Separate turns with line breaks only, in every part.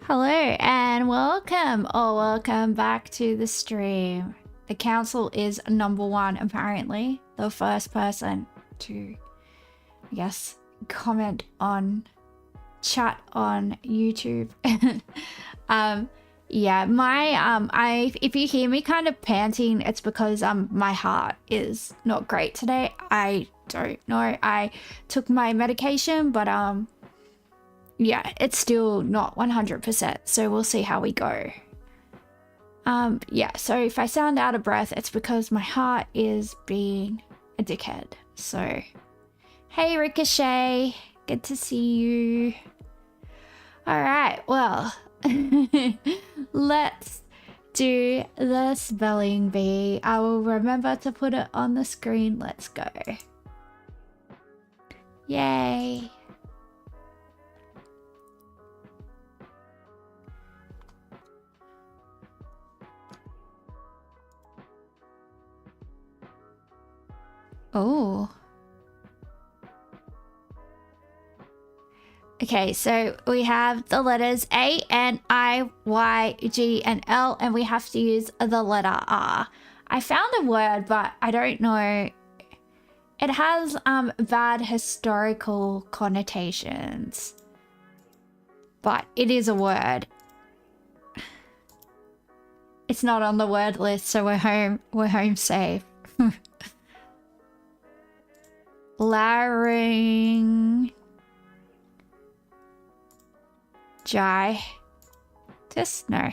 Hello and welcome or welcome back to the stream. The council is #1 apparently. The first person to, I guess, comment on chat on YouTube. Yeah, my if you hear me kind of panting, it's because my heart is not great today. I don't know. I took my medication, but yeah, it's still not 100%, so we'll see how we go. Yeah, so if I sound out of breath, it's because my heart is being a dickhead. So, hey Ricochet, good to see you. Alright, well, let's do the spelling bee. I will remember to put it on the screen. Let's go. Yay. Oh. Okay, so we have the letters A, N, I, Y, G, and L, and we have to use the letter R. I found a word, but I don't know. It has bad historical connotations, but it is a word. It's not on the word list, so we're home safe. Laryngitis? No.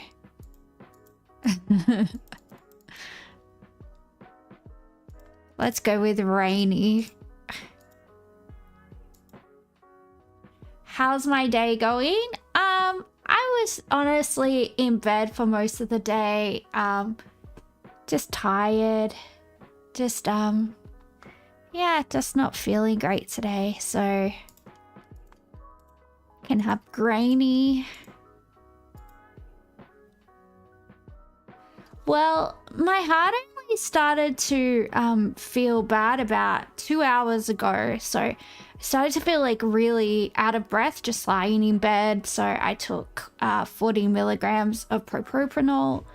Let's go with rainy. How's my day going? I was honestly in bed for most of the day. Just tired. Just yeah, just not feeling great today, so can have grainy. Well, my heart only started to feel bad about 2 hours ago, so I started to feel like really out of breath just lying in bed. So I took 40 milligrams of propranolol.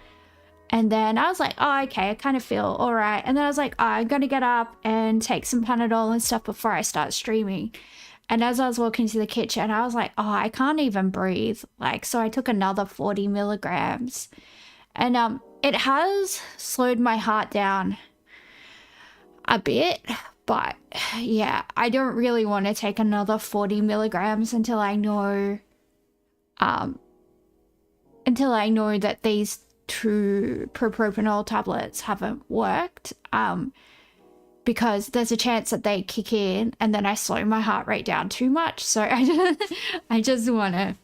And then I was like, oh, okay, I kind of feel all right. And then I was like, oh, I'm going to get up and take some Panadol and stuff before I start streaming. And as I was walking to the kitchen, I was like, oh, I can't even breathe. Like, so I took another 40 milligrams. And it has slowed my heart down a bit. But yeah, I don't really want to take another 40 milligrams until I know that these 2 propranolol tablets haven't worked, because there's a chance that they kick in and then I slow my heart rate down too much. So I just want to,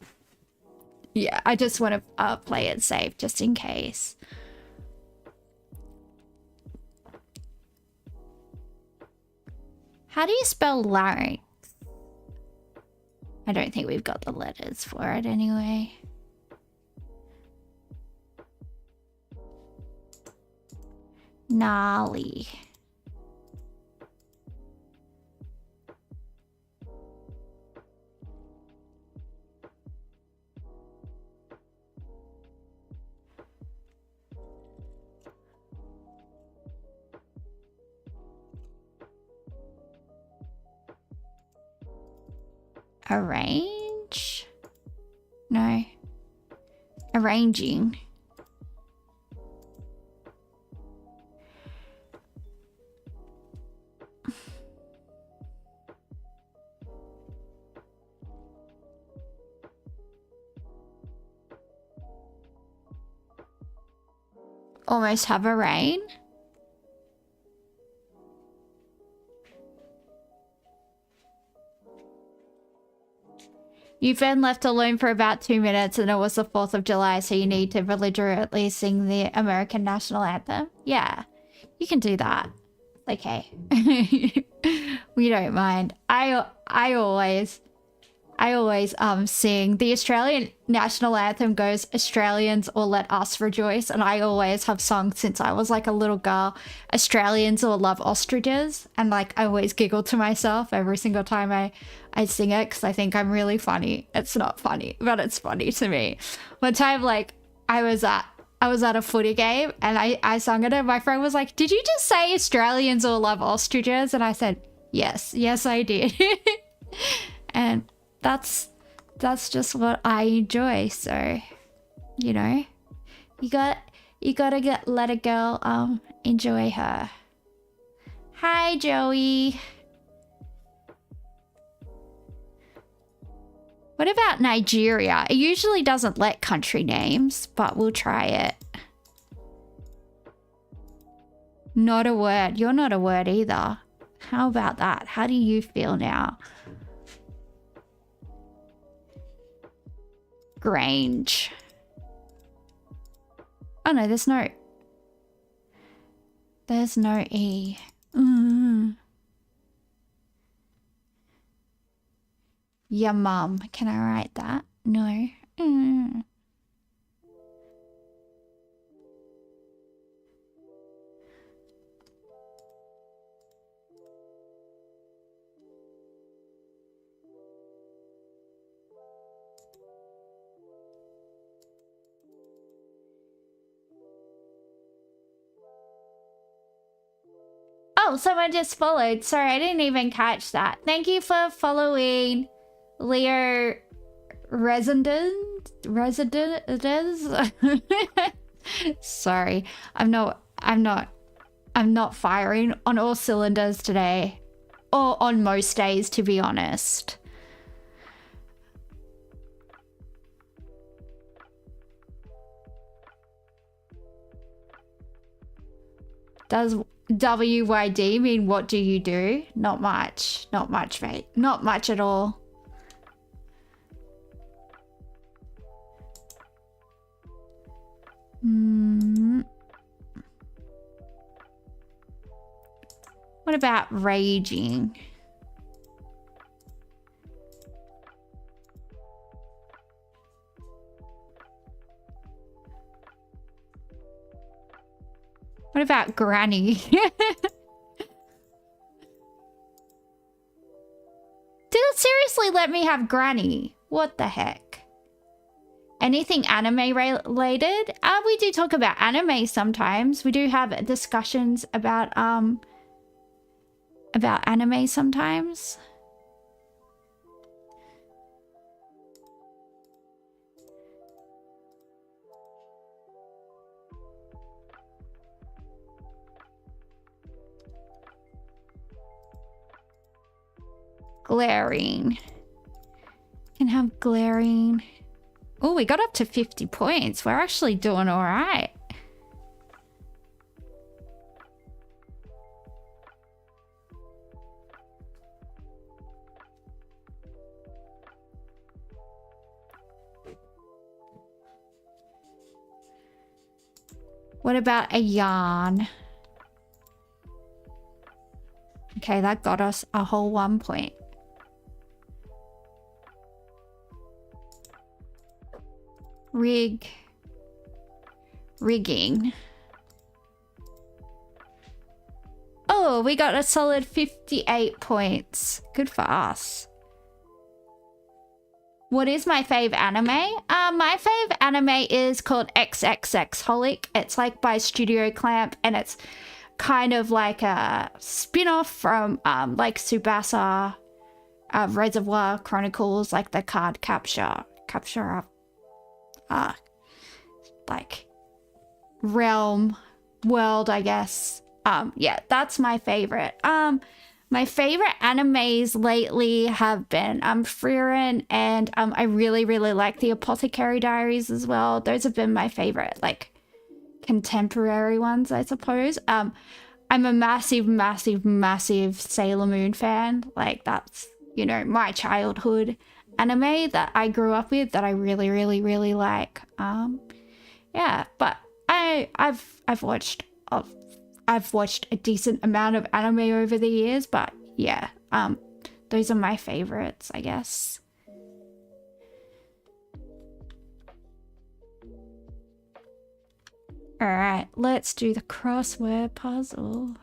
yeah, I just want to play it safe just in case. How do you spell larynx? I don't think we've got the letters for it anyway. Gnarly. Arrange? No. Arranging. Almost have a rain. You've been left alone for about 2 minutes and it was the 4th of July, so you need to belligerently sing the American national anthem. Yeah, you can do that. Okay. We don't mind. I always I always sing the Australian national anthem goes Australians or let us rejoice, and I always have sung since I was like a little girl Australians or love ostriches, and like I always giggle to myself every single time I sing it because I think I'm really funny. It's not funny, but it's funny to me. One time like I was at a footy game and I sung it and my friend was like, "Did you just say Australians all love ostriches?" And I said, yes I did. And that's just what I enjoy. So, you know, you gotta let a girl enjoy her. Hi, Joey. What about Nigeria? It usually doesn't let country names, but we'll try it. Not a word. You're not a word either. How about that? How do you feel now? Grange. Oh no, there's no E. Your mum. Can I write that? No. Oh, someone just followed. Sorry, I didn't even catch that. Thank you for following Leo Resident. Sorry, I'm not firing on all cylinders today, or on most days, to be honest. Does WYD mean what do you do? Not much. Not much, mate. Not much at all. What about raging? What about granny? Did it seriously let me have granny? What the heck? Anything anime related? We do talk about anime sometimes. We do have discussions about anime sometimes. Glaring. Can have glaring. Oh, we got up to 50 points. We're actually doing all right. What about a yarn? Okay, that got us a whole 1 point. Rigging. Oh, we got a solid 58 points. Good for us. What is my fave anime? My fave anime is called XXX Holic. It's like by Studio Clamp, and it's kind of like a spin-off from like Tsubasa, Reservoir Chronicles, like the card capture like realm world, I guess. Yeah, that's my favorite. My favorite animes lately have been VRN, and I really like the Apothecary Diaries as well. Those have been my favorite, like, contemporary ones, I suppose. I'm a massive Sailor Moon fan. Like, that's, you know, my childhood anime that I grew up with that I really like. Yeah, but I've watched a decent amount of anime over the years, but yeah, those are my favorites, I guess. All right, let's do the crossword puzzle.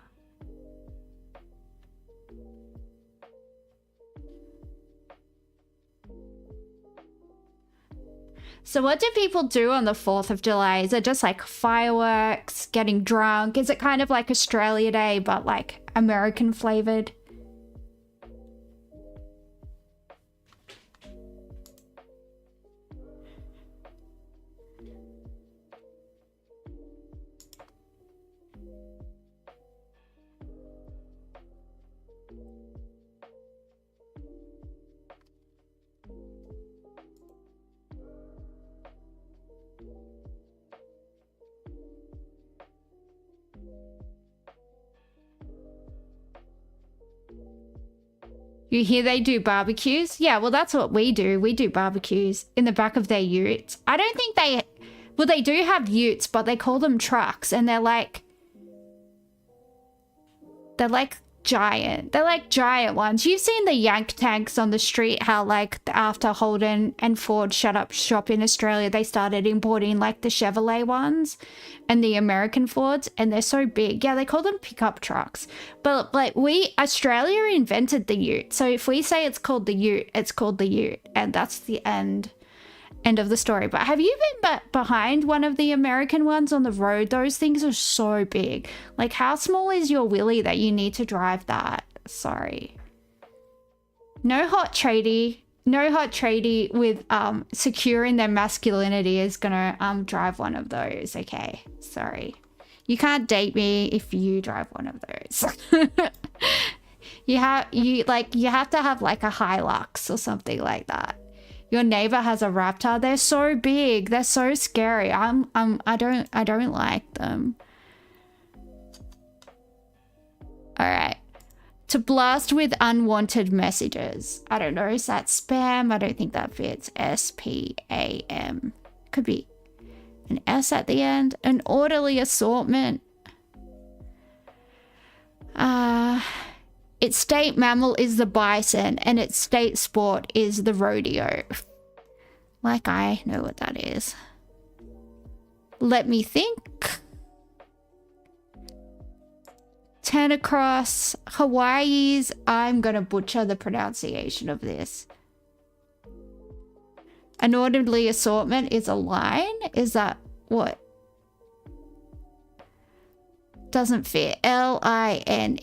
So what do people do on the 4th of July? Is it just like fireworks, getting drunk? Is it kind of like Australia Day, but like American flavored? You hear they do barbecues? Yeah, well, that's what we do. We do barbecues in the back of their utes. I don't think they... Well, they do have utes, but they call them trucks. And they're like giant. They're like giant ones. You've seen the Yank tanks on the street, how like after Holden and Ford shut up shop in Australia, they started importing like the Chevrolet ones and the American Fords, and they're so big. Yeah, they call them pickup trucks. But like Australia invented the ute. So if we say it's called the ute, it's called the ute. And that's the end of the story. But have you been behind one of the American ones on the road? Those things are so big. Like, how small is your willy that you need to drive that? Sorry. No hot tradie with securing their masculinity is gonna drive one of those. Okay, sorry. You can't date me if you drive one of those. you have to have like a Hilux or something like that. Your neighbor has a raptor. They're so big. They're so scary. I don't like them. All right. To blast with unwanted messages. I don't know. Is that spam? I don't think that fits. SPAM. Could be an S at the end. An orderly assortment. Its state mammal is the bison, and its state sport is the rodeo. Like I know what that is. Let me think. Turn across Hawaii's. I'm gonna butcher the pronunciation of this. An orderly assortment is a line? Is that what? Doesn't fit. LINE.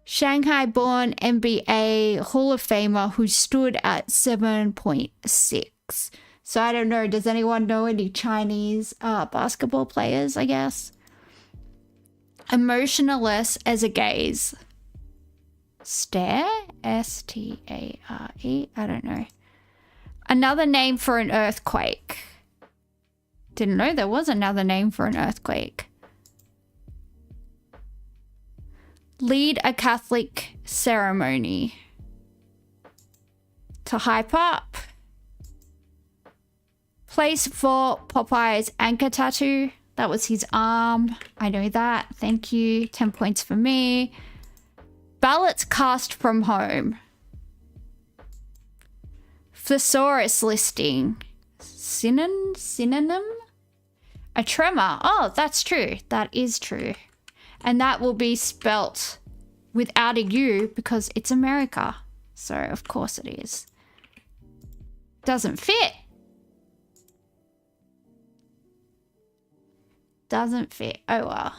Shanghai-born NBA Hall of Famer who stood at 7.6. So I don't know. Does anyone know any Chinese basketball players, I guess? Emotionless as a gaze. Stare? S-T-A-R-E? I don't know. Another name for an earthquake. Didn't know there was another name for an earthquake. Lead a Catholic ceremony. To hype up. Place for Popeye's anchor tattoo. That was his arm. I know that. Thank you. 10 points for me. Ballots cast from home. Thesaurus listing. Synonym? A tremor. Oh, that's true. That is true. And that will be spelt without a U because it's America. So, of course it is. Doesn't fit. Doesn't fit. Oh, well.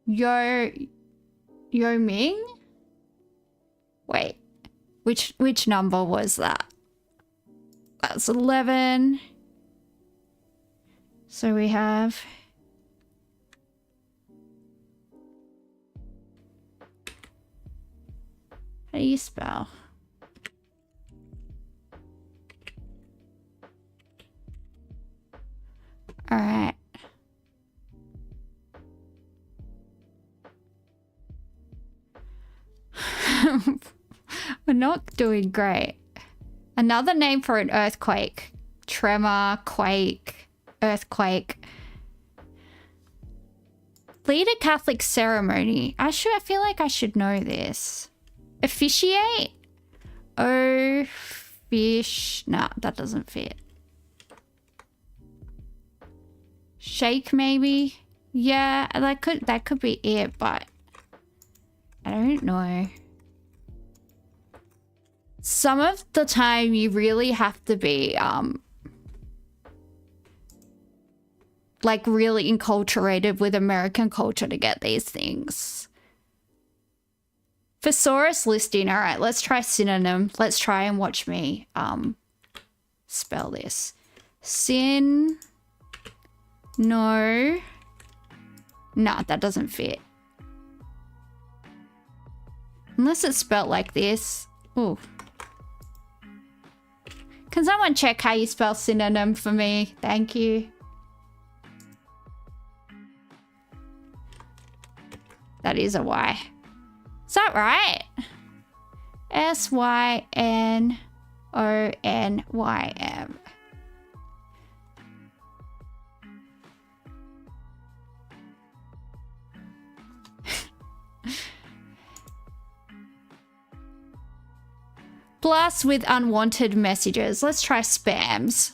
Yo Ming? Wait. Which number was that? That's 11. So we have how do you spell? All right. We're not doing great. Another name for an earthquake. Tremor, quake, earthquake. Lead a Catholic ceremony. I feel like I should know this. Officiate? Oh, fish. Nah, that doesn't fit. Shake maybe? Yeah, that could be it, but I don't know. Some of the time you really have to be like really enculturated with American culture to get these things. Thesaurus listing. All right, let's try synonym. Let's try and watch me spell this. Sin. No. Nah, that doesn't fit. Unless it's spelled like this. Ooh. Can someone check how you spell synonym for me? Thank you. That is a Y. Is that right? S-Y-N-O-N-Y-M. Blast with unwanted messages. Let's try spams.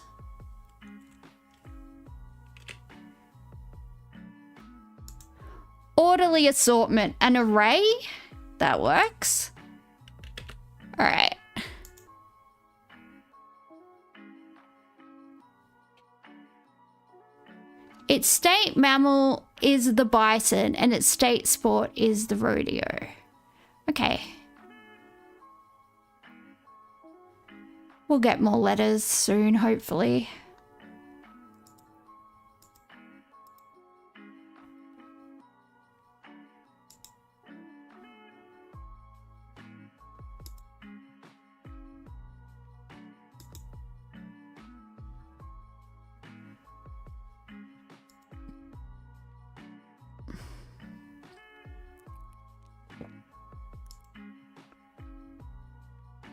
Orderly assortment. An array? That works. All right. Its state mammal is the bison and its state sport is the rodeo. Okay. We'll get more letters soon, hopefully.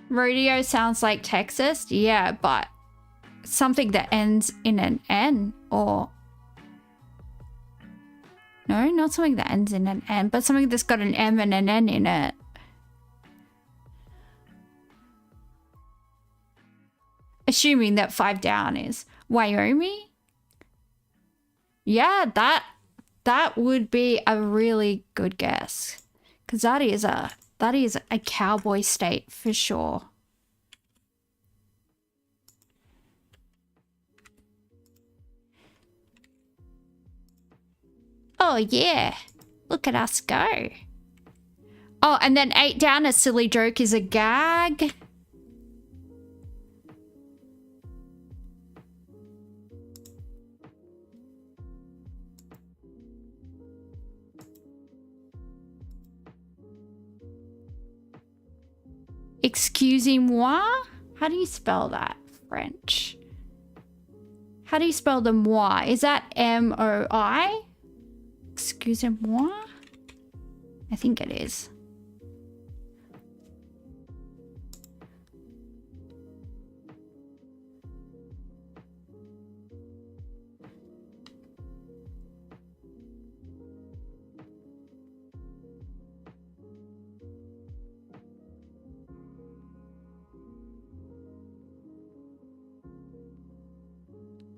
Rodeo sounds like Texas. Yeah, but something that ends in an N or... No, not something that ends in an N, but something that's got an M and an N in it. Assuming that 5 down is Wyoming. Yeah, that would be a really good guess. Because that is a cowboy state for sure. Oh yeah, look at us go. Oh, and then 8 down, a silly joke is a gag. Excusez-moi? How do you spell that? French. How do you spell the moi? Is that M-O-I? Excusez-moi? I think it is.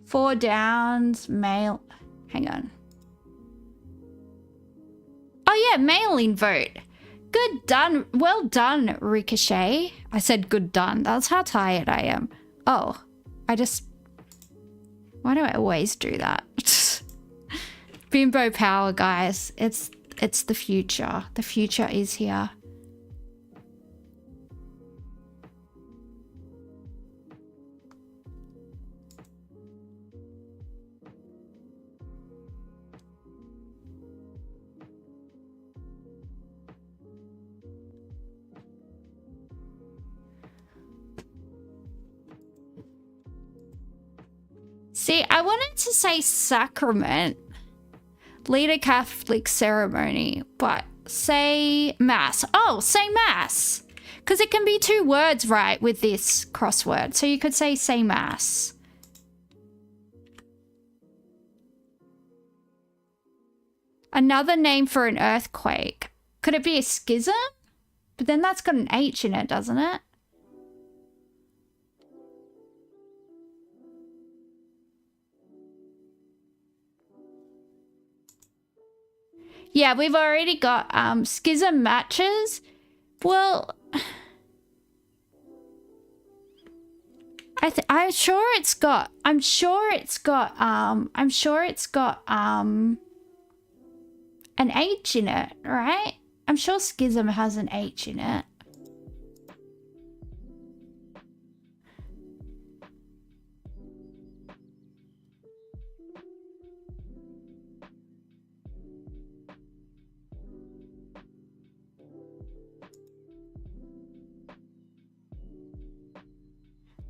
Four downs, mail. Hang on. Oh yeah, mail-in vote. Good done. Well done, Ricochet. I said good done. That's how tired I am. Oh, why do I always do that? Bimbo power, guys. It's the future. The future is here. See, I wanted to say sacrament, lead a Catholic ceremony, but say mass. Oh, say mass. Because it can be 2 words, right, with this crossword. So you could say mass. Another name for an earthquake. Could it be a schism? But then that's got an H in it, doesn't it? Yeah, we've already got schism matches. Well, I'm sure it's got an H in it, right? I'm sure schism has an H in it.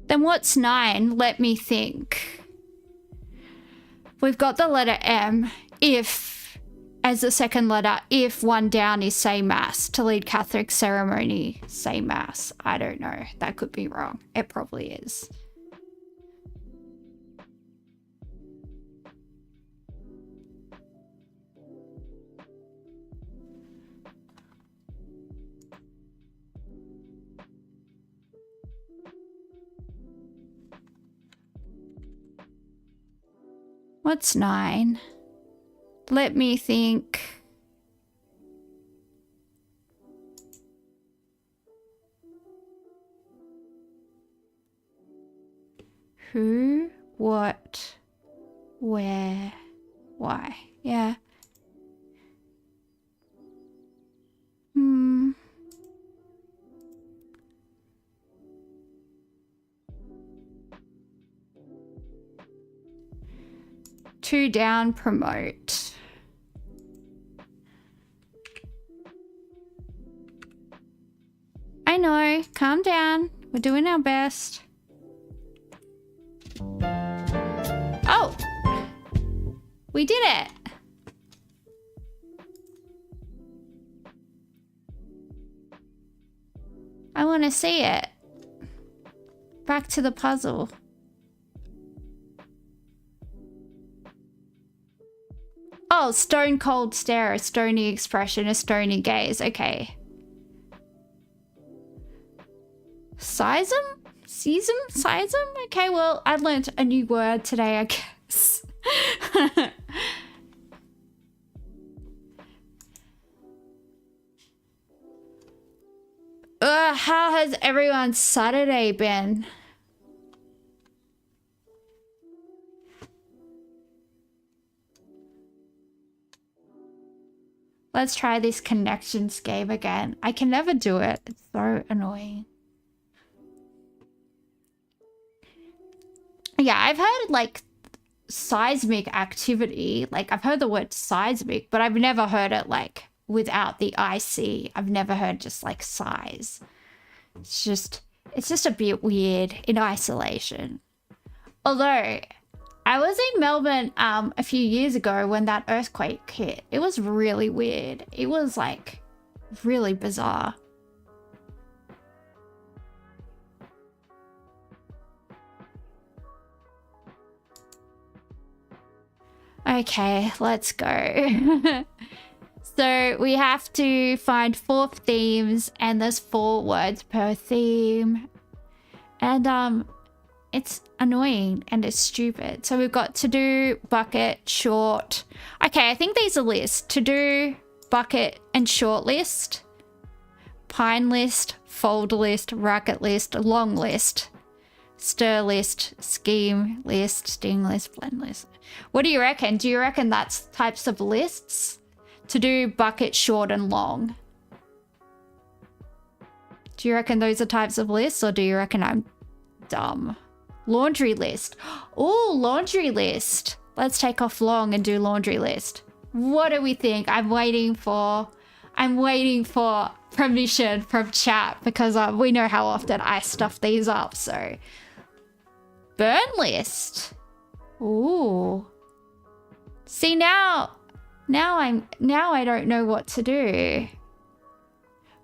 Then what's 9? Let me think. We've got the letter M. If, as the second letter, if one down is say mass. To lead Catholic ceremony, say mass. I don't know. That could be wrong. It probably is. What's 9? Let me think. Who, what, where, why? Yeah. Two down, promote. I know, calm down. We're doing our best. Oh! We did it! I want to see it. Back to the puzzle. Oh, stone cold stare, a stony expression, a stony gaze. Okay. Sizem? Seasm? Sizem? Okay, well, I learnt a new word today, I guess. How has everyone's Saturday been? Let's try this connections game again. I can never do it. It's so annoying. Yeah, I've heard like seismic activity. Like I've heard the word seismic, but I've never heard it like without the IC. I've never heard just like size. It's just a bit weird in isolation. Although I was in Melbourne a few years ago when that earthquake hit. It was really weird. It was like really bizarre. Okay, let's go. So we have to find 4 themes and there's 4 words per theme. And it's annoying and it's stupid. So we've got to do, bucket, short. Okay, I think these are lists. To do, bucket, and short list. Pine list, fold list, racket list, long list. Stir list, scheme list, sting list, blend list. What do you reckon? Do you reckon that's types of lists? To do, bucket, short, and long. Do you reckon those are types of lists, or do you reckon I'm dumb? Laundry list. Oh, laundry list. Let's take off long and do laundry list. What do we think? I'm waiting for permission from chat because we know how often I stuff these up. So burn list. Ooh. See, now I don't know what to do.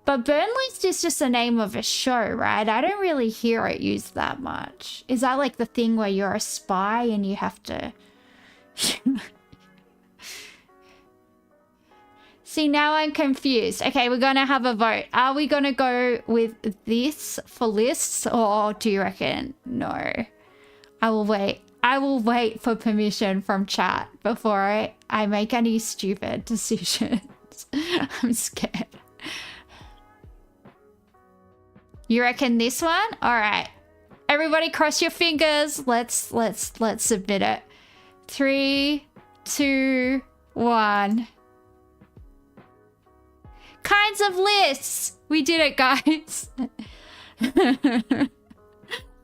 But burn list is just the name of a show, right? I don't really hear it used that much. Is that like the thing where you're a spy and you have to... See, now I'm confused. Okay, we're gonna have a vote. Are we gonna go with this for lists, or do you reckon no? I will wait. I will wait for permission from chat before I make any stupid decisions. I'm scared. You reckon this one? All right. Everybody cross your fingers. Let's submit it. 3, 2, 1. Kinds of lists. We did it, guys.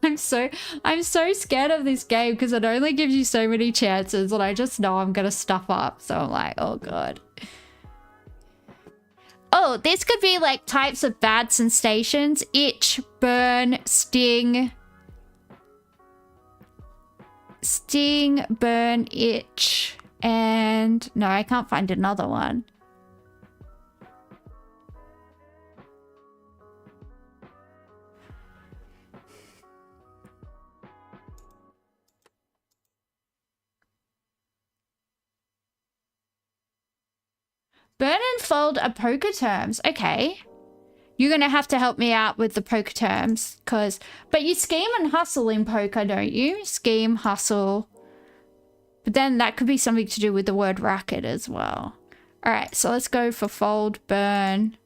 I'm so scared of this game because it only gives you so many chances and I just know I'm gonna stuff up. So I'm like, oh god. Oh, this could be like types of bad sensations. Itch, burn, sting. Sting, burn, itch. And no, I can't find another one. Burn and fold are poker terms. Okay. You're going to have to help me out with the poker terms. But you scheme and hustle in poker, don't you? Scheme, hustle. But then that could be something to do with the word racket as well. All right, so let's go for fold, burn.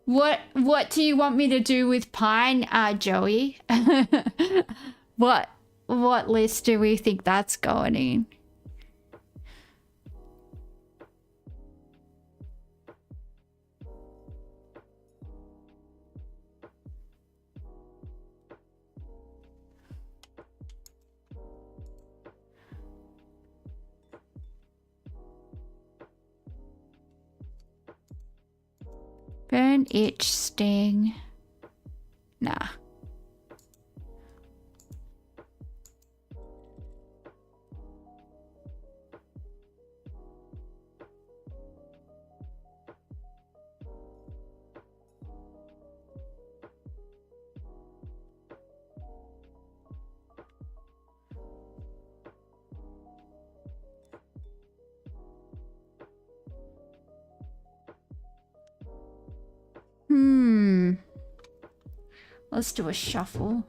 What do you want me to do with pine, Joey? What list do we think that's going in? Burn, itch, sting. Nah. Let's do a shuffle.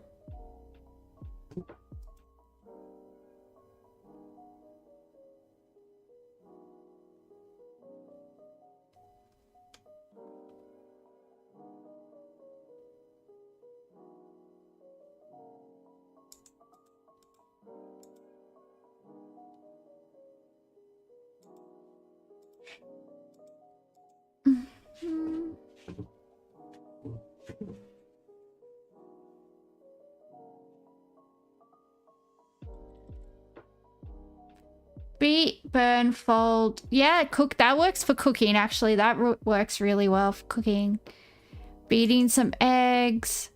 Beat, burn, fold. Yeah, cook. That works for cooking, actually. That works really well for cooking. Beating some eggs.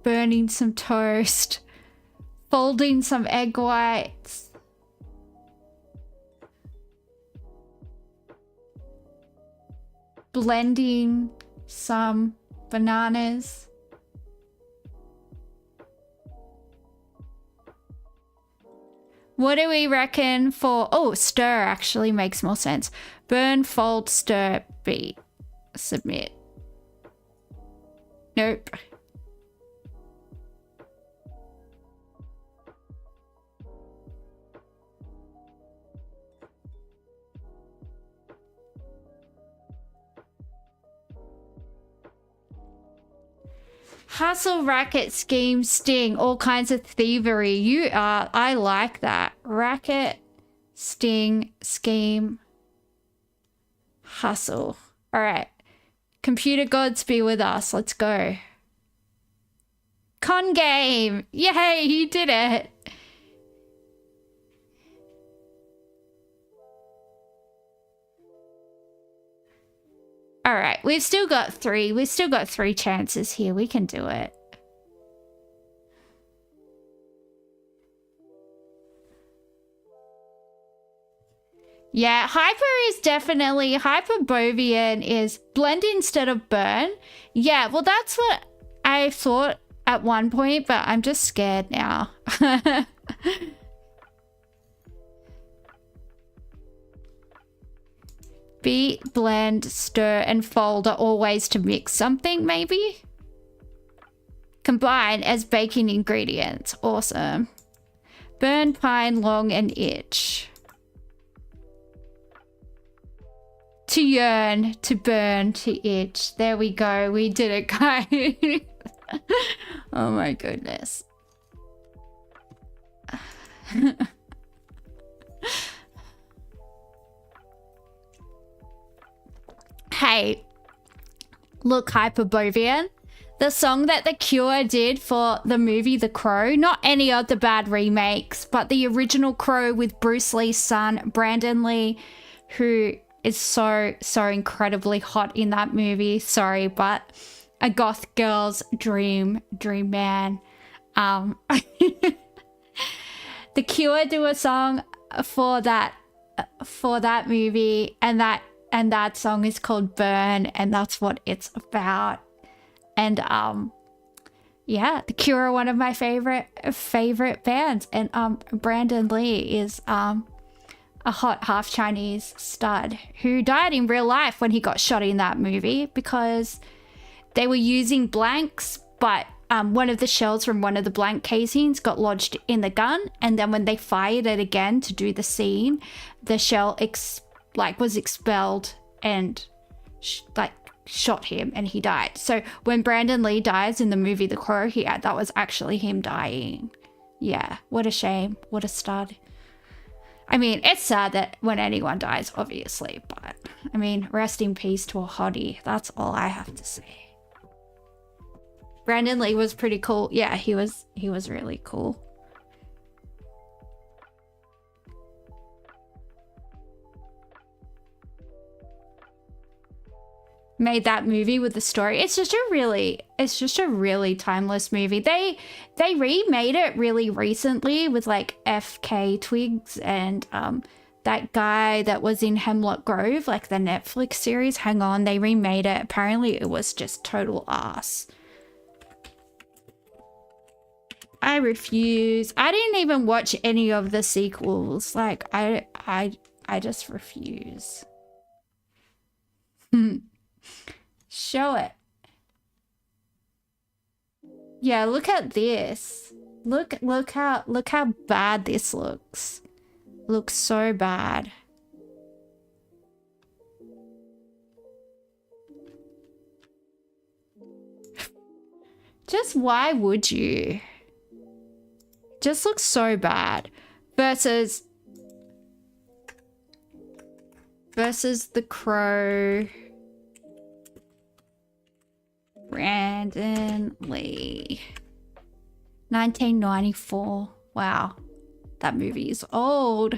Burning some toast. Folding some egg whites. Blending some bananas. What do we reckon for... Oh, stir actually makes more sense. Burn, fold, stir, beat. Submit. Nope. Hustle, racket, scheme, sting, all kinds of thievery. You are, I like that. Racket, sting, scheme, hustle. All right. Computer gods be with us. Let's go. Con game. Yay, you did it. All right, we've still got three. We've still got 3 chances here. We can do it. Yeah, hyper is definitely... Hyperbovian is blend instead of burn. Yeah, well, that's what I thought at one point, but I'm just scared now. Beat, blend, stir, and fold are all ways to mix something, maybe? Combine as baking ingredients. Awesome. Burn, pine, long, and itch. To yearn, to burn, to itch. There we go. We did it, guys. Oh my goodness. Hey, look, Hyperbovian. The song that The Cure did for the movie The Crow, not any of the bad remakes, but the original Crow with Bruce Lee's son, Brandon Lee, who is so incredibly hot in that movie. Sorry, but a goth girl's dream man. The Cure do a song for that movie, and that song is called Burn, and that's what it's about. And yeah, The Cure are one of my favorite bands, and Brandon Lee is a hot half Chinese stud who died in real life when he got shot in that movie because they were using blanks, but one of the shells from one of the blank casings got lodged in the gun, and then when they fired it again to do the scene, the shell was expelled and shot him, and he died. So when Brandon Lee dies in the movie The Crow, that was actually him dying. Yeah, what a shame. What a stud. I mean, it's sad that when anyone dies, obviously, but I mean, rest in peace to a hottie. That's all I have to say. Brandon Lee was pretty cool. Yeah, he was really cool. Made that movie with the story. It's just a really timeless movie. They remade it really recently with like FK Twigs and that guy that was in Hemlock Grove, like the Netflix series. Hang on, they remade it. Apparently it was just total ass. I refuse. I didn't even watch any of the sequels. Like I just refuse. Show it. Yeah, look at this. Look how bad this looks. Looks so bad. Just why would you? Just looks so bad. Versus The Crow. Brandon Lee. 1994. Wow. That movie is old.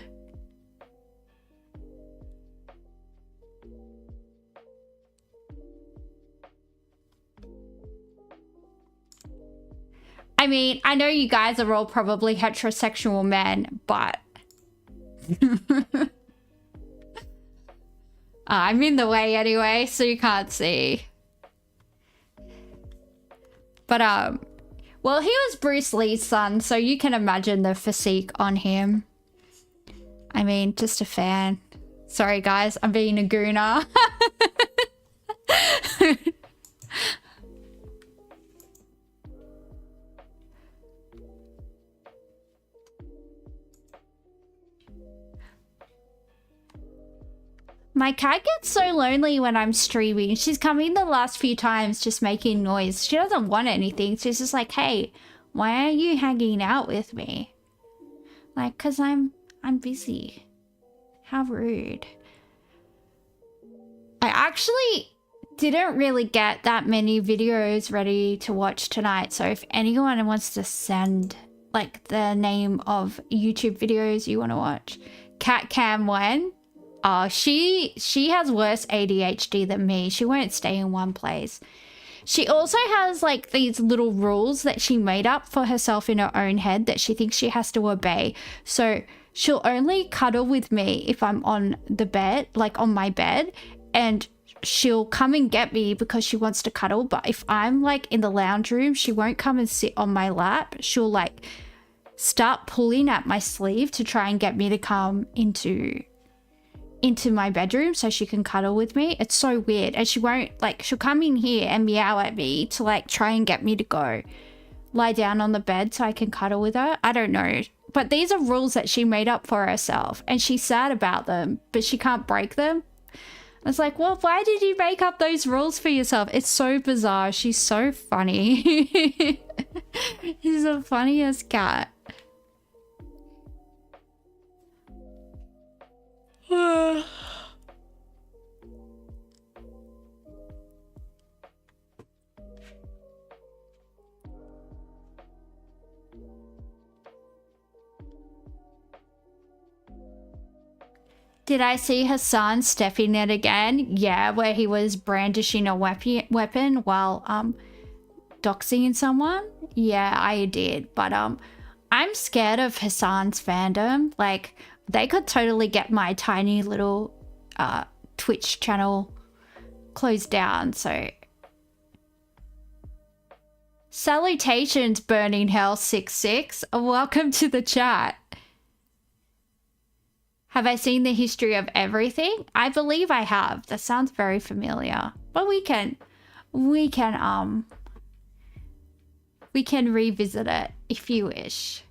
I mean, I know you guys are all probably heterosexual men, but I'm in the way anyway, so you can't see. But, well, he was Bruce Lee's son, so you can imagine the physique on him. I mean, just a fan. Sorry, guys, I'm being a gooner. My cat gets so lonely when I'm streaming. She's come in the last few times just making noise. She doesn't want anything. She's just like, hey, why aren't you hanging out with me? Like, 'cause I'm busy. How rude. I actually didn't really get that many videos ready to watch tonight. So if anyone wants to send like the name of YouTube videos you want to watch, Cat Cam 1. She has worse ADHD than me. She won't stay in one place. She also has like these little rules that she made up for herself in her own head that she thinks she has to obey. So she'll only cuddle with me if I'm on the bed, like on my bed, and she'll come and get me because she wants to cuddle. But if I'm like in the lounge room, she won't come and sit on my lap. She'll like start pulling at my sleeve to try and get me to come into my bedroom so she can cuddle with me. It's so weird. And she won't, like, she'll come in here and meow at me to like try and get me to go lie down on the bed so I can cuddle with her. I don't know. But these are rules that she made up for herself and she's sad about them, but she can't break them. I was like, well, why did you make up those rules for yourself? It's so bizarre. She's so funny. She's the funniest cat. Did I see Hassan stepping it again? Yeah, where he was brandishing a weapon while doxing someone. Yeah, I did. But I'm scared of Hassan's fandom. Like, they could totally get my tiny little Twitch channel closed down. So salutations, Burning Hell 66. Welcome to the chat. Have I seen the history of everything? I believe I have. That sounds very familiar. But we can revisit it if you wish.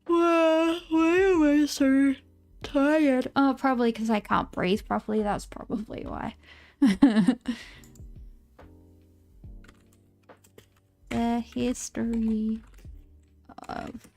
Why am I so tired? Oh, probably because I can't breathe properly. That's probably why. The history of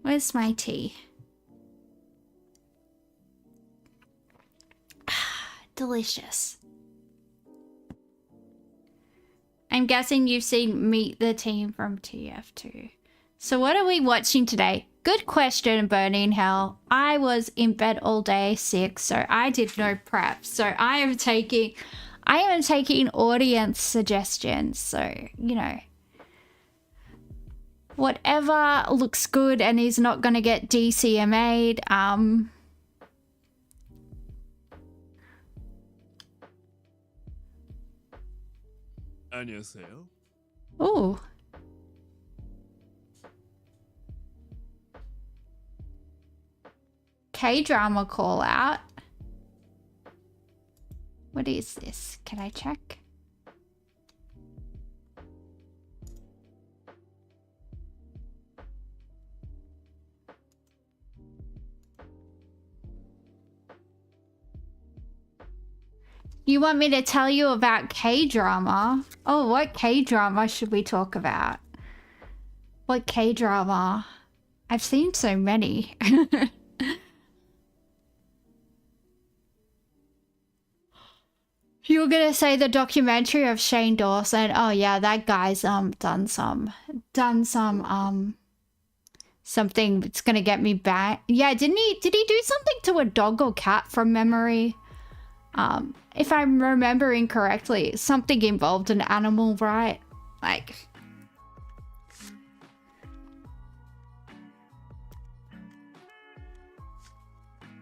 Where's my tea? Delicious. I'm guessing you've seen Meet the Team from TF2. So what are we watching today? Good question, Burning Hell. I was in bed all day sick, so I did no prep. So I am taking audience suggestions. So, you know, whatever looks good and is not going to get DCMA'd.
안녕하세요.
Oh. K-drama call out. What is this? Can I check? You want me to tell you about K-drama? Oh, what K-drama should we talk about? What K-drama? I've seen so many. You were gonna say the documentary of Shane Dawson. Oh yeah, that guy's done some something that's gonna get me back. Yeah, did he do something to a dog or cat from memory? If I'm remembering correctly, something involved an animal, right? Like,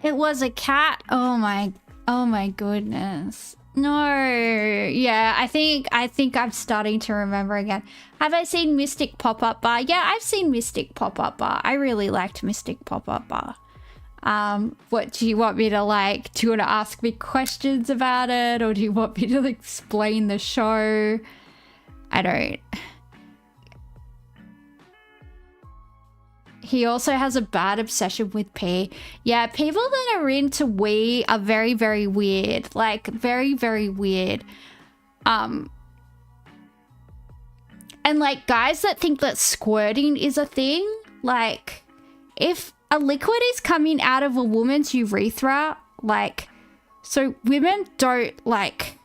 it was a cat. Oh my goodness. No. Yeah, I think I'm starting to remember again. Have I seen Mystic Pop-Up Bar? Yeah, I've seen Mystic Pop-Up Bar. I really liked Mystic Pop-Up Bar. What do you want me to like? Do you want to ask me questions about it, or do you want me to explain the show? I don't. He also has a bad obsession with pee. Yeah, people that are into wee are very, very weird. Like, very, very weird. And like guys that think that squirting is a thing, Like, if a liquid is coming out of a woman's urethra, like, so women don't, like,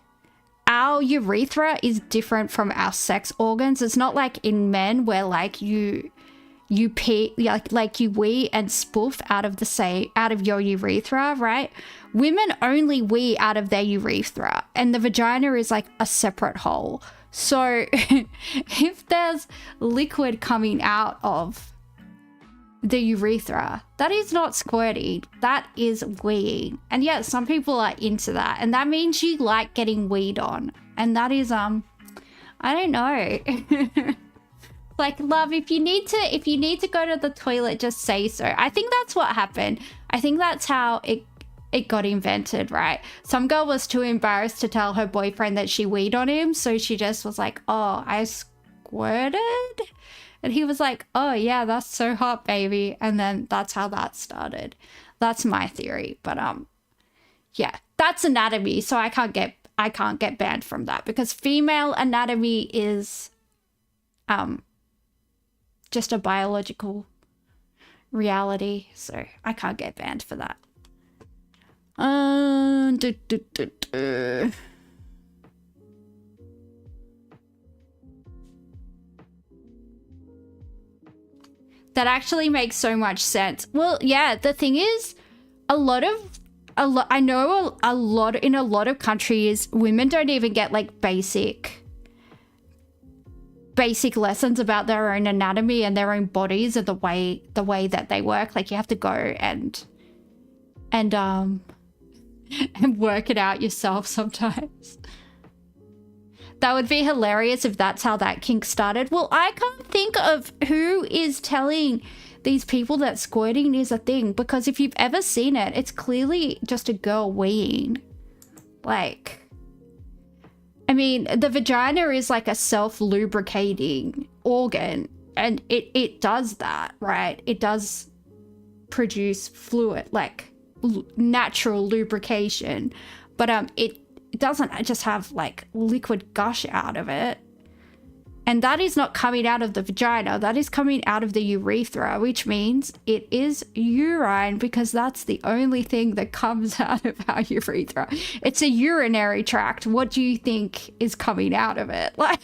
our urethra is different from our sex organs. It's not like in men where, like, you pee, like you wee and spoof out of your urethra, right? Women only wee out of their urethra, and the vagina is like a separate hole. So if there's liquid coming out of the urethra, that is not squirting, that is weeing. And yeah, some people are into that, and that means you like getting weed on, and that is I don't know. Like, love, if you need to go to the toilet, just say so. I think that's what happened. I think that's how it got invented, right? Some girl was too embarrassed to tell her boyfriend that she weed on him, so she just was like, oh, I squirted? And he was like, oh yeah, that's so hot, baby. And then that's how that started. That's my theory. But yeah, that's anatomy, so I can't get banned from that, because female anatomy is just a biological reality, so I can't get banned for that. That actually makes so much sense. Well, yeah, the thing is, I know a lot in a lot of countries, women don't even get like basic lessons about their own anatomy and their own bodies and the way that they work. Like, you have to go and work it out yourself sometimes. That would be hilarious if that's how that kink started. Well, I can't think of who is telling these people that squirting is a thing, because if you've ever seen it, it's clearly just a girl weeing. Like, I mean, the vagina is like a self-lubricating organ, and it does that, right? It does produce fluid, like natural lubrication, but it doesn't just have like liquid gush out of it. And that is not coming out of the vagina, that is coming out of the urethra, which means it is urine, because that's the only thing that comes out of our urethra. It's a urinary tract. What do you think is coming out of it? Like,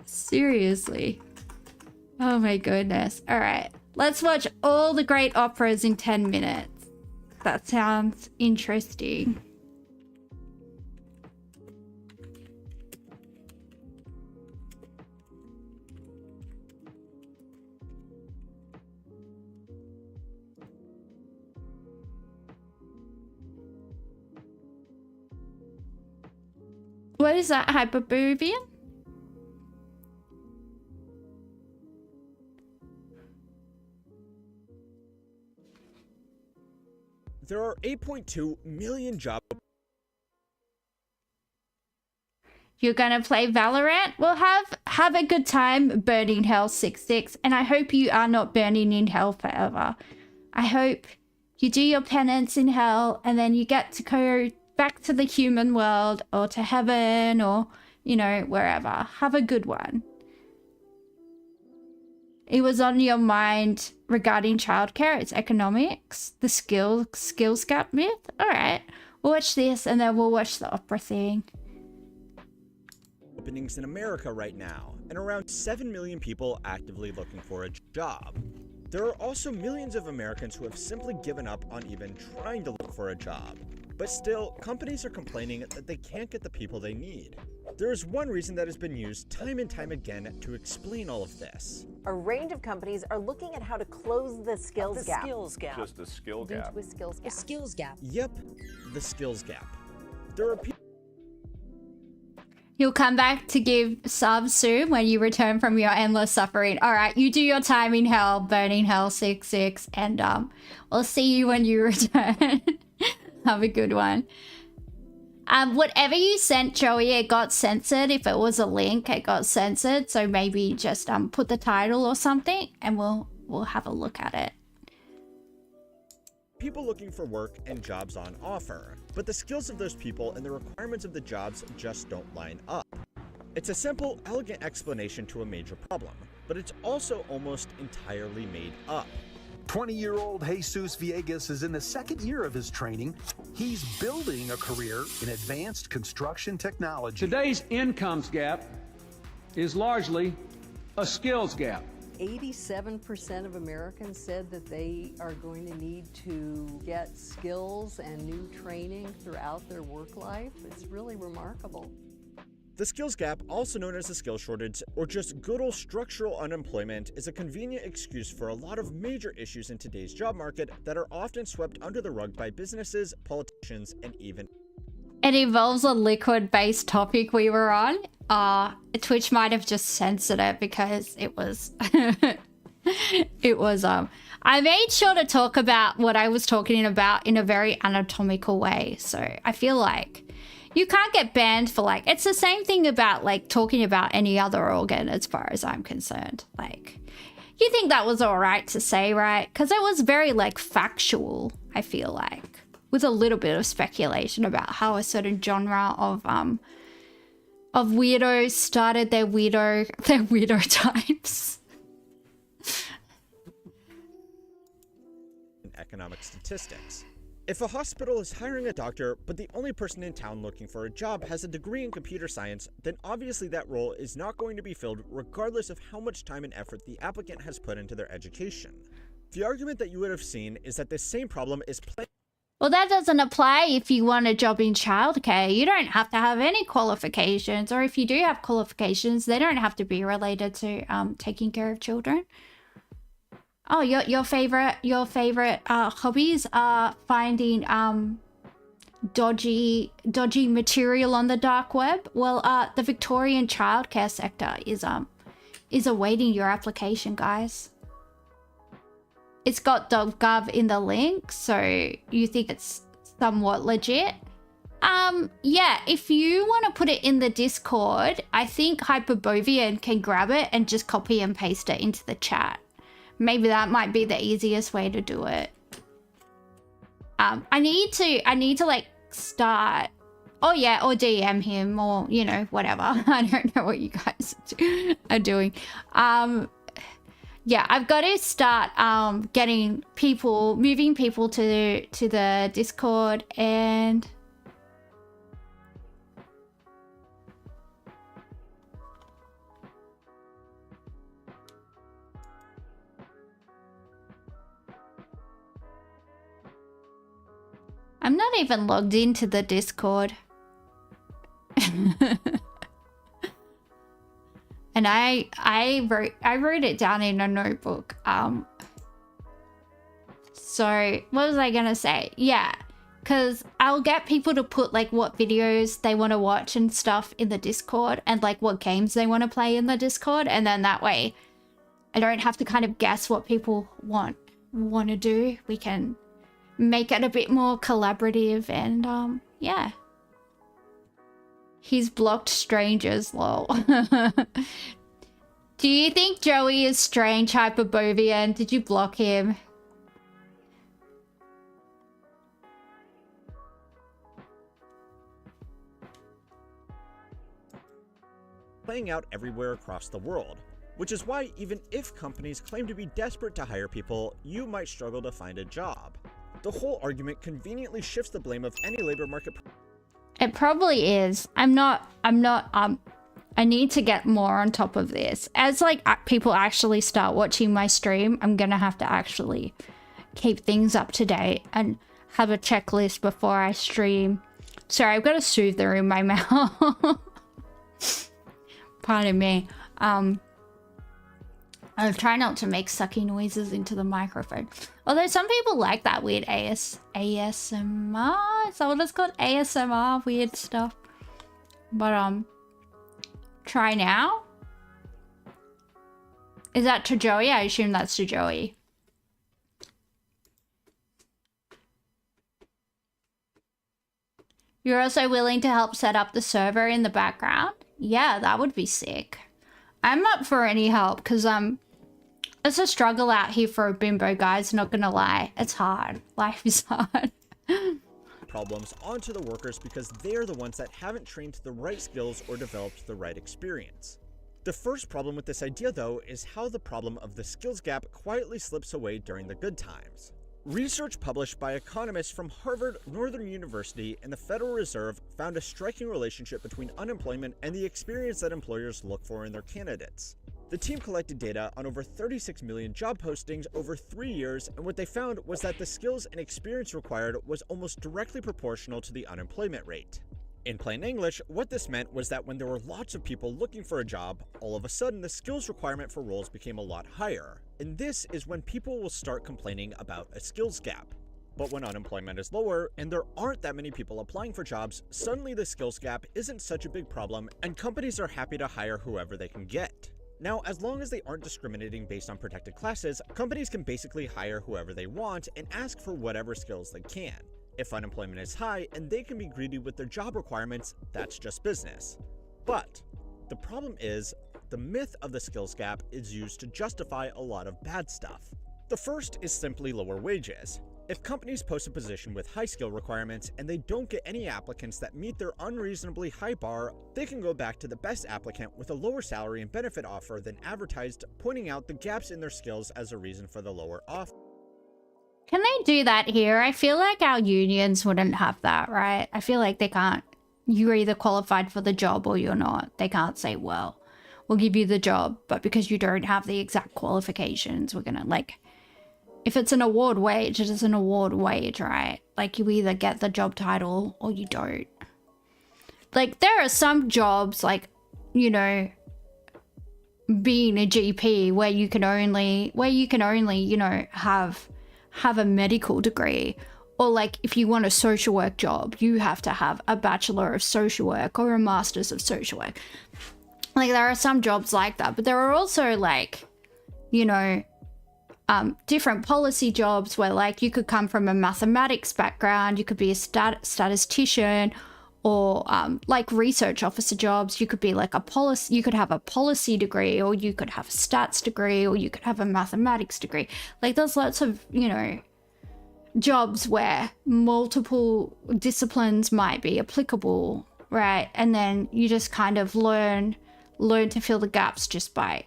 seriously. Oh my goodness. All right, let's watch all the great operas in 10 minutes. That sounds interesting. What is that, Hyperboobian?
There are 8.2 million jobs.
You're gonna play Valorant? Well, have a good time burning hell 6-6, and I hope you are not burning in hell forever. I hope you do your penance in hell, and then you get to go back to the human world, or to heaven, or, you know, wherever. Have a good one. It was on your mind regarding childcare. It's economics, the skills gap myth. All right, we'll watch this, and then we'll watch the opera thing.
Openings in America right now, and around 7 million people actively looking for a job. There are also millions of Americans who have simply given up on even trying to look for a job. But still, companies are complaining that they can't get the people they need. There is one reason that has been used time and time again to explain all of this.
A range of companies are looking at how to close the skills gap.
Just a skill gap.
A skills gap.
Yep, the skills gap. There are people.
You'll come back to give subs soon when you return from your endless suffering. All right, you do your time in hell, burning hell 6-6, and we'll see you when you return. Have a good one. Whatever you sent, Joey, it got censored. If it was a link, it got censored. So maybe just put the title or something, and we'll have a look at it.
People looking for work and jobs on offer, but the skills of those people and the requirements of the jobs just don't line up. It's a simple, elegant explanation to a major problem, but it's also almost entirely made up.
20-year-old Jesus Villegas is in the second year of his training. He's building a career in advanced construction technology.
Today's incomes gap is largely a skills gap.
87% of Americans said that they are going to need to get skills and new training throughout their work life. It's really remarkable.
The skills gap, also known as the skill shortage or just good old structural unemployment, is a convenient excuse for a lot of major issues in today's job market that are often swept under the rug by businesses, politicians, and even...
It involves a liquid-based topic we were on. Twitch might have just censored it because it was... I made sure to talk about what I was talking about in a very anatomical way. So I feel like you can't get banned for like... It's the same thing about like talking about any other organ as far as I'm concerned. Like, you think that was all right to say, right? Because it was very like factual, I feel like. With a little bit of speculation about how a certain genre of weirdos started their weirdo types.
Economic statistics. If a hospital is hiring a doctor, but the only person in town looking for a job has a degree in computer science, then obviously that role is not going to be filled regardless of how much time and effort the applicant has put into their education. The argument that you would have seen is that this same problem is playing.
Well, that doesn't apply if you want a job in childcare. You don't have to have any qualifications, or if you do have qualifications, they don't have to be related to taking care of children. Oh, your favorite hobbies are finding dodgy material on the dark web. Well, the Victorian childcare sector is awaiting your application, guys. It's got .gov in the link, so you think it's somewhat legit. Yeah, if you want to put it in the Discord, I think Hyperbovian can grab it and just copy and paste it into the chat. Maybe that might be the easiest way to do it. I need to like start. Oh yeah, or DM him, or you know, whatever. I don't know what you guys are doing. Yeah, I've got to start moving people to the Discord, and I'm not even logged into the Discord. And I wrote it down in a notebook. So what was I gonna say? Yeah, because I'll get people to put like what videos they want to watch and stuff in the Discord, and like what games they want to play in the Discord, and then that way I don't have to kind of guess what people want to do. We can make it a bit more collaborative, and yeah. He's blocked strangers, lol. Do you think Joey is strange, Hyperbovian? Did you block him?
Playing out everywhere across the world, which is why even if companies claim to be desperate to hire people, you might struggle to find a job. The whole argument conveniently shifts the blame of any labor market.
It probably is. I need to get more on top of this. As like people actually start watching my stream, I'm gonna have to actually keep things up to date and have a checklist before I stream. Sorry, I've got a soother in my mouth. Pardon me. I'll try not to make sucky noises into the microphone. Although some people like that weird ASMR. Is that what it's called? ASMR, weird stuff. But try now. Is that to Joey? I assume that's to Joey. You're also willing to help set up the server in the background? Yeah, that would be sick. I'm up for any help because it's a struggle out here for a bimbo, guys, not gonna lie. It's hard. Life is hard.
Problems onto the workers because they're the ones that haven't trained the right skills or developed the right experience. The first problem with this idea, though, is how the problem of the skills gap quietly slips away during the good times. Research published by economists from Harvard, Northern University, and the Federal Reserve found a striking relationship between unemployment and the experience that employers look for in their candidates. The team collected data on over 36 million job postings over 3 years, and what they found was that the skills and experience required was almost directly proportional to the unemployment rate. In plain English, what this meant was that when there were lots of people looking for a job, all of a sudden the skills requirement for roles became a lot higher. And this is when people will start complaining about a skills gap. But when unemployment is lower and there aren't that many people applying for jobs, suddenly the skills gap isn't such a big problem and companies are happy to hire whoever they can get. Now, as long as they aren't discriminating based on protected classes, companies can basically hire whoever they want and ask for whatever skills they can. If unemployment is high and they can be greedy with their job requirements, that's just business. But the problem is, the myth of the skills gap is used to justify a lot of bad stuff. The first is simply lower wages. If companies post a position with high skill requirements and they don't get any applicants that meet their unreasonably high bar, they can go back to the best applicant with a lower salary and benefit offer than advertised, pointing out the gaps in their skills as a reason for the lower offer.
Can they do that here? I feel like our unions wouldn't have that, right? I feel like they can't. You're either qualified for the job or you're not. They can't say, well, we'll give you the job, but because you don't have the exact qualifications, we're gonna, like, if it's an award wage, it is an award wage, right? Like, you either get the job title or you don't. Like, there are some jobs, like, you know, being a GP where you can only, you know, have a medical degree, or like if you want a social work job, you have to have a bachelor of social work or a master's of social work. Like, there are some jobs like that, but there are also, like, you know, different policy jobs where, like, you could come from a mathematics background, you could be a statistician, or like research officer jobs, you could be like you could have a policy degree, or you could have a stats degree, or you could have a mathematics degree. Like, there's lots of, you know, jobs where multiple disciplines might be applicable, right? And then you just kind of learn to fill the gaps just by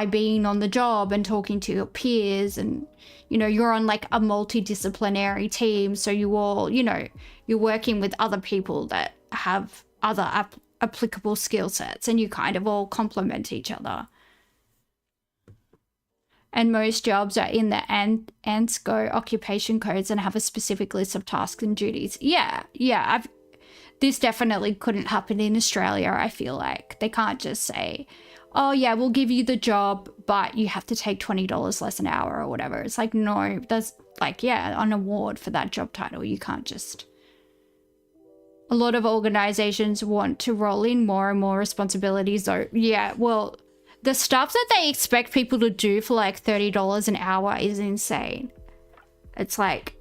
being on the job and talking to your peers, and, you know, you're on like a multidisciplinary team, so you all, you know, you're working with other people that have other applicable skill sets, and you kind of all complement each other. And most jobs are in the ANSCO occupation codes and have a specific list of tasks and duties. Yeah, this definitely couldn't happen in Australia. I feel like they can't just say, oh yeah, we'll give you the job, but you have to take $20 less an hour or whatever. It's like, no, there's like, yeah, an award for that job title. You can't just... A lot of organizations want to roll in more and more responsibilities, though. Yeah, well, the stuff that they expect people to do for like $30 an hour is insane. It's like,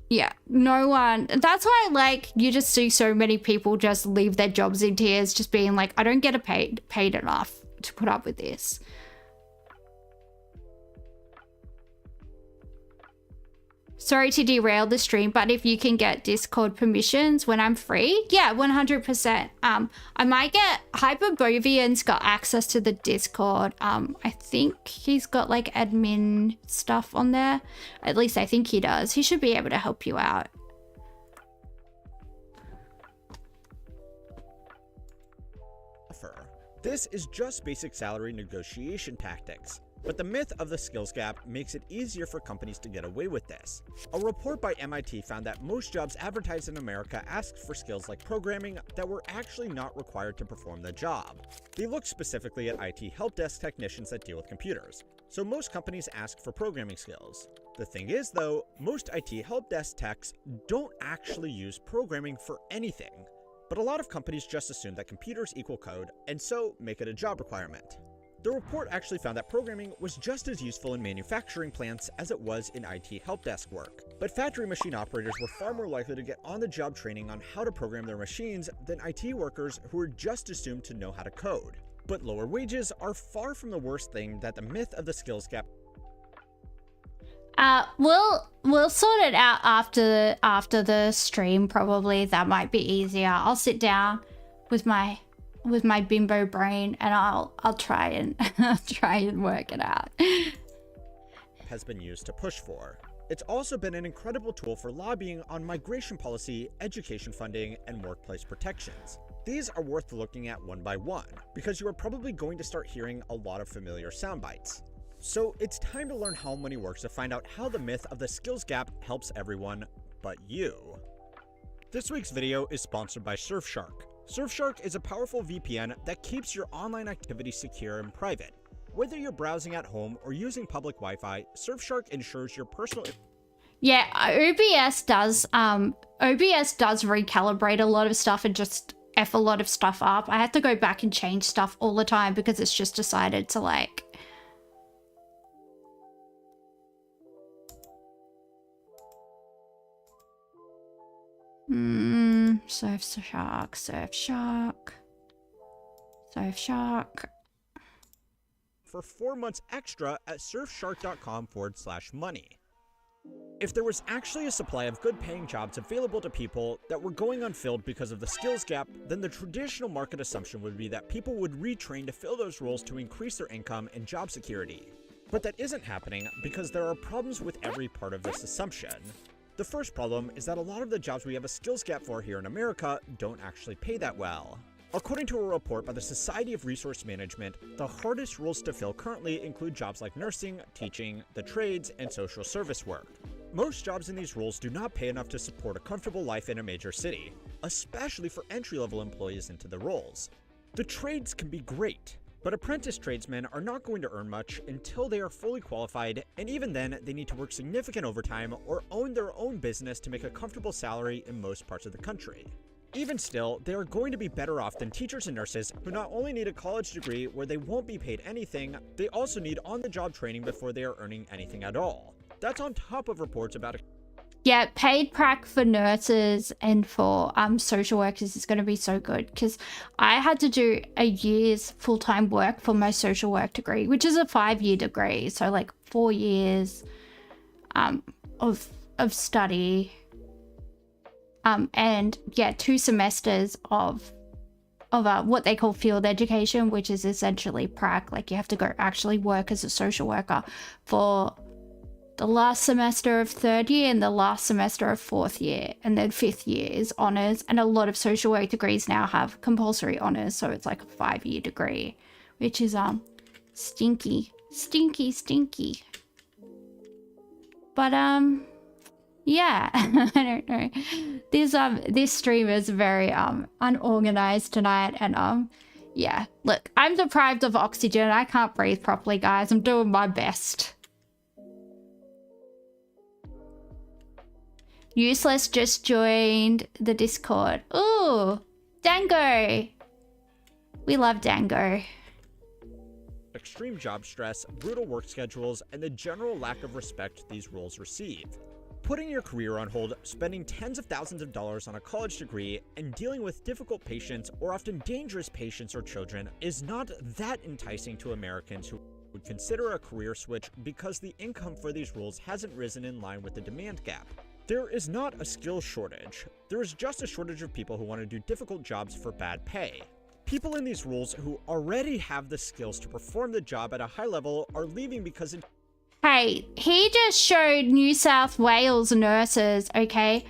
yeah, no one... That's why, like, you just see so many people just leave their jobs in tears, just being like, I don't get paid enough to put up with this. Sorry to derail the stream, but if you can get Discord permissions when I'm free, yeah, 100%. I might get Hyperbovian's got access to the Discord. I think he's got like admin stuff on there. At least I think he does. He should be able to help you out.
This is just basic salary negotiation tactics. But the myth of the skills gap makes it easier for companies to get away with this. A report by MIT found that most jobs advertised in America asked for skills like programming that were actually not required to perform the job. They looked specifically at IT help desk technicians that deal with computers. So most companies ask for programming skills. The thing is, though, most IT help desk techs don't actually use programming for anything. But a lot of companies just assume that computers equal code, and so make it a job requirement. The report actually found that programming was just as useful in manufacturing plants as it was in IT help desk work. But factory machine operators were far more likely to get on-the-job training on how to program their machines than IT workers who were just assumed to know how to code. But lower wages are far from the worst thing that the myth of the skills gap.
We'll sort it out after the stream, probably. That might be easier. I'll sit down with my with my bimbo brain, and I'll try and try and work it out.
Has been used to push for. It's also been an incredible tool for lobbying on migration policy, education funding, and workplace protections. These are worth looking at one by one, because you are probably going to start hearing a lot of familiar sound bites. So it's time to learn how money works to find out how the myth of the skills gap helps everyone but you. This week's video is sponsored by Surfshark. Surfshark is a powerful VPN that keeps your online activity secure and private. Whether you're browsing at home or using public Wi-Fi, Surfshark ensures your personal...
Yeah, OBS does recalibrate a lot of stuff and just F a lot of stuff up. I have to go back and change stuff all the time because it's just decided to like... Surfshark.
For 4 months extra at surfshark.com/money. If there was actually a supply of good paying jobs available to people that were going unfilled because of the skills gap, then the traditional market assumption would be that people would retrain to fill those roles to increase their income and job security. But that isn't happening because there are problems with every part of this assumption. The first problem is that a lot of the jobs we have a skills gap for here in America don't actually pay that well. According to a report by the Society of Resource Management, the hardest roles to fill currently include jobs like nursing, teaching, the trades, and social service work. Most jobs in these roles do not pay enough to support a comfortable life in a major city, especially for entry-level employees into the roles. The trades can be great, but apprentice tradesmen are not going to earn much until they are fully qualified, and even then, they need to work significant overtime or own their own business to make a comfortable salary in most parts of the country. Even still, they are going to be better off than teachers and nurses who not only need a college degree where they won't be paid anything, they also need on-the-job training before they are earning anything at all. That's on top of reports about
Yeah, paid prac for nurses and for social workers is going to be so good because I had to do a year's full-time work for my social work degree, which is a 5-year degree. So like 4 years of study. And yeah, 2 semesters of what they call field education, which is essentially prac. Like you have to go actually work as a social worker for the last semester of 3rd year and the last semester of 4th year, and then 5th year is honors. And a lot of social work degrees now have compulsory honors, so it's like a 5-year degree, which is stinky. But yeah, I don't know. This stream is very unorganized tonight, and yeah. Look, I'm deprived of oxygen. I can't breathe properly, guys. I'm doing my best. Useless just joined the Discord. Ooh, Dango. We love Dango.
extreme job stress, brutal work schedules, and the general lack of respect these roles receive. Putting your career on hold, spending tens of thousands of dollars on a college degree, and dealing with difficult patients or often dangerous patients or children is not that enticing to Americans who would consider a career switch because the income for these roles hasn't risen in line with the demand gap. There is not a skill shortage. There is just a shortage of people who want to do difficult jobs for bad pay. People in these roles who already have the skills to perform the job at a high level are leaving because it...
Hey, he just showed New South Wales nurses, okay?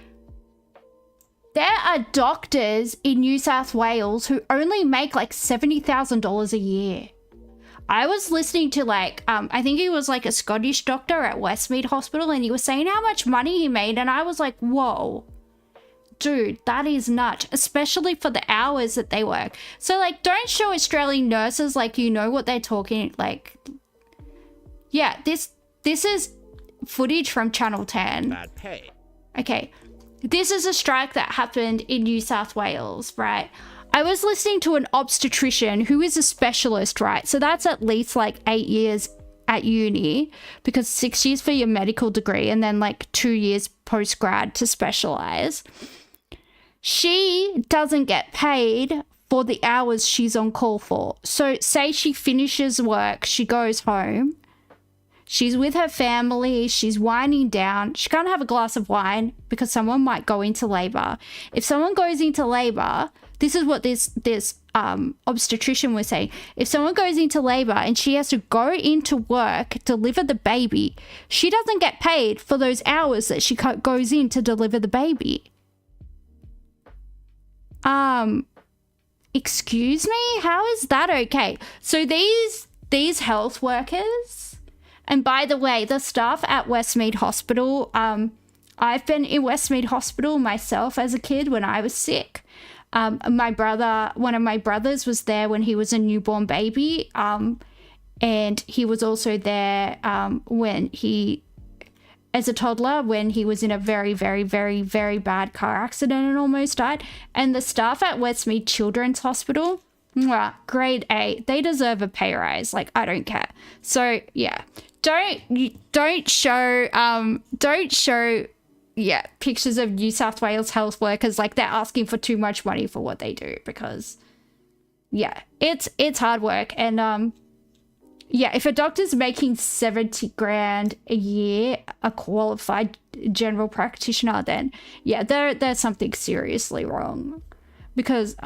There are doctors in New South Wales who only make like $70,000 a year. I was listening to like, I think he was like a Scottish doctor at Westmead Hospital, and he was saying how much money he made, and I was like, whoa. Dude, that is nuts, especially for the hours that they work. So like, don't show Australian nurses like you know what they're talking, like... Yeah, this is footage from Channel 10.
Bad pay.
Okay, this is a strike that happened in New South Wales, right? I was listening to an obstetrician who is a specialist, right? So that's at least like 8 years at uni, because 6 years for your medical degree and then like 2 years post-grad to specialize. She doesn't get paid for the hours she's on call for. So say she finishes work, she goes home. She's with her family, she's winding down. She can't have a glass of wine because someone might go into labor. If someone goes into labor, this is what this obstetrician was saying, if someone goes into labor and she has to go into work, deliver the baby, she doesn't get paid for those hours that she goes in to deliver the baby. Excuse me? How is that okay? So these health workers, and by the way, the staff at Westmead Hospital, I've been in Westmead Hospital myself as a kid when I was sick. One of my brothers was there when he was a newborn baby, and he was also there as a toddler when he was in a very, very, very, very bad car accident and almost died. And the staff at Westmead Children's Hospital, grade A, they deserve a pay rise. Like, I don't care. So yeah, don't show pictures of New South Wales health workers like they're asking for too much money for what they do, because yeah, it's hard work. And yeah, if a doctor's making 70 grand a year, a qualified general practitioner, then yeah, there's something seriously wrong. Because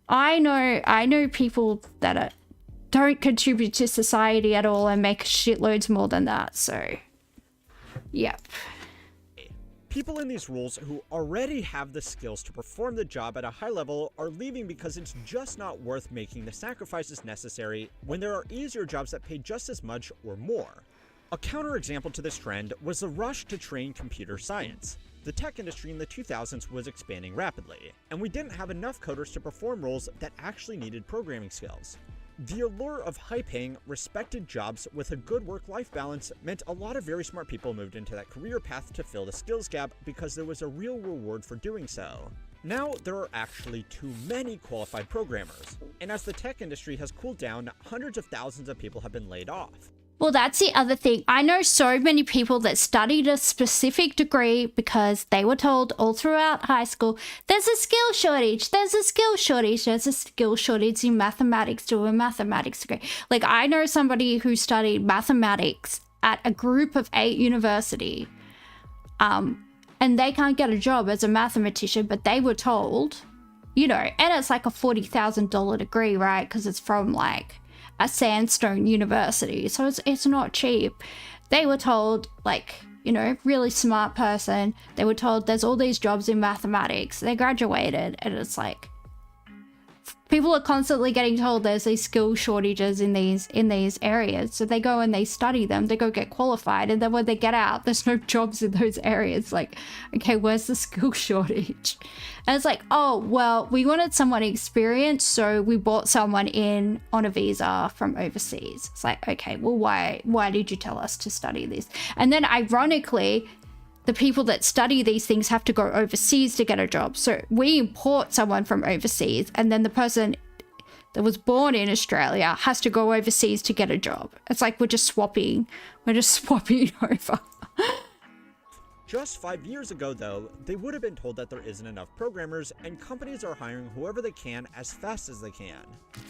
I know people that don't contribute to society at all and make shitloads more than that. So yeah.
People in these roles who already have the skills to perform the job at a high level are leaving because it's just not worth making the sacrifices necessary when there are easier jobs that pay just as much or more. A counterexample to this trend was the rush to train computer science. The tech industry in the 2000s was expanding rapidly, and we didn't have enough coders to perform roles that actually needed programming skills. The allure of high-paying, respected jobs with a good work-life balance meant a lot of very smart people moved into that career path to fill the skills gap because there was a real reward for doing so. Now, there are actually too many qualified programmers, and as the tech industry has cooled down, hundreds of thousands of people have been laid off.
Well, that's the other thing. I know so many people that studied a specific degree because they were told all throughout high school, there's a skill shortage, there's a skill shortage, there's a skill shortage in mathematics to a mathematics degree. Like, I know somebody who studied mathematics at a group of 8 university, and they can't get a job as a mathematician, but they were told, you know, and it's like a $40,000 degree, right? Because it's from like a sandstone university, so it's not cheap. They were told, like, you know, really smart person, they were told there's all these jobs in mathematics. They graduated, and it's like people are constantly getting told there's these skill shortages in these areas, so they go and they study them, they go get qualified, and then when they get out, there's no jobs in those areas. Like, okay, where's the skill shortage? And it's like, oh, well, we wanted someone experienced, so we brought someone in on a visa from overseas. It's like, okay, well, why did you tell us to study this? And then ironically, the people that study these things have to go overseas to get a job. So we import someone from overseas, and then the person that was born in Australia has to go overseas to get a job. It's like we're just swapping over.
Just 5 years ago, though, they would have been told that there isn't enough programmers, and companies are hiring whoever they can as fast as they can.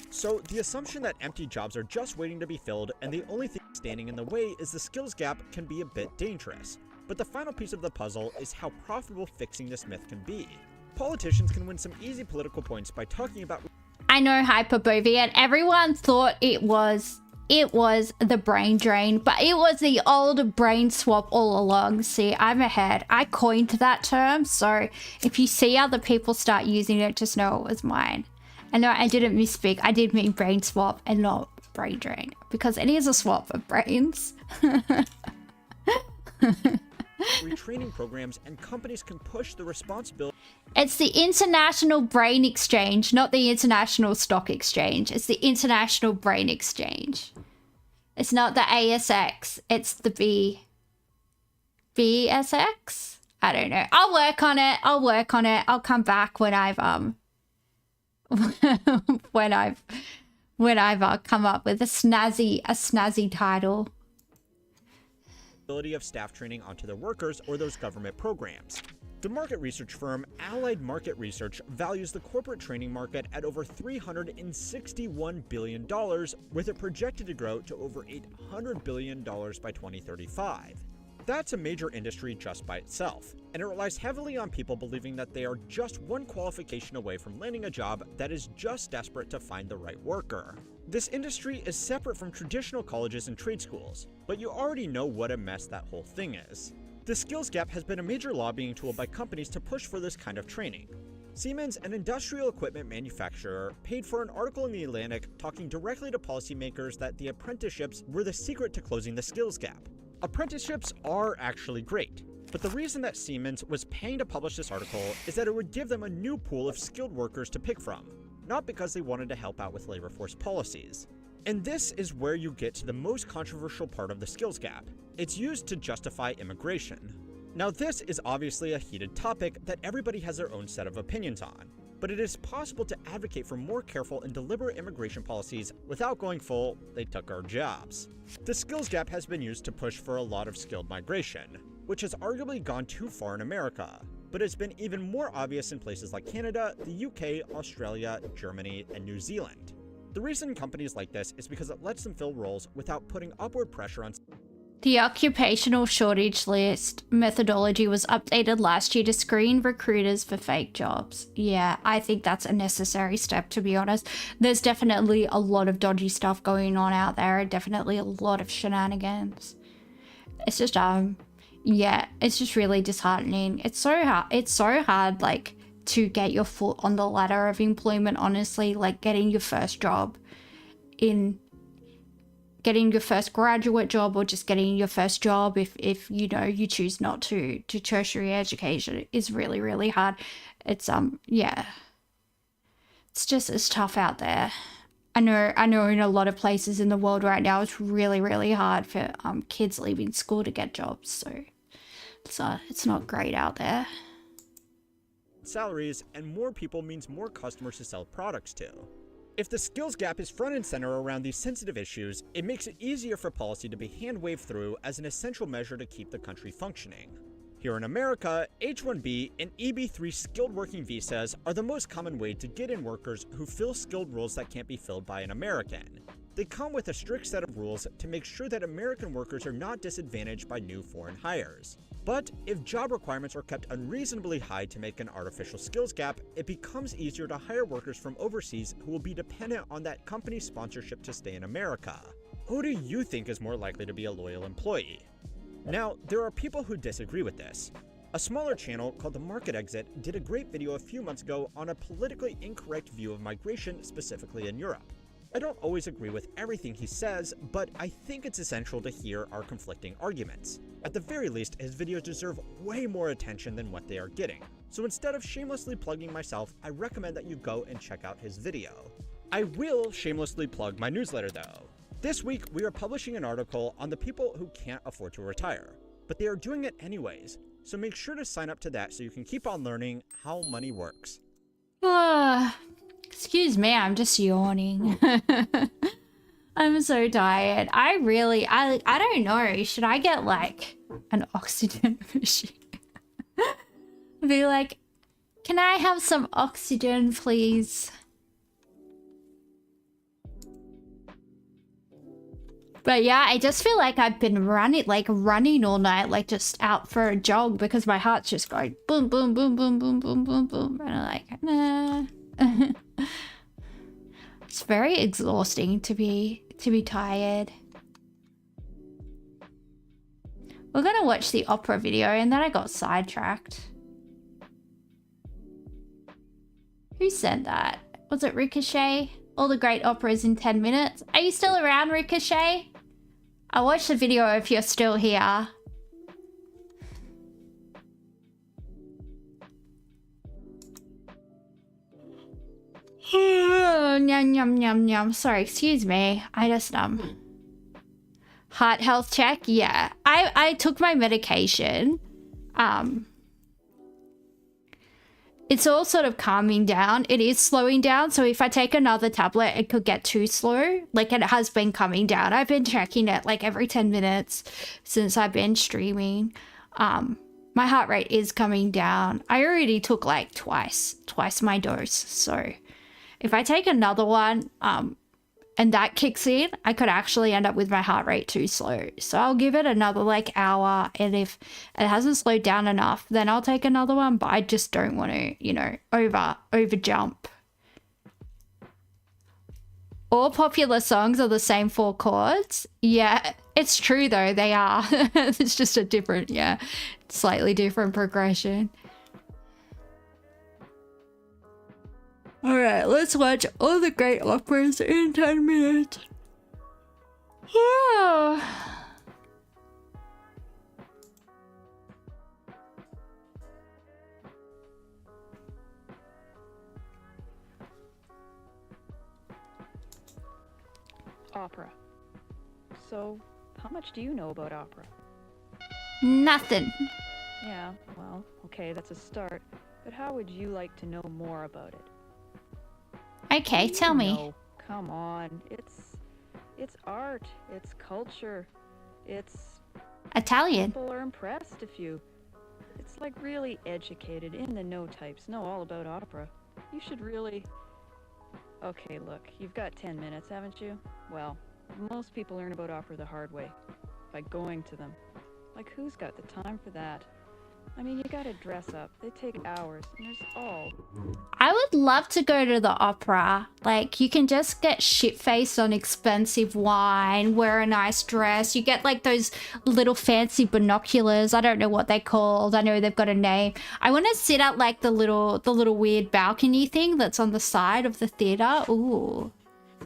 So the assumption that empty jobs are just waiting to be filled and the only thing standing in the way is the skills gap can be a bit dangerous. But the final piece of the puzzle is how profitable fixing this myth can be. Politicians can win some easy political points by talking about...
I know, Hyperbovian, everyone thought it was the brain drain, but it was the old brain swap all along. See, I'm ahead. I coined that term, so if you see other people start using it, just know it was mine. And no, I didn't misspeak. I did mean brain swap and not brain drain, because it is a swap of brains.
retraining programs, and companies can push the responsibility.
It's the International Brain Exchange, not the International Stock Exchange. It's the International Brain Exchange. It's not the ASX. It's the BSX? I don't know. I'll work on it. I'll come back when I've when I've come up with a snazzy title.
Of staff training onto their workers or those government programs. The market research firm Allied Market Research values the corporate training market at over $361 billion, with it projected to grow to over $800 billion by 2035. That's a major industry just by itself, and it relies heavily on people believing that they are just one qualification away from landing a job that is just desperate to find the right worker. This industry is separate from traditional colleges and trade schools, but you already know what a mess that whole thing is. The skills gap has been a major lobbying tool by companies to push for this kind of training. Siemens, an industrial equipment manufacturer, paid for an article in The Atlantic talking directly to policymakers that the apprenticeships were the secret to closing the skills gap. Apprenticeships are actually great, but the reason that Siemens was paying to publish this article is that it would give them a new pool of skilled workers to pick from, not because they wanted to help out with labor force policies. And this is where you get to the most controversial part of the skills gap. It's used to justify immigration. Now, this is obviously a heated topic that everybody has their own set of opinions on, but it is possible to advocate for more careful and deliberate immigration policies without going full, they took our jobs. The skills gap has been used to push for a lot of skilled migration, which has arguably gone too far in America, but it's been even more obvious in places like Canada, the UK, Australia, Germany, and New Zealand. The reason companies like this is because it lets them fill roles without putting upward pressure on.
The occupational shortage list methodology was updated last year to screen recruiters for fake jobs. Yeah, I think that's a necessary step, to be honest. There's definitely a lot of dodgy stuff going on out there, definitely a lot of shenanigans. It's just, yeah, it's just really disheartening. It's so hard, like, to get your foot on the ladder of employment, honestly, like getting your first job getting your first graduate job, or just getting your first job if you know you choose not to tertiary education is really, really hard. It's yeah, it's tough out there. I know in a lot of places in the world right now it's really, really hard for kids leaving school to get jobs, so it's not great out there.
Salaries, and more people means more customers to sell products to. If the skills gap is front and center around these sensitive issues, it makes it easier for policy to be hand-waved through as an essential measure to keep the country functioning. Here in America, H-1B and EB-3 skilled working visas are the most common way to get in workers who fill skilled roles that can't be filled by an American. They come with a strict set of rules to make sure that American workers are not disadvantaged by new foreign hires. But if job requirements are kept unreasonably high to make an artificial skills gap, it becomes easier to hire workers from overseas who will be dependent on that company's sponsorship to stay in America. Who do you think is more likely to be a loyal employee? Now, there are people who disagree with this. A smaller channel called The Market Exit did a great video a few months ago on a politically incorrect view of migration, specifically in Europe. I don't always agree with everything he says, but I think it's essential to hear our conflicting arguments. At the very least, his videos deserve way more attention than what they are getting. So instead of shamelessly plugging myself, I recommend that you go and check out his video. I will shamelessly plug my newsletter though. This week, we are publishing an article on the people who can't afford to retire, but they are doing it anyways. So make sure to sign up to that so you can keep on learning how money works.
Excuse me, I'm just yawning. I'm so tired. I don't know. Should I get like an oxygen machine? Be like, can I have some oxygen, please? But yeah, I just feel like I've been running all night, like just out for a jog because my heart's just going boom, boom, boom, boom, boom, boom, boom, boom. And I'm like, nah. It's very exhausting to be tired. We're gonna watch the opera video and then I got sidetracked. Who said that? Was it Ricochet? All the great operas in 10 minutes. Are you still around, Ricochet? I'll watch the video if you're still here. Yum, yum, yum, yum. Sorry, excuse me. I just, heart health check? Yeah. I took my medication. It's all sort of calming down. It is slowing down. So if I take another tablet, it could get too slow. Like, it has been coming down. I've been checking it like every 10 minutes since I've been streaming. My heart rate is coming down. I already took like twice my dose. So if I take another one, and that kicks in, I could actually end up with my heart rate too slow. So I'll give it another like hour, and if it hasn't slowed down enough, then I'll take another one, but I just don't want to, you know, over jump. All popular songs are the same 4 chords. Yeah, it's true though, they are. It's just a different, yeah, slightly different progression. Alright, let's watch all the great operas in 10 minutes.
Opera. So, how much do you know about opera?
Nothing.
Yeah, well, okay, that's a start. But how would you like to know more about it?
Okay, tell me.
No, come on. It's art. It's culture. It's...
Italian.
People are impressed if you... It's like really educated, in the know types, know all about opera. You should really... Okay, look, you've got 10 minutes, haven't you? Well, most people learn about opera the hard way. By going to them. Like, who's got the time for that? I mean, you gotta dress up. They take hours, and there's all...
I would love to go to the opera. Like, you can just get shit-faced on expensive wine, wear a nice dress. You get, like, those little fancy binoculars. I don't know what they're called. I know they've got a name. I want to sit at, like, the little weird balcony thing that's on the side of the theater. Ooh,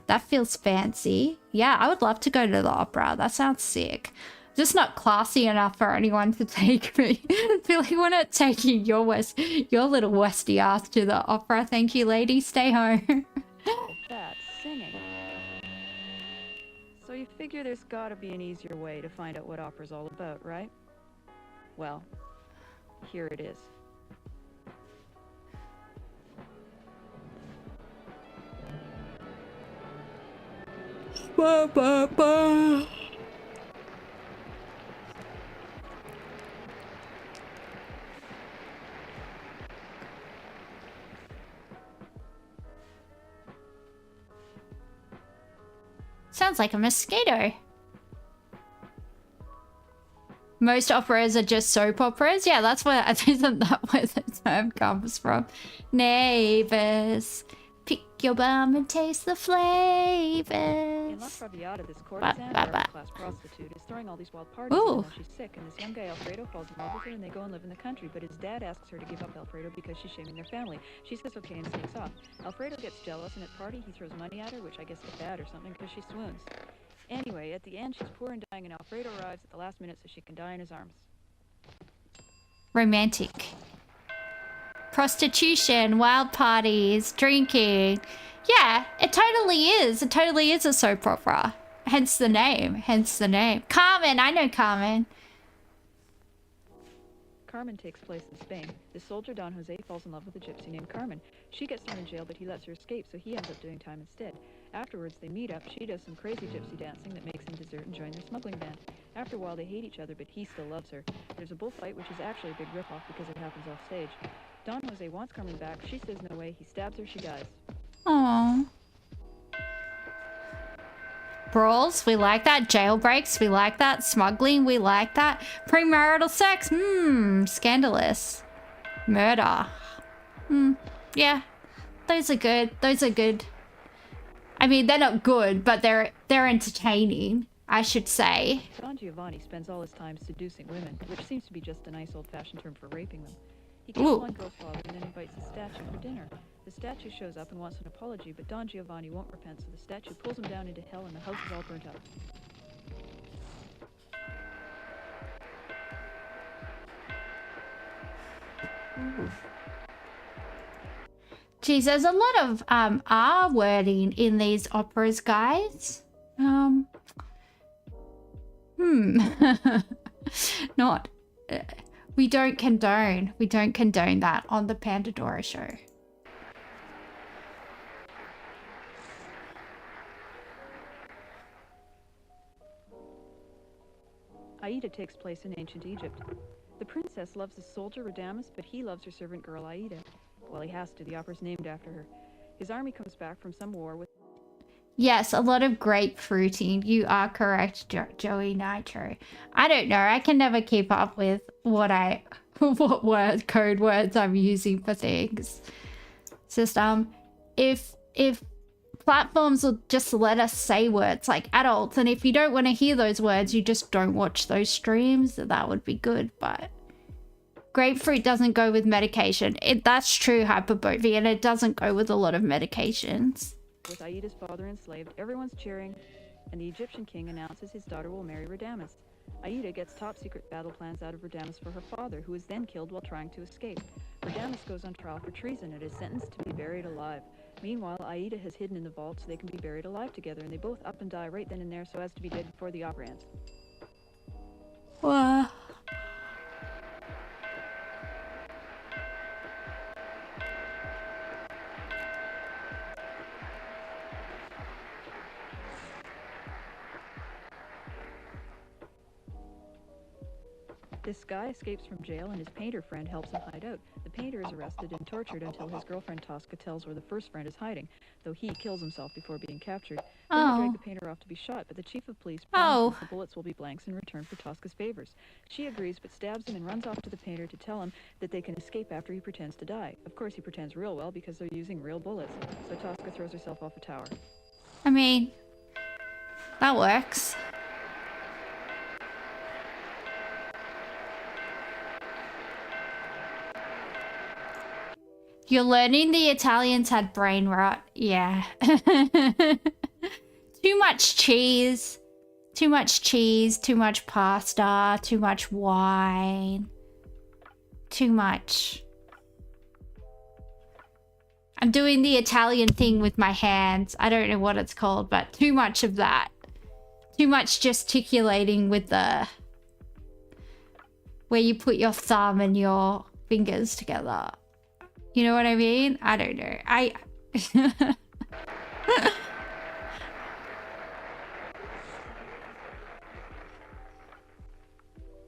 that feels fancy. Yeah, I would love to go to the opera. That sounds sick. Just not classy enough for anyone to take me. I feel like we're not taking your little Westie ass to the opera. Thank you, lady. Stay home.
That's singing. So you figure there's gotta be an easier way to find out what opera's all about, right? Well, here it is.
Ba, ba, ba. Sounds like a mosquito. Most operas are just soap operas. Yeah, that's where, isn't that where the term comes from? Neighbors, pick your bum and taste the flavors.
In La Traviata, this courtesan, class prostitute, is throwing all these wild parties
Ooh.
when she's sick, and this young guy Alfredo falls in love with her, and they go and live in the country. But his dad asks her to give up Alfredo because she's shaming their family. She says okay and sneaks off. Alfredo gets jealous, and at party he throws money at her, which I guess is bad or something, because she swoons. Anyway, at the end she's poor and dying, and Alfredo arrives at the last minute so she can die in his arms.
Romantic. Prostitution, wild parties, drinking. Yeah, it totally is. It totally is a soap opera. Hence the name. Hence the name. Carmen, I know Carmen.
Carmen takes place in Spain. The soldier Don Jose falls in love with a gypsy named Carmen. She gets thrown in jail, but he lets her escape, so he ends up doing time instead. Afterwards, they meet up. She does some crazy gypsy dancing that makes him desert and join their smuggling band. After a while, they hate each other, but he still loves her. There's a bullfight, which is actually a big ripoff because it happens off stage. Don Jose wants Carmen back. She says no way. He stabs her. She dies.
Aww. Brawls, we like that. Jailbreaks, we like that. Smuggling, we like that. Premarital sex, scandalous. Murder. Yeah. Those are good. Those are good. I mean, they're not good, but they're entertaining, I should say.
Don Giovanni spends all his time seducing women, which seems to be just a nice old-fashioned term for raping them. He kills one girl's father and then invites the statue for dinner. The statue shows up and wants an apology, but Don Giovanni won't repent, so the statue pulls him down into hell and the house is all burnt up.
Geez, there's a lot of R wording in these operas, guys. Not... we don't condone that on the Pandadora show.
Aida takes place in ancient Egypt. The princess loves the soldier Radames, but he loves her servant girl Aida. Well, he has to. The opera's named after her. His army comes back from some war with...
Yes, a lot of grapefruiting. You are correct, Joey Nitro. I don't know. I can never keep up with what code words I'm using for things. It's just if platforms will just let us say words like adults, and if you don't want to hear those words, you just don't watch those streams, that would be good. But grapefruit doesn't go with medication. That's true, Hyperbovie, and it doesn't go with a lot of medications.
With Aida's father enslaved, everyone's cheering, and the Egyptian king announces his daughter will marry Radames. Aida gets top-secret battle plans out of Radames for her father, who is then killed while trying to escape. Radames goes on trial for treason and is sentenced to be buried alive. Meanwhile, Aida has hidden in the vault so they can be buried alive together, and they both up and die right then and there so as to be dead before the opera ends.
Wow.
This guy escapes from jail and his painter friend helps him hide out. The painter is arrested and tortured until his girlfriend Tosca tells where the first friend is hiding, though he kills himself before being captured. Then they drag the painter off to be shot, but the chief of police promises the bullets will be blanks in return for Tosca's favors. She agrees but stabs him and runs off to the painter to tell him that they can escape after he pretends to die. Of course he pretends real well because they're using real bullets, so Tosca throws herself off a tower.
I mean, that works. You're learning the Italians had brain rot. Yeah. Too much cheese. Too much cheese. Too much pasta. Too much wine. Too much. I'm doing the Italian thing with my hands. I don't know what it's called, but too much of that. Too much gesticulating with the... where you put your thumb and your fingers together. You know what I mean? I don't know.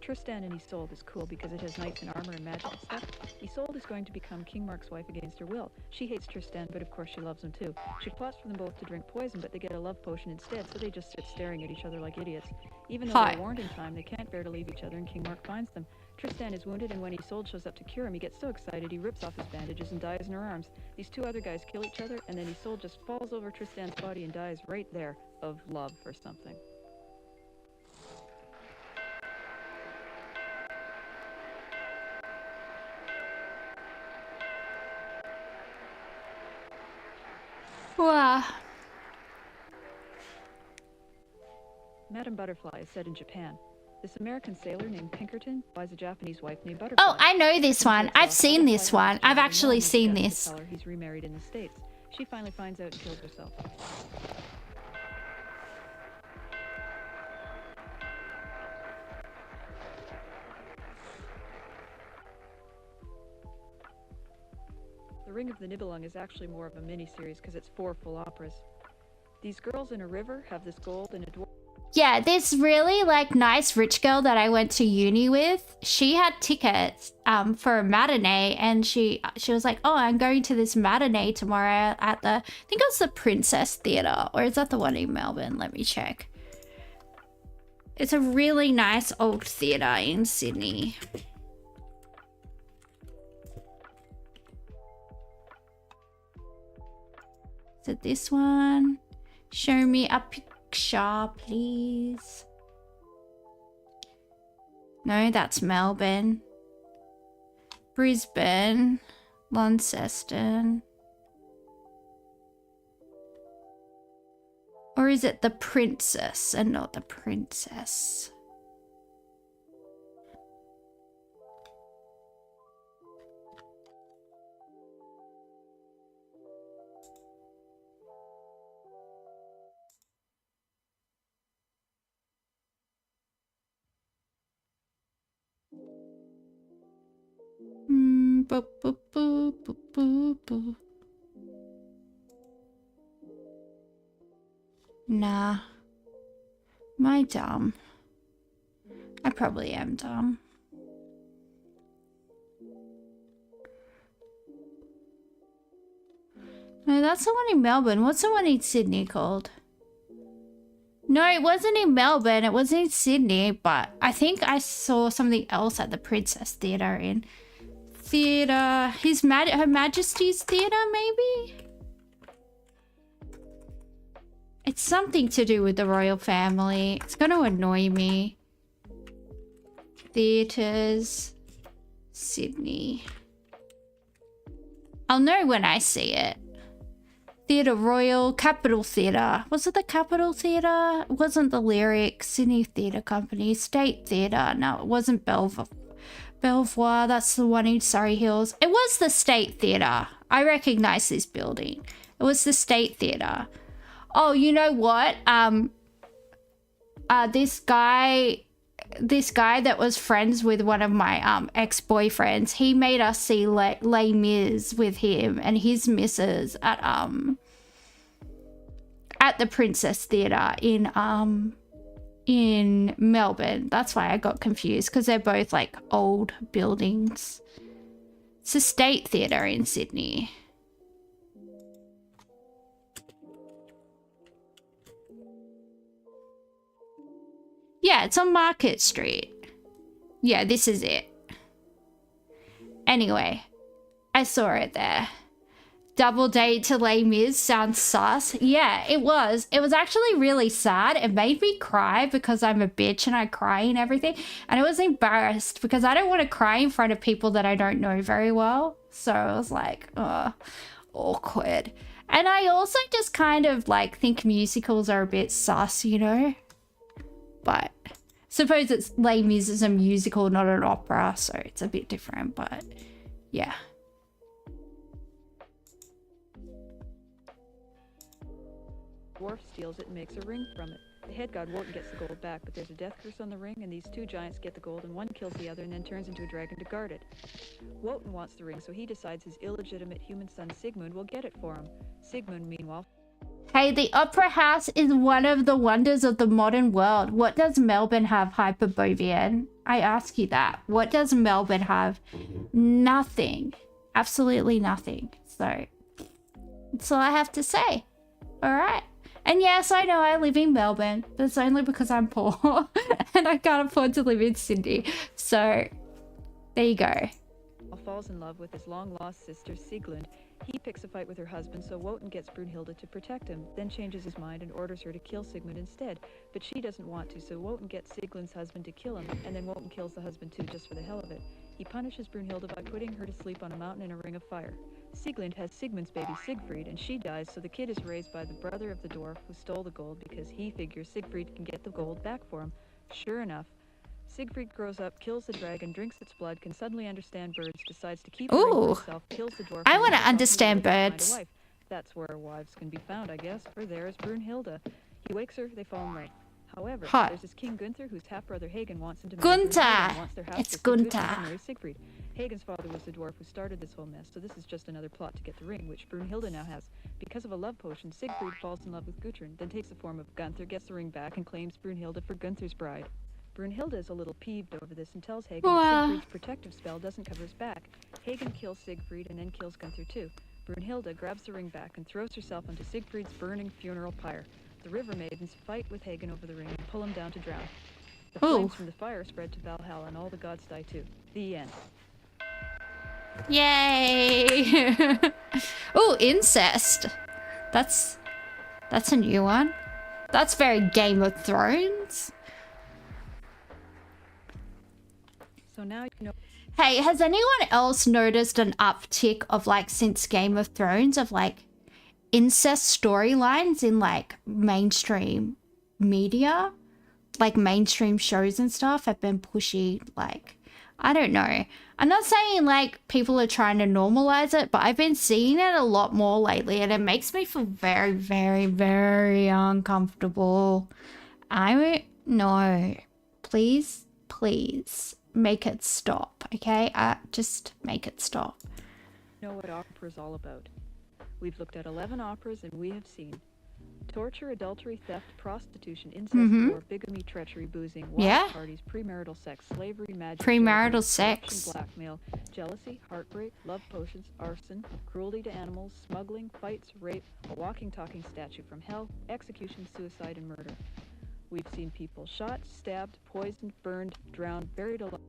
Tristan and Isolde is cool because it has knights and armor and magic and stuff. Isolde is going to become King Mark's wife against her will. She hates Tristan, but of course she loves him too. She plots for them both to drink poison, but they get a love potion instead, so they just sit staring at each other like idiots. Even though they're warned in time, they can't bear to leave each other, and King Mark finds them. Tristan is wounded, and when Isolde shows up to cure him, he gets so excited he rips off his bandages and dies in her arms. These two other guys kill each other, and then Isolde just falls over Tristan's body and dies right there, of love or something.
Wow.
Madame Butterfly is set in Japan. This American sailor named Pinkerton buys a Japanese wife named Butterfly.
Oh, I know this one. I've seen this one. I've actually seen this.
Tell her he's remarried in the States. She finally finds out and kills herself. The Ring of the Nibelung is actually more of a mini-series because it's 4 full operas. These girls in a river have this gold and a dwarf.
Yeah, this really like nice rich girl that I went to uni with, she had tickets for a matinee, and she was like, oh, I'm going to this matinee tomorrow at the, I think it was the Princess Theatre, or is that the one in Melbourne? Let me check. It's a really nice old theatre in Sydney. Is it this one? Show me a picture, please. No, that's Melbourne. Brisbane. Launceston. Or is it the Princess and not the Princess? Boop, boop, boop, boop, boop, boop. Nah. Am I dumb? I probably am dumb. No, that's the one in Melbourne. What's the one in Sydney called? No, it wasn't in Melbourne. It was in Sydney, but I think I saw something else at the Princess Theatre in Theatre. Her Majesty's Theatre, maybe? It's something to do with the royal family. It's going to annoy me. Theatres, Sydney. I'll know when I see it. Theatre Royal, Capital Theatre. Was it the Capital Theatre? It wasn't the Lyric, Sydney Theatre Company, State Theatre. No, it wasn't Belvoir. That's the one in Surrey Hills. It was the State Theatre. I recognise this building. It was the State Theatre. Oh, you know what? This guy that was friends with one of my ex-boyfriends, he made us see Les Mis with him and his missus at the Princess Theatre in Melbourne. That's why I got confused, because they're both like old buildings. It's a State Theatre in Sydney. Yeah, it's on Market Street. Yeah, this is it. Anyway, I saw it there. Double date to Les Mis sounds sus. Yeah, it was. It was actually really sad. It made me cry because I'm a bitch and I cry and everything. And I was embarrassed because I don't want to cry in front of people that I don't know very well. So I was like, awkward. And I also just kind of like think musicals are a bit sus, you know? But suppose it's Les Mis is a musical, not an opera, so it's a bit different, but yeah.
Dwarf steals it and makes a ring from it. The head god Wotan gets the gold back, but there's a death curse on the ring, and these two giants get the gold, and one kills the other and then turns into a dragon to guard it. Wotan wants the ring, so he decides his illegitimate human son Sigmund will get it for him. Sigmund, meanwhile...
Hey, the Opera House is one of the wonders of the modern world. What does Melbourne have, Hyperbovian? I ask you that. What does Melbourne have? Nothing. Absolutely nothing. So, that's all I have to say. Alright. And yes, I know I live in Melbourne, but it's only because I'm poor and I can't afford to live in Sydney. So, there you go.
Falls in love with his long-lost sister Siglund. He picks a fight with her husband, so Wotan gets Brunhilde to protect him, then changes his mind and orders her to kill Sigmund instead. But she doesn't want to, so Wotan gets Siglund's husband to kill him, and then Wotan kills the husband too, just for the hell of it. He punishes Brunhilde by putting her to sleep on a mountain in a ring of fire. Siglund has Sigmund's baby Siegfried, and she dies, so the kid is raised by the brother of the dwarf who stole the gold because he figures Siegfried can get the gold back for him. Sure enough, Siegfried grows up, kills the dragon, drinks its blood, can suddenly understand birds, decides to keep it for himself, kills the dwarf.
I want to understand birds.
That's where wives can be found, I guess, for there is Brunhilde. He wakes her, they fall in love. However, there's this King Gunther whose half-brother Hagen wants him to marry Brunhilde and wants their house
it's
to
Gunther.
marry Siegfried. Hagen's father was the dwarf who started this whole mess, so this is just another plot to get the ring, which Brunhilde now has. Because of a love potion, Siegfried falls in love with Gudrun, then takes the form of Gunther, gets the ring back, and claims Brunhilde for Gunther's bride. Brunhilde is a little peeved over this and tells Hagen that Siegfried's protective spell doesn't cover his back. Hagen kills Siegfried and then kills Gunther too. Brunhilde grabs the ring back and throws herself onto Siegfried's burning funeral pyre. The river maidens fight with Hagen over the ring and pull him down to drown. The flames from the fire spread to Valhalla and all the gods die too. The end.
Yay! Oh, incest. That's a new one. That's very Game of Thrones.
So now you know.
Hey, has anyone else noticed an uptick of like since Game of Thrones of like incest storylines in like mainstream media? Like mainstream shows and stuff have been pushing, like, I don't know. I'm not saying like people are trying to normalize it, but I've been seeing it a lot more lately and it makes me feel very, very, very uncomfortable. I don't know. Please, please. Make it stop, okay? Just make it stop.
Know what opera is all about. We've looked at 11 operas and we have seen torture, adultery, theft, prostitution, incest, war, bigamy, treachery, boozing, wild parties, premarital sex, slavery, magic,
premarital sex,
blackmail, jealousy, heartbreak, love potions, arson, cruelty to animals, smuggling, fights, rape, a walking, talking statue from hell, execution, suicide, and murder. We've seen people shot, stabbed, poisoned, burned, drowned, buried alive.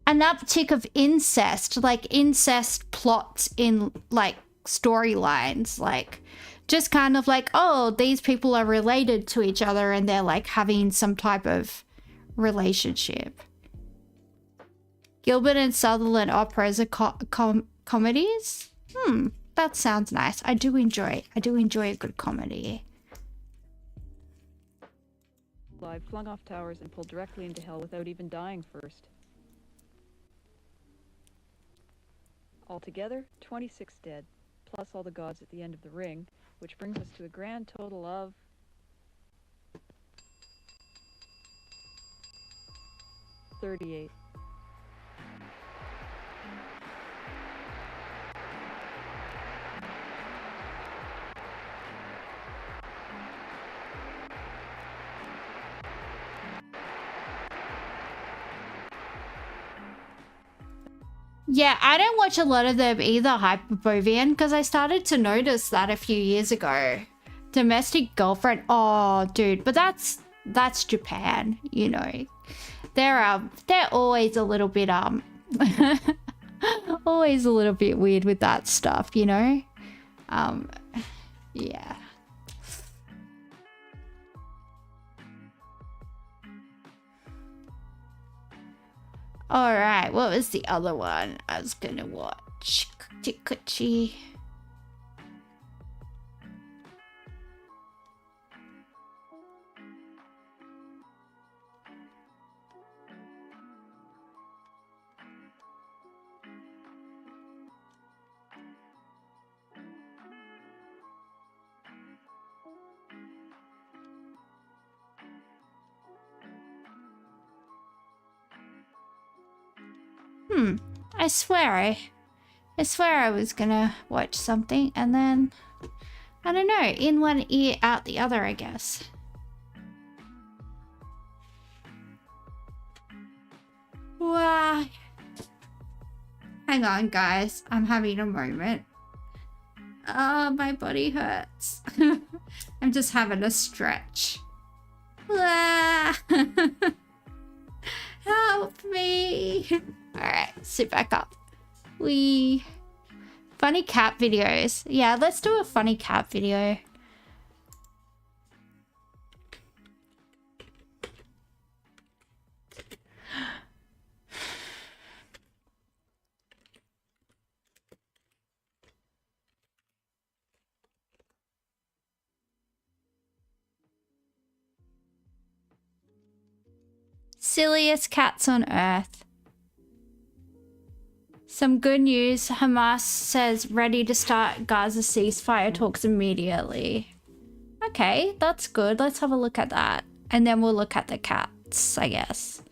An uptick of incest, like incest plots in like storylines, like just kind of like, oh, these people are related to each other and they're like having some type of relationship. Gilbert and Sutherland operas are comedies? That sounds nice. I do enjoy a good comedy.
Live, flung off towers and pulled directly into hell without even dying first. Altogether, 26 dead, plus all the gods at the end of the ring, which brings us to a grand total of 38.
Yeah, I don't watch a lot of them either, Hyperbovian, because I started to notice that a few years ago. Domestic girlfriend, oh dude, but that's Japan, you know. They're always a little bit always a little bit weird with that stuff, you know. Yeah. All right, what was the other one I was gonna watch? Kuchi. I swear I was gonna watch something and then, I don't know, in one ear, out the other, I guess. Wow. Hang on, guys. I'm having a moment. Oh, my body hurts. I'm just having a stretch. Help me. Alright, sit back up. Funny cat videos. Yeah, let's do a funny cat video. Silliest cats on earth. Some good news. Hamas says ready to start Gaza ceasefire talks immediately. Okay, that's good. Let's have a look at that. And then we'll look at the cats, I guess.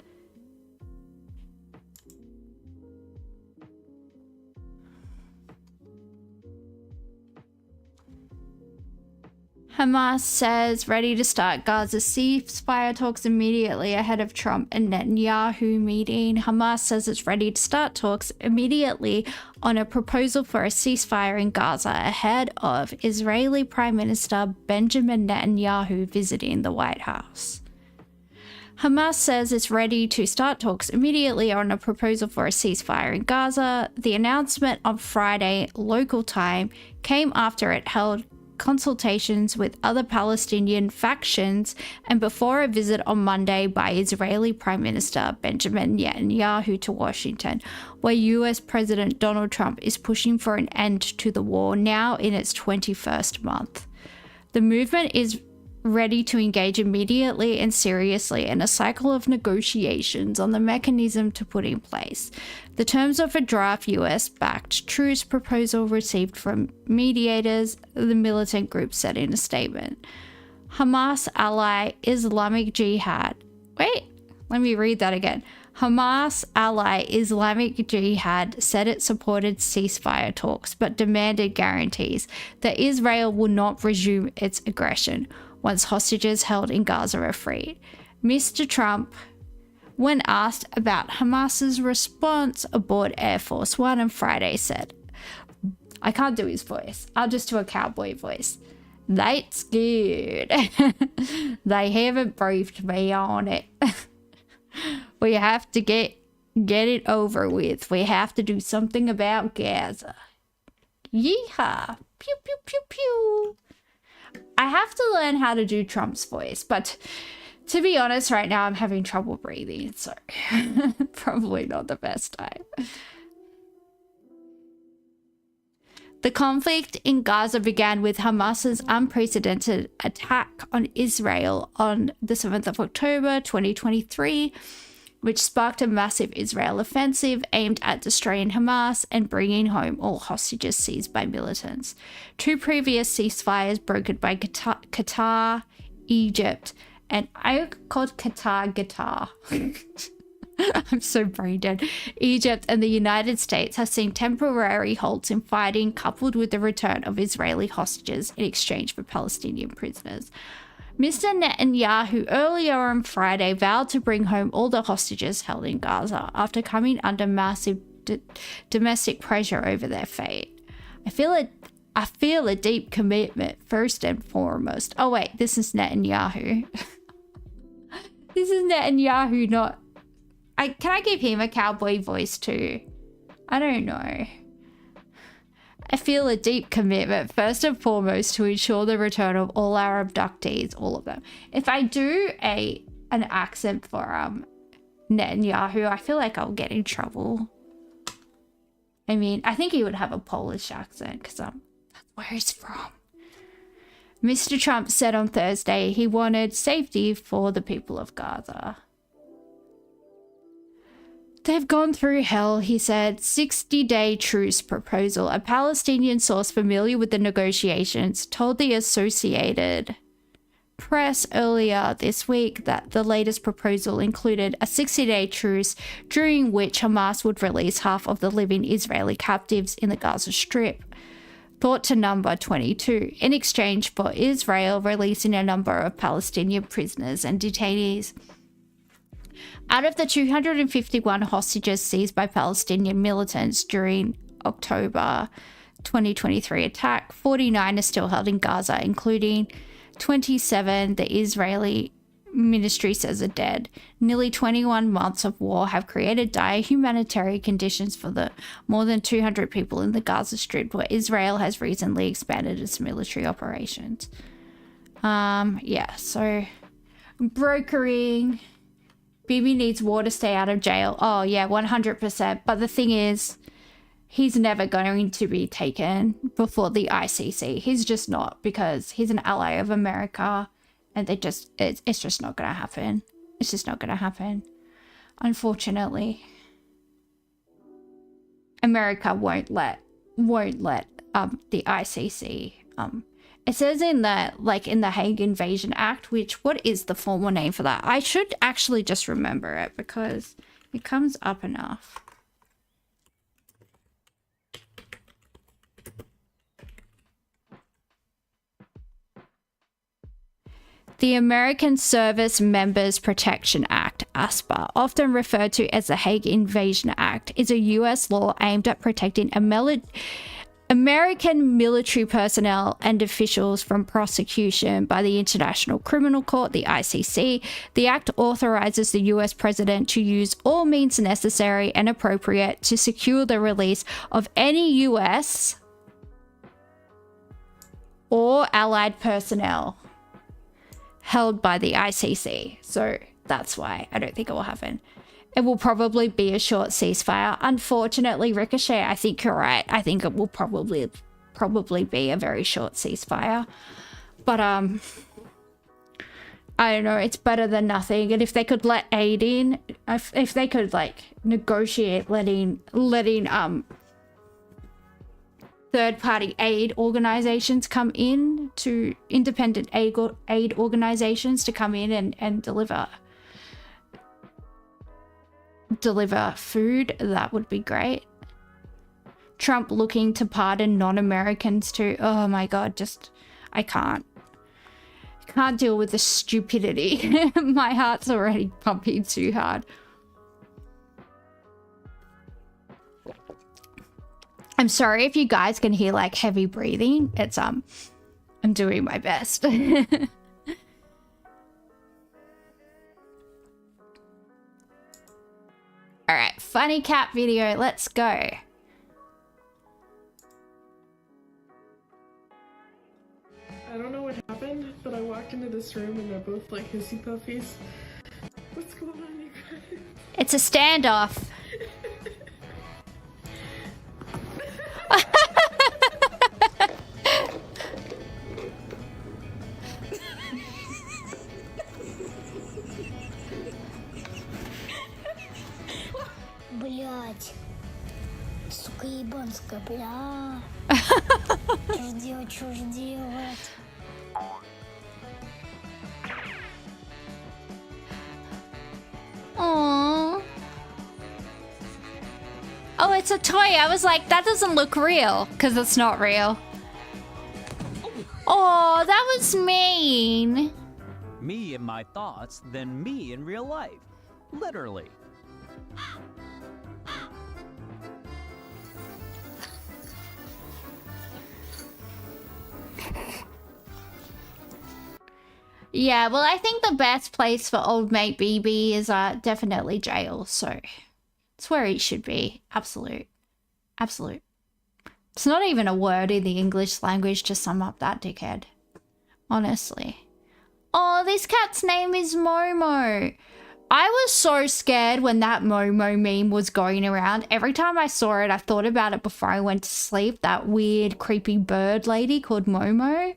Hamas says ready to start Gaza ceasefire talks immediately ahead of Trump and Netanyahu meeting. Hamas says it's ready to start talks immediately on a proposal for a ceasefire in Gaza ahead of Israeli Prime Minister Benjamin Netanyahu visiting the White House. Hamas says it's ready to start talks immediately on a proposal for a ceasefire in Gaza. The announcement on Friday local time came after it held consultations with other Palestinian factions and before a visit on Monday by Israeli Prime Minister Benjamin Netanyahu to Washington, where US President Donald Trump is pushing for an end to the war now in its 21st month. The movement is ready to engage immediately and seriously in a cycle of negotiations on the mechanism to put in place. The terms of a draft US-backed truce proposal received from mediators, the militant group said in a statement. Hamas ally Islamic Jihad. Wait, let me read that again. Hamas ally Islamic Jihad said it supported ceasefire talks but demanded guarantees that Israel will not resume its aggression once hostages held in Gaza are freed. Mr. Trump, when asked about Hamas's response aboard Air Force One on Friday, said, I can't do his voice. I'll just do a cowboy voice. That's good. They haven't briefed me on it. We have to get it over with. We have to do something about Gaza. Yeehaw. Pew, pew, pew, pew. I have to learn how to do Trump's voice, but to be honest, right now I'm having trouble breathing, so probably not the best time. The conflict in Gaza began with Hamas's unprecedented attack on Israel on the 7th of October 2023, which sparked a massive Israel offensive aimed at destroying Hamas and bringing home all hostages seized by militants. 2 previous ceasefires brokered by Qatar, Egypt, and I called Qatar guitar. I'm so brain dead. Egypt and the United States have seen temporary halts in fighting, coupled with the return of Israeli hostages in exchange for Palestinian prisoners. Mr. Netanyahu earlier on Friday vowed to bring home all the hostages held in Gaza after coming under massive domestic pressure over their fate. I feel a deep commitment, first and foremost. Oh wait, this is Netanyahu. This is Netanyahu, not... Can I give him a cowboy voice too? I don't know. I feel a deep commitment, first and foremost, to ensure the return of all our abductees, all of them. If I do an accent for Netanyahu, I feel like I'll get in trouble. I mean, I think he would have a Polish accent because that's where he's from. Mr. Trump said on Thursday he wanted safety for the people of Gaza. They've gone through hell, he said. 60-day truce proposal. A Palestinian source familiar with the negotiations told the Associated Press earlier this week that the latest proposal included a 60-day truce during which Hamas would release half of the living Israeli captives in the Gaza Strip, thought to number 22, in exchange for Israel releasing a number of Palestinian prisoners and detainees. Out of the 251 hostages seized by Palestinian militants during October 2023 attack, 49 are still held in Gaza, including 27 the Israeli ministry says are dead. Nearly 21 months of war have created dire humanitarian conditions for the more than 200 people in the Gaza Strip, where Israel has recently expanded its military operations. Yeah, so brokering... Bibi needs war to stay out of jail. Oh, yeah, 100%. But the thing is, he's never going to be taken before the ICC. He's just not, because he's an ally of America, and it's just not going to happen. It's just not going to happen. Unfortunately, America won't let the ICC it says in the Hague Invasion Act, which, what is the formal name for that? I should actually just remember it because it comes up enough. The American Service Members Protection Act, ASPA, often referred to as the Hague Invasion Act, is a U.S. law aimed at protecting American military personnel and officials from prosecution by the International Criminal Court, the ICC. The act authorizes the US president to use all means necessary and appropriate to secure the release of any US or allied personnel held by the ICC. So that's why I don't think it will happen. It will probably be a short ceasefire. Unfortunately, Ricochet, I think you're right. I think it will probably be a very short ceasefire. But I don't know, it's better than nothing. And if they could let aid in, if they could like negotiate letting third-party aid organizations come in, to independent aid organizations to come in and deliver food, that would be great. Trump looking to pardon non-Americans too. Oh my god, just I can't deal with the stupidity. My heart's already pumping too hard. I'm sorry if you guys can hear like heavy breathing. It's I'm doing my best. Alright, funny cat video, let's go.
I don't know what happened, but I walked into this room and they're both like hissy puffies. What's going on, you guys?
It's a standoff.
Блять. Сука ебанская, бля. Чё ж делать?
Aww. Oh, it's a toy. I was like, that doesn't look real, because it's not real. Oh, that was mean.
Me in my thoughts, then me in real life. Literally.
Yeah, well, I think the best place for old mate BB is definitely jail, so it's where he should be. Absolute. Absolute. It's not even a word in the English language to sum up that dickhead. Honestly. Oh, this cat's name is Momo. I was so scared when that Momo meme was going around. Every time I saw it, I thought about it before I went to sleep. That weird, creepy bird lady called Momo.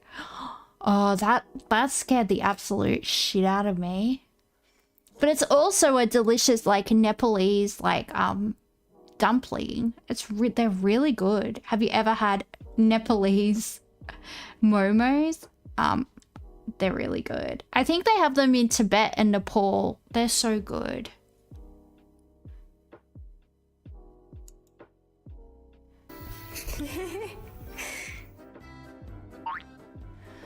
Oh, that scared the absolute shit out of me. But it's also a delicious, like, Nepalese, like, dumpling. They're really good. Have you ever had Nepalese momos? They're really good. I think they have them in Tibet and Nepal. They're so good.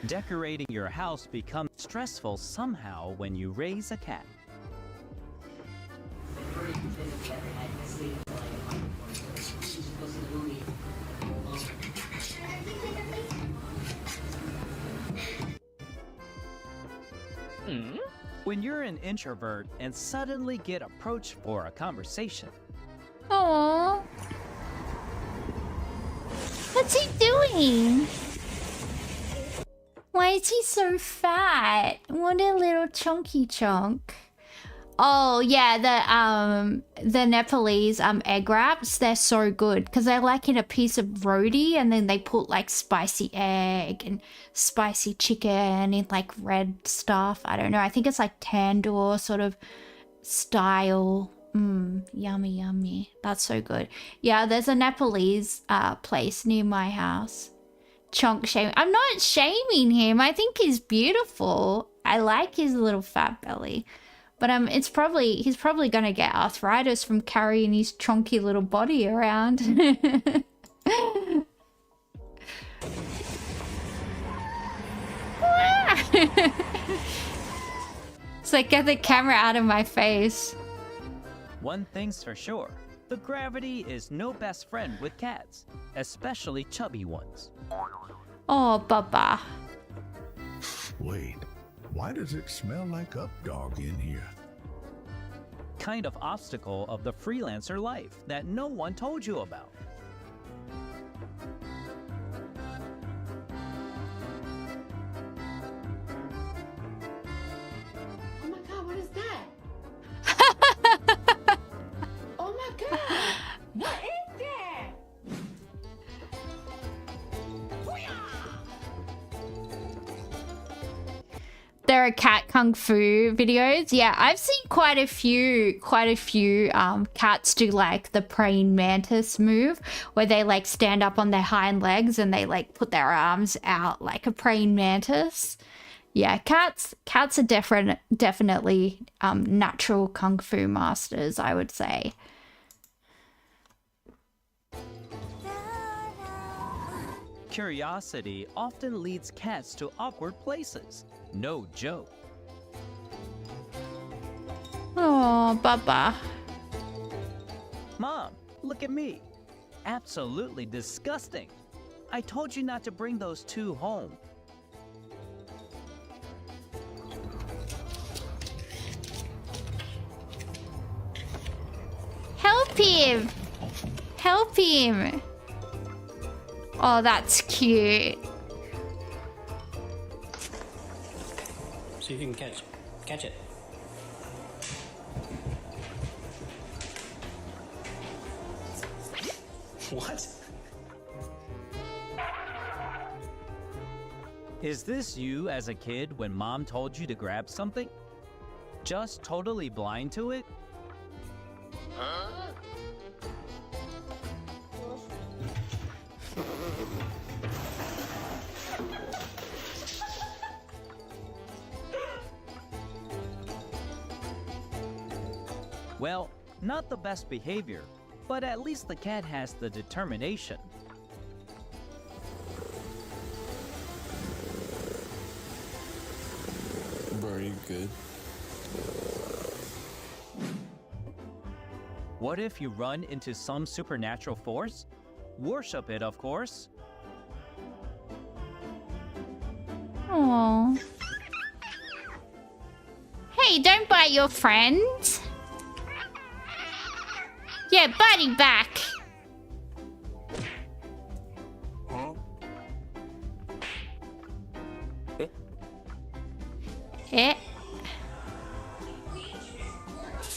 Decorating your house becomes stressful somehow when you raise a cat. When you're an introvert and suddenly get approached for a conversation.
Aww. What's he doing? Why is he so fat? What a little chunky chunk. Oh yeah, the Nepalese egg wraps, they're so good because they're like in a piece of roti and then they put like spicy egg and spicy chicken in like red stuff. I don't know. I think it's like tandoor sort of style. Yummy, yummy. That's so good. Yeah, there's a Nepalese place near my house. Chunk shaming. I'm not shaming him. I think he's beautiful. I like his little fat belly. But he's probably gonna get arthritis from carrying his chunky little body around. It's like, get the camera out of my face.
One thing's for sure, the gravity is no best friend with cats, especially chubby ones.
Oh, Baba.
Wait, why does it smell like updog in here?
Kind of obstacle of the freelancer life that no one told you about.
Oh my god, what is that? Oh my god! What is that?
There are cat kung fu videos. Yeah, I've seen quite a few cats do like the praying mantis move where they like stand up on their hind legs and they like put their arms out like a praying mantis. Yeah, cats are definitely natural kung fu masters, I would say.
Curiosity often leads cats to awkward places. No joke.
Oh, Baba.
Mom, look at me. Absolutely disgusting. I told you not to bring those two home.
him! Help him! Oh, that's cute.
See if you can catch it. What?
Is this you as a kid when mom told you to grab something? Just totally blind to it? Well, not the best behavior, but at least the cat has the determination.
Bro, are you good?
What if you run into some supernatural force? Worship it, of course.
Aww. Hey, don't bite your friend. Yeah, buddy back.
Huh?
Eh?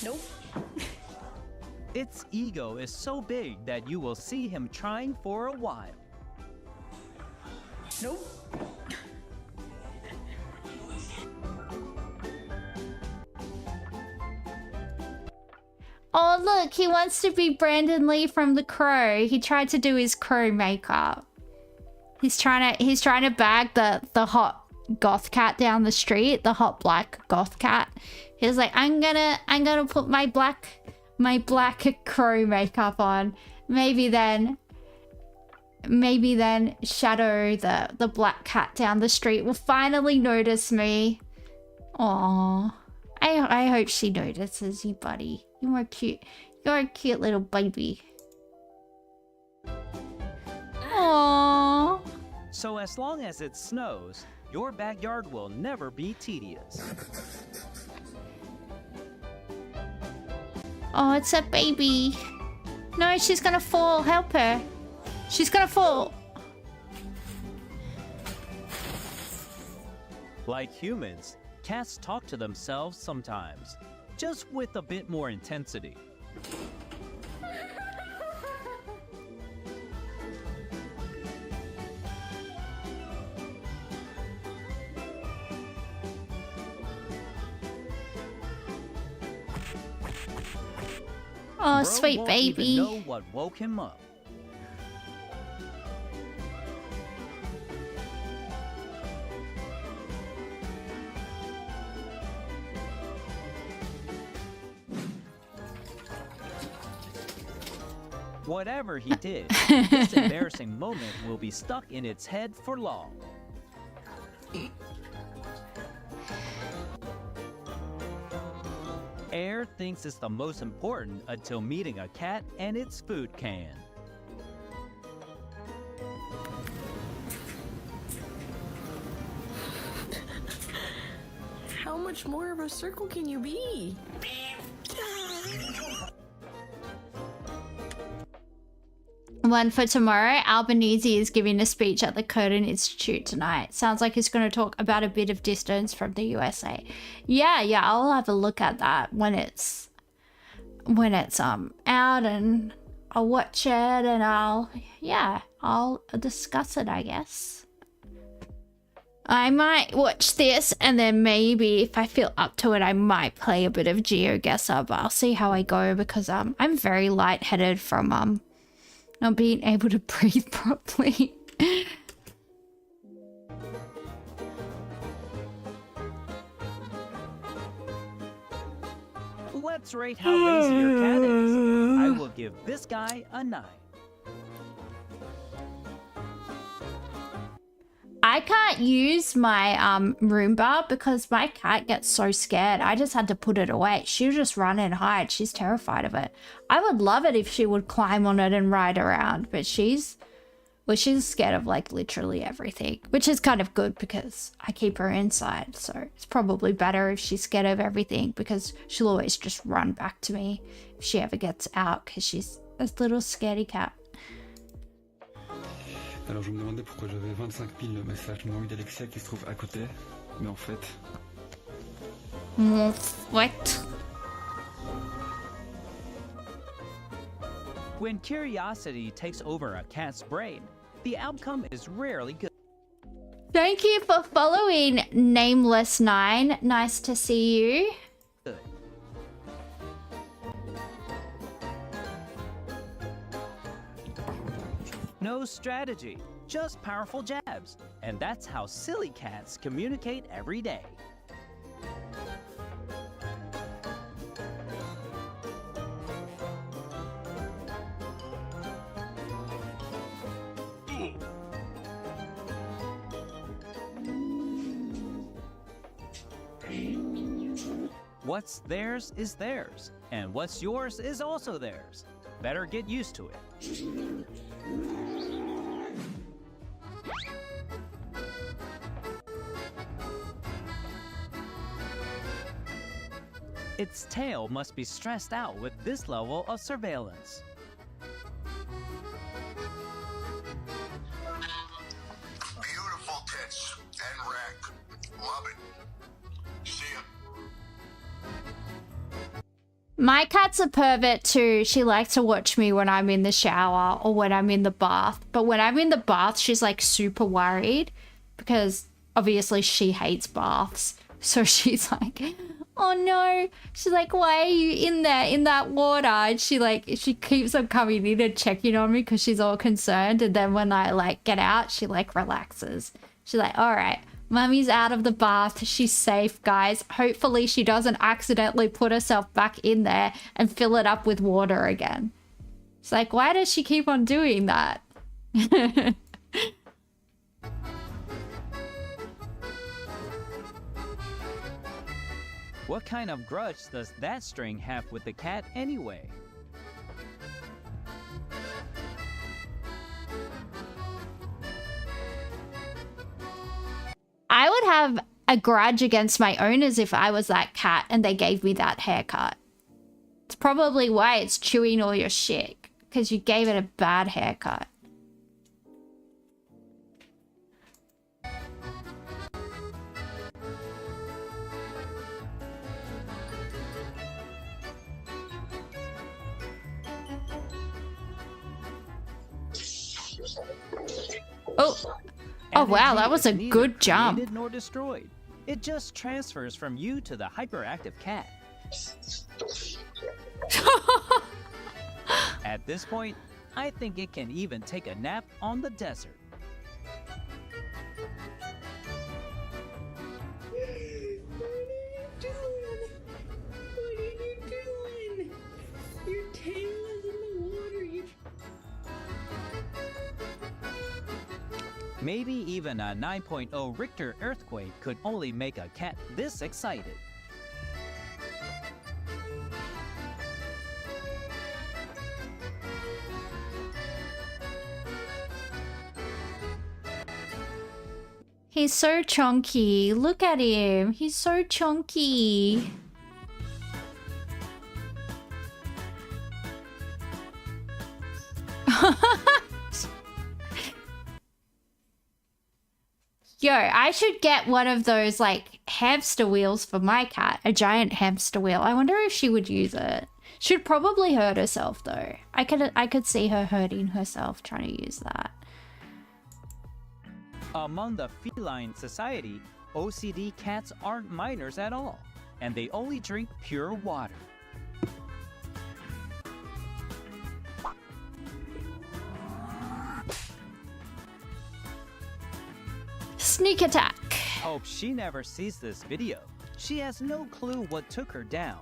Nope.
Its ego is so big that you will see him trying for a while.
Nope.
Oh, look, he wants to be Brandon Lee from The Crow. He tried to do his crow makeup. He's trying to bag the hot goth cat down the street, the hot black goth cat. He's like, I'm gonna put my black crow makeup on. Maybe then Shadow, the black cat down the street, will finally notice me. Aww. I hope she notices you, buddy. You're cute. You're a cute little baby. Aww.
So as long as it snows, your backyard will never be tedious.
Oh, it's a baby. No, she's gonna fall. Help her. She's gonna fall.
Like humans, cats talk to themselves sometimes, just with a bit more intensity.
Oh,
Bro
sweet
won't
baby.
even know what woke him up. Whatever he did, this embarrassing moment will be stuck in its head for long. Air thinks it's the most important until meeting a cat and its food can.
How much more of a circle can you be?
One for tomorrow, Albanese is giving a speech at the Curtin Institute tonight. Sounds like he's going to talk about a bit of distance from the USA. Yeah, I'll have a look at that when it's out, and I'll watch it, and I'll discuss it, I guess. I might watch this, and then maybe if I feel up to it, I might play a bit of G.Jester, but I'll see how I go, because I'm very lightheaded from not being able to breathe properly.
Let's rate how lazy your cat is. I will give this guy a 9.
I can't use my Roomba because my cat gets so scared. I just had to put it away. She'll just run and hide. She's terrified of it. I would love it if she would climb on it and ride around, but she's scared of like literally everything, which is kind of good because I keep her inside. So it's probably better if she's scared of everything, because she'll always just run back to me if if she ever gets out, because she's a little scaredy cat.
Alors je me demandais pourquoi j'avais 25 000 messages non lus d'Alexia qui se trouvent à côté, mais en fait...
What?
When curiosity takes over a cat's brain, the outcome is rarely good.
Thank you for following Nameless9. Nice to see you.
No strategy, just powerful jabs. And that's how silly cats communicate every day. What's theirs is theirs, and what's yours is also theirs. Better get used to it. Its tail must be stressed out with this level of surveillance.
Beautiful tits and wreck. Love it. See ya.
My cat's a pervert too. She likes to watch me when I'm in the shower or when I'm in the bath. But when I'm in the bath, she's like super worried because obviously she hates baths. So she's like, oh no. She's like, why are you in there in that water? And she keeps on coming in and checking on me because she's all concerned. And then when I like get out, she like relaxes. She's like, all right. Mummy's out of the bath. She's safe, guys. Hopefully she doesn't accidentally put herself back in there and fill it up with water again. It's like, why does she keep on doing that?
What kind of grudge does that string have with the cat anyway?
I would have a grudge against my owners if I was that cat and they gave me that haircut. It's probably why it's chewing all your shit, because you gave it a bad haircut. Oh wow, that was a good jump.
Created nor destroyed. It just transfers from you to the hyperactive cat. At this point, I think it can even take a nap on the desert.
Your tail is in the water.
Maybe even a 9.0 Richter earthquake could only make a cat this excited.
He's so chunky. Look at him. He's so chunky. Yo, I should get one of those like hamster wheels for my cat. A giant hamster wheel. I wonder if she would use it. She'd probably hurt herself though. I could see her hurting herself trying to use that.
Among the feline society, OCD cats aren't minors at all, and they only drink pure water.
Sneak attack.
Hope she never sees this video. She has no clue what took her down.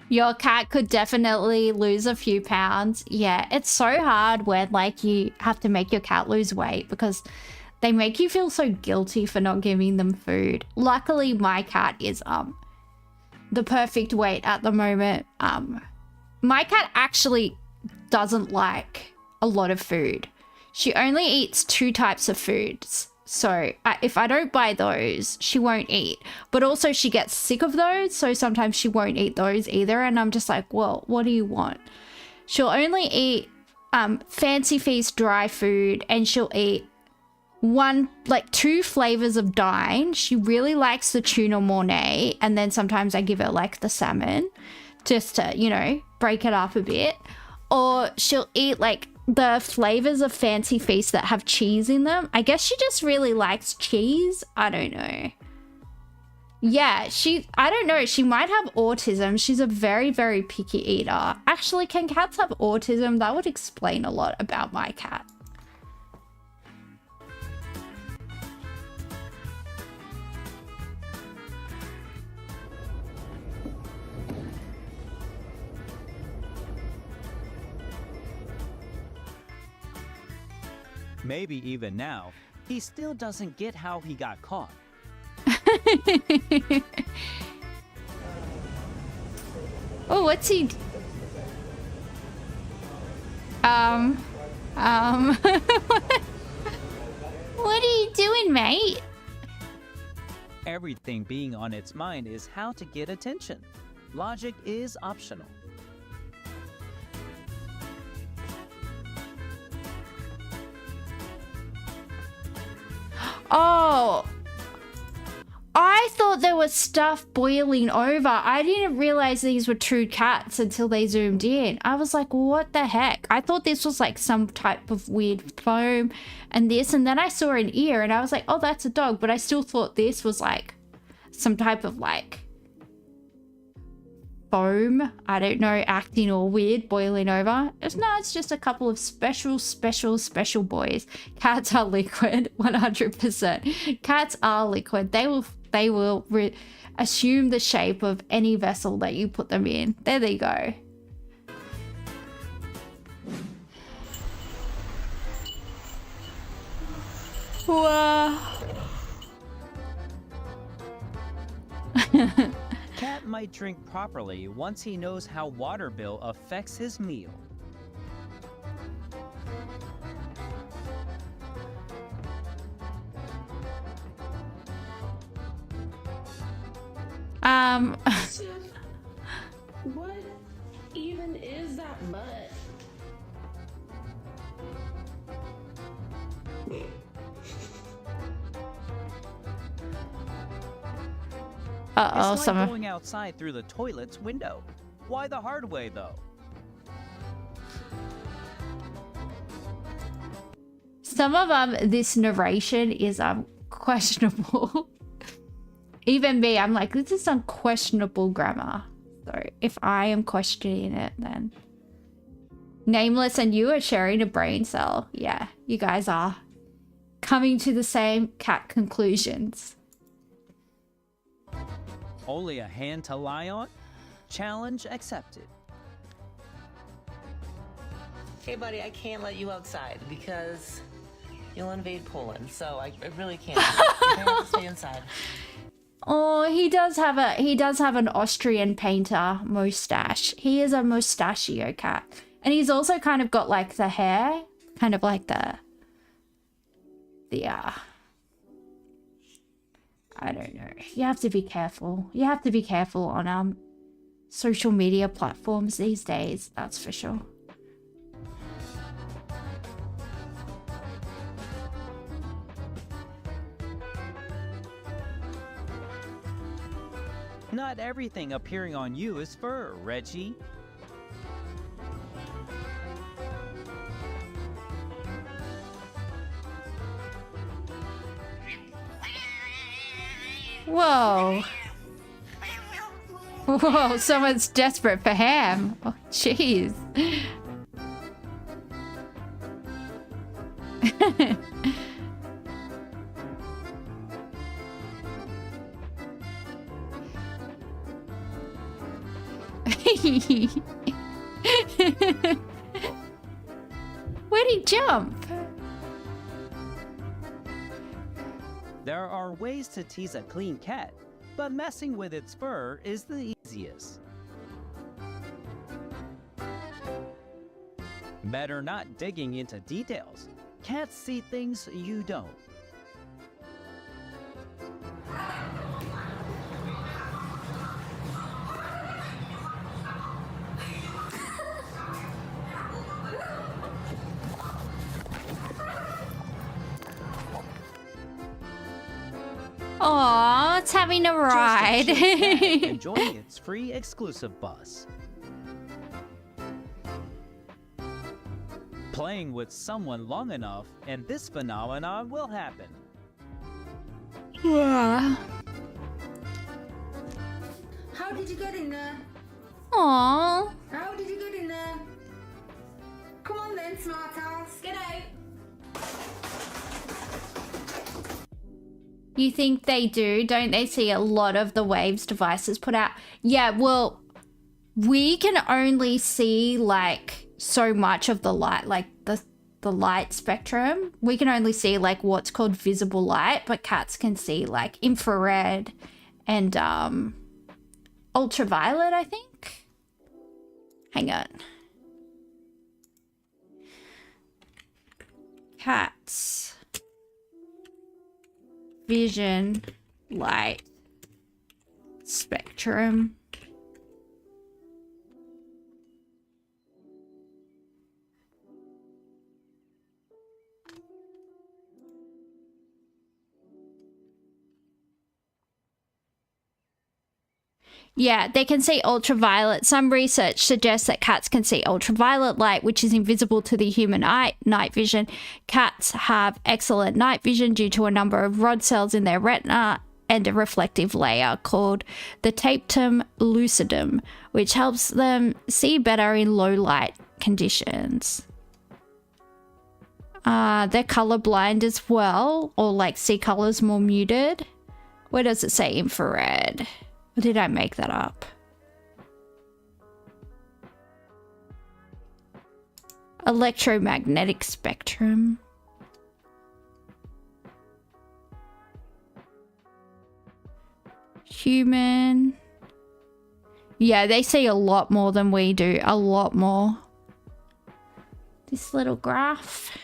Your cat could definitely lose a few pounds. Yeah, it's so hard when like you have to make your cat lose weight because they make you feel so guilty for not giving them food. Luckily, my cat is the perfect weight at the moment. My cat actually doesn't like a lot of food. She only eats 2 types of foods. So if I don't buy those, she won't eat. But also she gets sick of those, so sometimes she won't eat those either. And I'm just like, well, what do you want? She'll only eat Fancy Feast dry food, and she'll eat two flavors of Dine. She really likes the tuna mornay, and then sometimes I give her like the salmon just to, you know, break it up a bit. Or she'll eat like the flavors of Fancy Feast that have cheese in them. I guess she just really likes cheese. I don't know. Yeah, I don't know. She might have autism. She's a very, very picky eater. Actually, can cats have autism? That would explain a lot about my cat.
Maybe even now, he still doesn't get how he got caught.
Oh, what's he? What are you doing, mate?
Everything being on its mind is how to get attention. Logic is optional.
Oh, I thought there was stuff boiling over. I didn't realize these were true cats until they zoomed in. I was like, what the heck? I thought this was like some type of weird foam and this, and then I saw an ear and I was like, oh, that's a dog. But I still thought this was like some type of like foam, I don't know, acting all weird, boiling over. No, it's just a couple of special boys. Cats are liquid, 100%. Cats are liquid. They will assume the shape of any vessel that you put them in. There they go. Wow.
Cat might drink properly once he knows how water bill affects his meal.
What even is that butt?
Uh-oh,
it's like going outside through the toilet's window. Why the hard way, though?
Some of this narration is questionable. Even me, I'm like, this is some questionable grammar. So if I am questioning it, then Nameless and you are sharing a brain cell. Yeah, you guys are coming to the same cat conclusions.
Only a hand to lie on? Challenge accepted.
Hey buddy, I can't let you outside because you'll invade Poland, so I really can't. You're gonna have to stay inside.
Oh, he does have an Austrian painter mustache. He is a mustachio cat. And he's also kind of got like the hair, kind of like the I don't know. You have to be careful. You have to be careful on social media platforms these days, that's for sure.
Not everything appearing on you is fur, Reggie.
Whoa. Whoa, someone's desperate for ham. Oh, jeez. Where'd he jump?
There are ways to tease a clean cat, but messing with its fur is the easiest. Better not digging into details. Cats see things you don't.
Aw, it's having a ride.
Just a chill cat enjoying its free exclusive bus. Playing with someone long enough, and this phenomenon will happen.
Yeah.
How did you get in there?
Aw.
How did you get in there? Come on then, smart ass. Get out.
You think they do? Don't they see a lot of the Waves devices put out? Yeah, well, we can only see like so much of the light, like the light spectrum. We can only see like what's called visible light, but cats can see like infrared and ultraviolet, I think. Hang on. Cats. Vision, light, spectrum. Yeah, they can see ultraviolet. Some research suggests that cats can see ultraviolet light, which is invisible to the human eye, night vision. Cats have excellent night vision due to a number of rod cells in their retina and a reflective layer called the tapetum lucidum, which helps them see better in low light conditions. They're colorblind as well, or like see colors more muted. Where does it say infrared? Or did I make that up? Electromagnetic spectrum. Human. Yeah, they see a lot more than we do. A lot more. This little graph.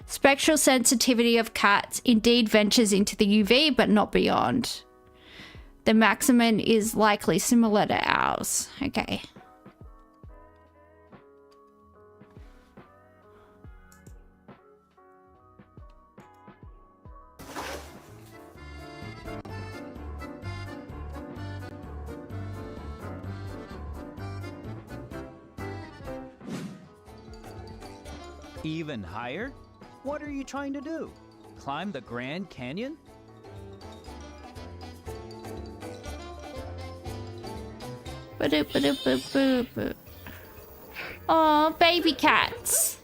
Spectral sensitivity of cats indeed ventures into the UV, but not beyond. The maximum is likely similar to ours. Okay.
Even higher? What are you trying to do? Climb the Grand Canyon?
Oh, baby cats.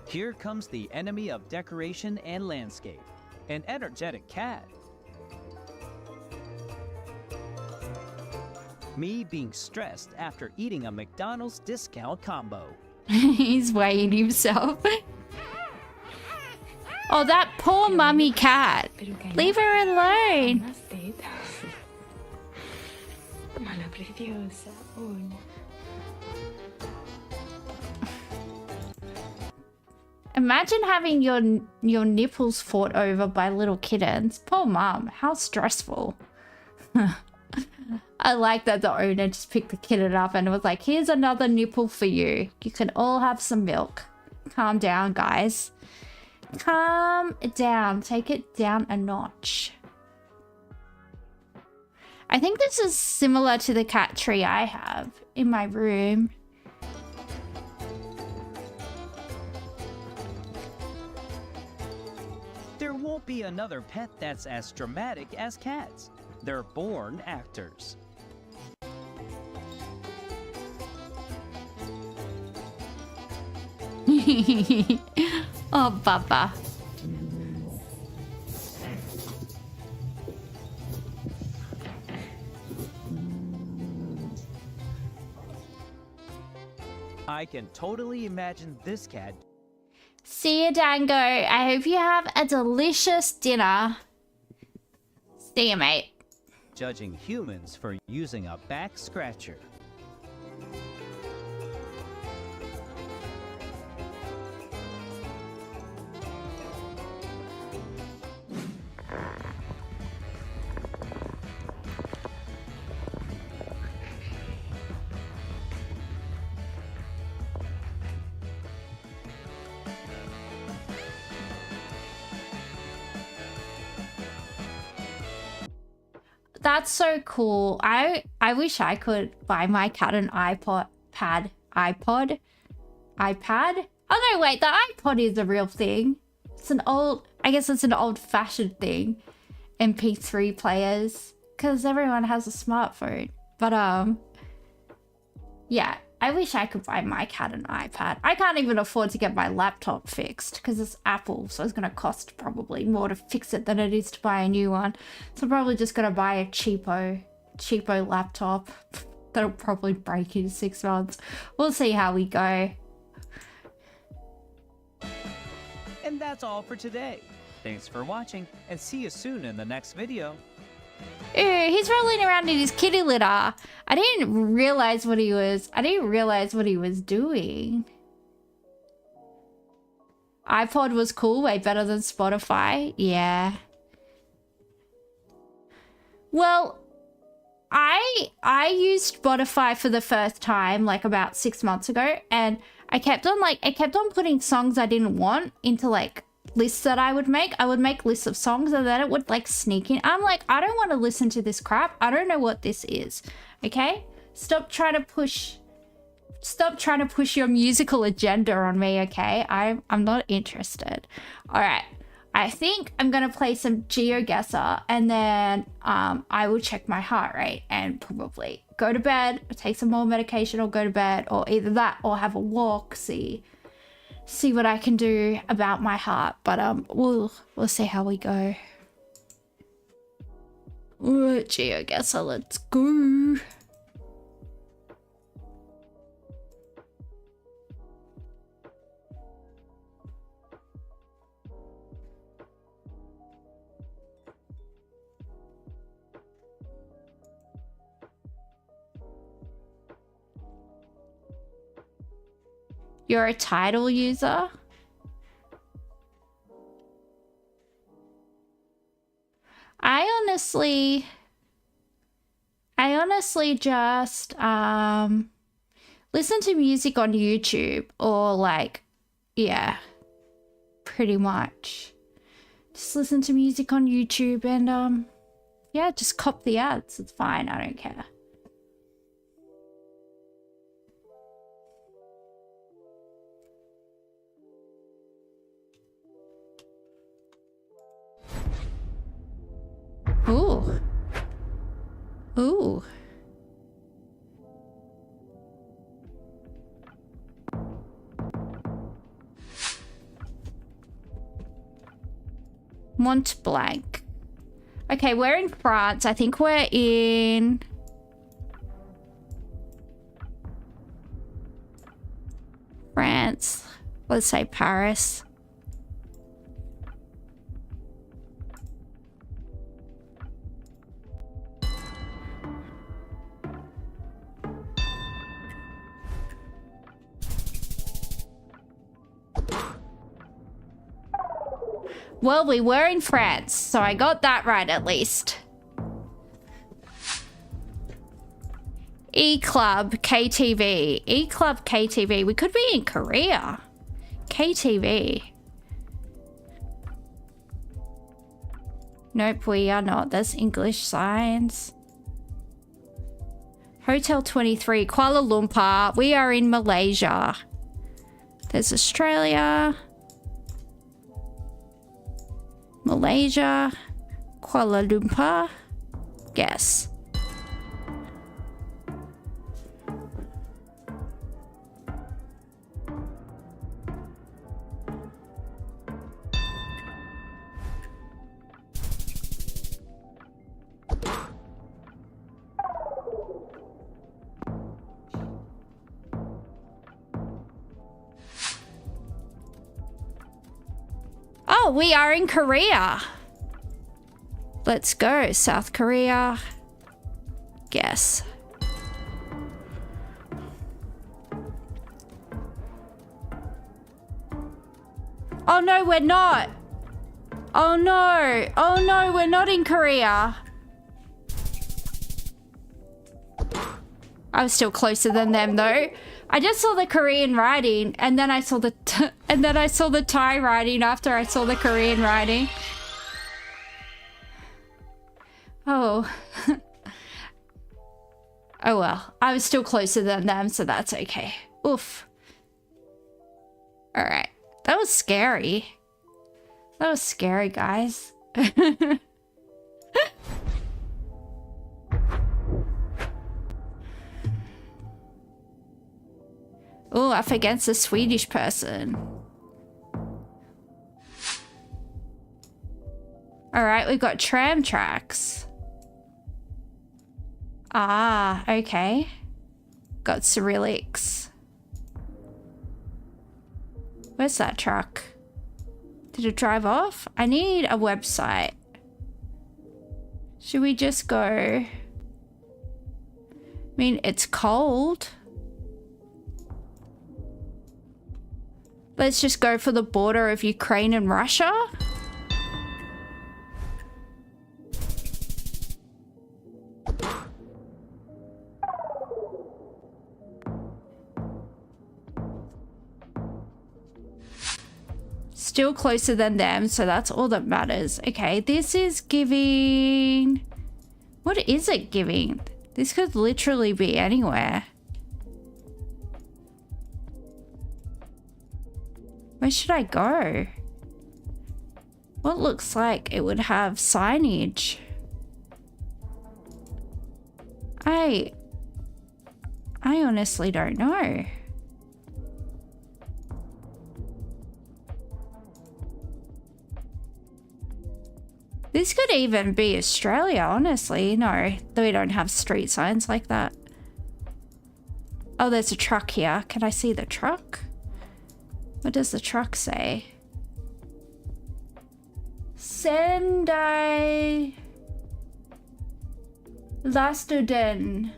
Here comes the enemy of decoration and landscape, an energetic cat. Me being stressed after eating a McDonald's discount combo.
He's weighing himself. Oh, that poor mummy cat. Leave her alone. Imagine having your nipples fought over by little kittens. Poor mum. How stressful. I like that the owner just picked the kitten up and was like, here's another nipple for you. You can all have some milk. Calm down, guys. Calm down. Take it down a notch. I think this is similar to the cat tree I have in my room.
There won't be another pet that's as dramatic as cats. They're born actors.
Oh, Baba.
I can totally imagine this cat.
See you, Dango. I hope you have a delicious dinner. See you, mate.
Judging humans for using a back scratcher.
that's so cool. I wish I could buy my cat an iPod. Oh no, wait, the iPod is a real thing. It's an old, I guess it's an old-fashioned thing. MP3 players, because everyone has a smartphone. But yeah, I wish I could buy my cat an iPad. I can't even afford to get my laptop fixed because it's Apple, so it's gonna cost probably more to fix it than it is to buy a new one. So I'm probably just gonna buy a cheapo laptop that'll probably break in 6 months. We'll see how we go.
And that's all for today. Thanks for watching, and see you soon in the next video.
Ew, he's rolling around in his kitty litter. I didn't realize what he was doing. iPod was cool, way better than Spotify. Yeah. Well, I used Spotify for the first time like about 6 months ago, and I kept on putting songs I didn't want into like lists that I would make lists of songs, and then it would like sneak in. I'm like, I don't want to listen to this crap. I don't know what this is. Okay? Stop trying to push your musical agenda on me, okay? I'm not interested. All right. I think I'm going to play some GeoGuessr, and then I will check my heart rate and probably go to bed, or take some more medication, or go to bed, or either that or have a walk, see what I can do about my heart. But we'll see how we go. Alright, GeoGuessr, let's go. You're a Tidal user? I honestly just listen to music on YouTube, or like, yeah, pretty much. Just listen to music on YouTube and yeah, just cop the ads. It's fine, I don't care. Ooh. Ooh. Mont Blanc. Okay, we're in France. I think we're in... France. Let's say Paris. Well, we were in France, so I got that right at least. E-Club KTV. E-Club KTV. We could be in Korea. KTV. Nope, we are not. That's English signs. Hotel 23, Kuala Lumpur. We are in Malaysia. There's Australia. Malaysia, Kuala Lumpur, guess. Oh, we are in Korea. Let's go. South Korea. Guess. Oh no, we're not. Oh no. Oh no, we're not in Korea. I was still closer than them though. I just saw the Korean writing, and then I saw the Thai writing after I saw the Korean writing. Oh. Oh well. I was still closer than them, so that's okay. Oof. Alright. That was scary. That was scary, guys. Oh, up against a Swedish person. Alright, we've got tram tracks. Ah, okay. Got Cyrillics. Where's that truck? Did it drive off? I need a website. Should we just go? I mean, it's cold. Let's just go for the border of Ukraine and Russia. Still closer than them, so that's all that matters. Okay, this is giving... What is it giving? This could literally be anywhere. Where should I go? What looks like it would have signage? I honestly don't know. This could even be Australia, honestly. No, we don't have street signs like that. Oh, there's a truck here. Can I see the truck? What does the truck say? Sendai Lastuden.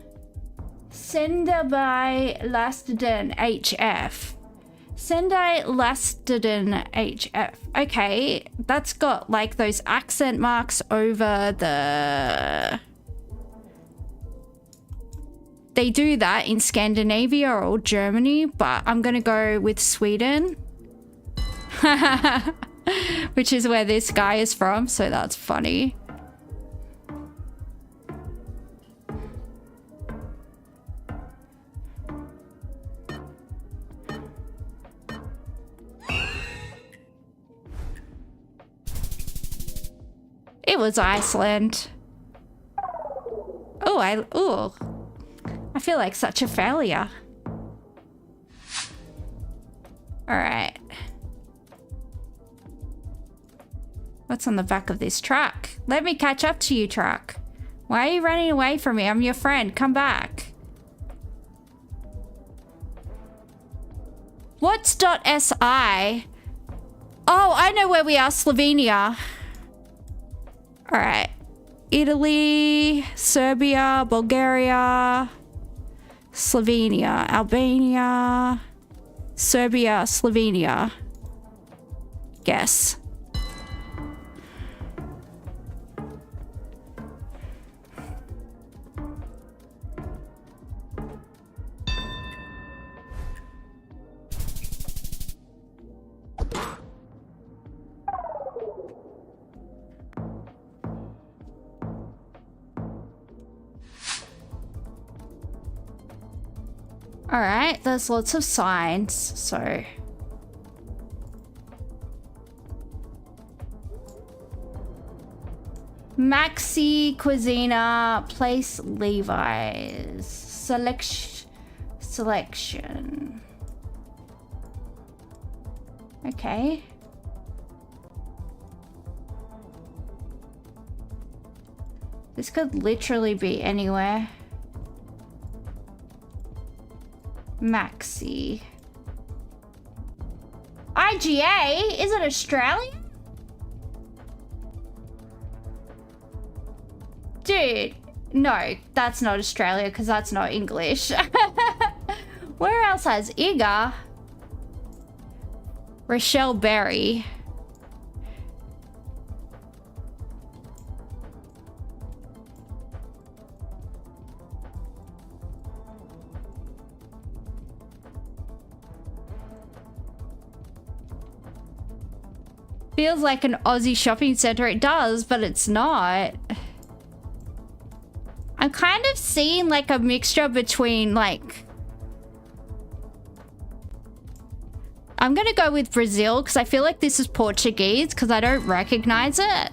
Sendai Lastuden HF. Sendai Lastuden HF. Okay, that's got like those accent marks over the... They do that in Scandinavia or Germany, but I'm gonna go with Sweden. Which is where this guy is from, so that's funny. It was Iceland. Oh, I feel like such a failure. All right. What's on the back of this truck? Let me catch up to you, truck. Why are you running away from me? I'm your friend. Come back. What's .si? Oh, I know where we are. Slovenia. All right. Italy, Serbia, Bulgaria, Slovenia, Albania, Serbia, Slovenia. Guess. All right, there's lots of signs, so... Maxi Cuisina, Place Levi's, Selection. Okay. This could literally be anywhere. Maxi. IGA? Is it Australian? Dude, no, that's not Australia because that's not English. Where else has IGA? Rochelle Berry. Feels like an Aussie shopping centre. It does, but it's not. I'm kind of seeing like a mixture between like... I'm gonna go with Brazil because I feel like this is Portuguese because I don't recognize it.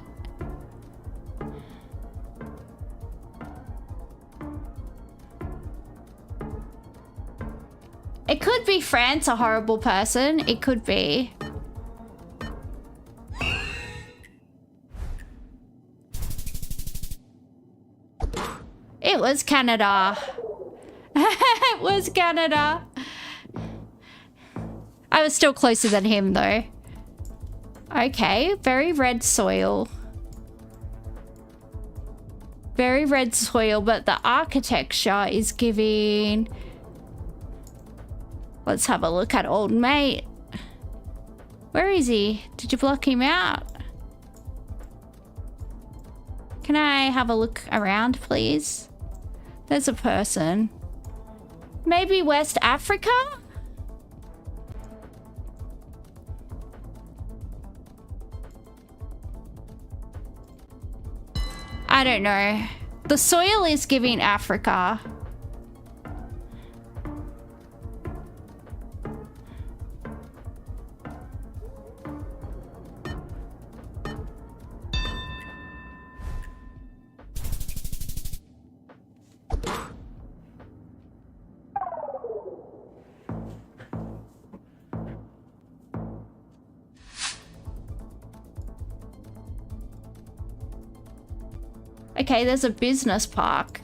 It could be France, a horrible person. It could be. It was Canada. It was Canada. I was still closer than him though. Okay, very red soil. Very red soil, but the architecture is giving... Let's have a look at old mate. Where is he? Did you block him out? Can I have a look around, please? There's a person. Maybe West Africa? I don't know. The soil is giving Africa. Okay, there's a business park.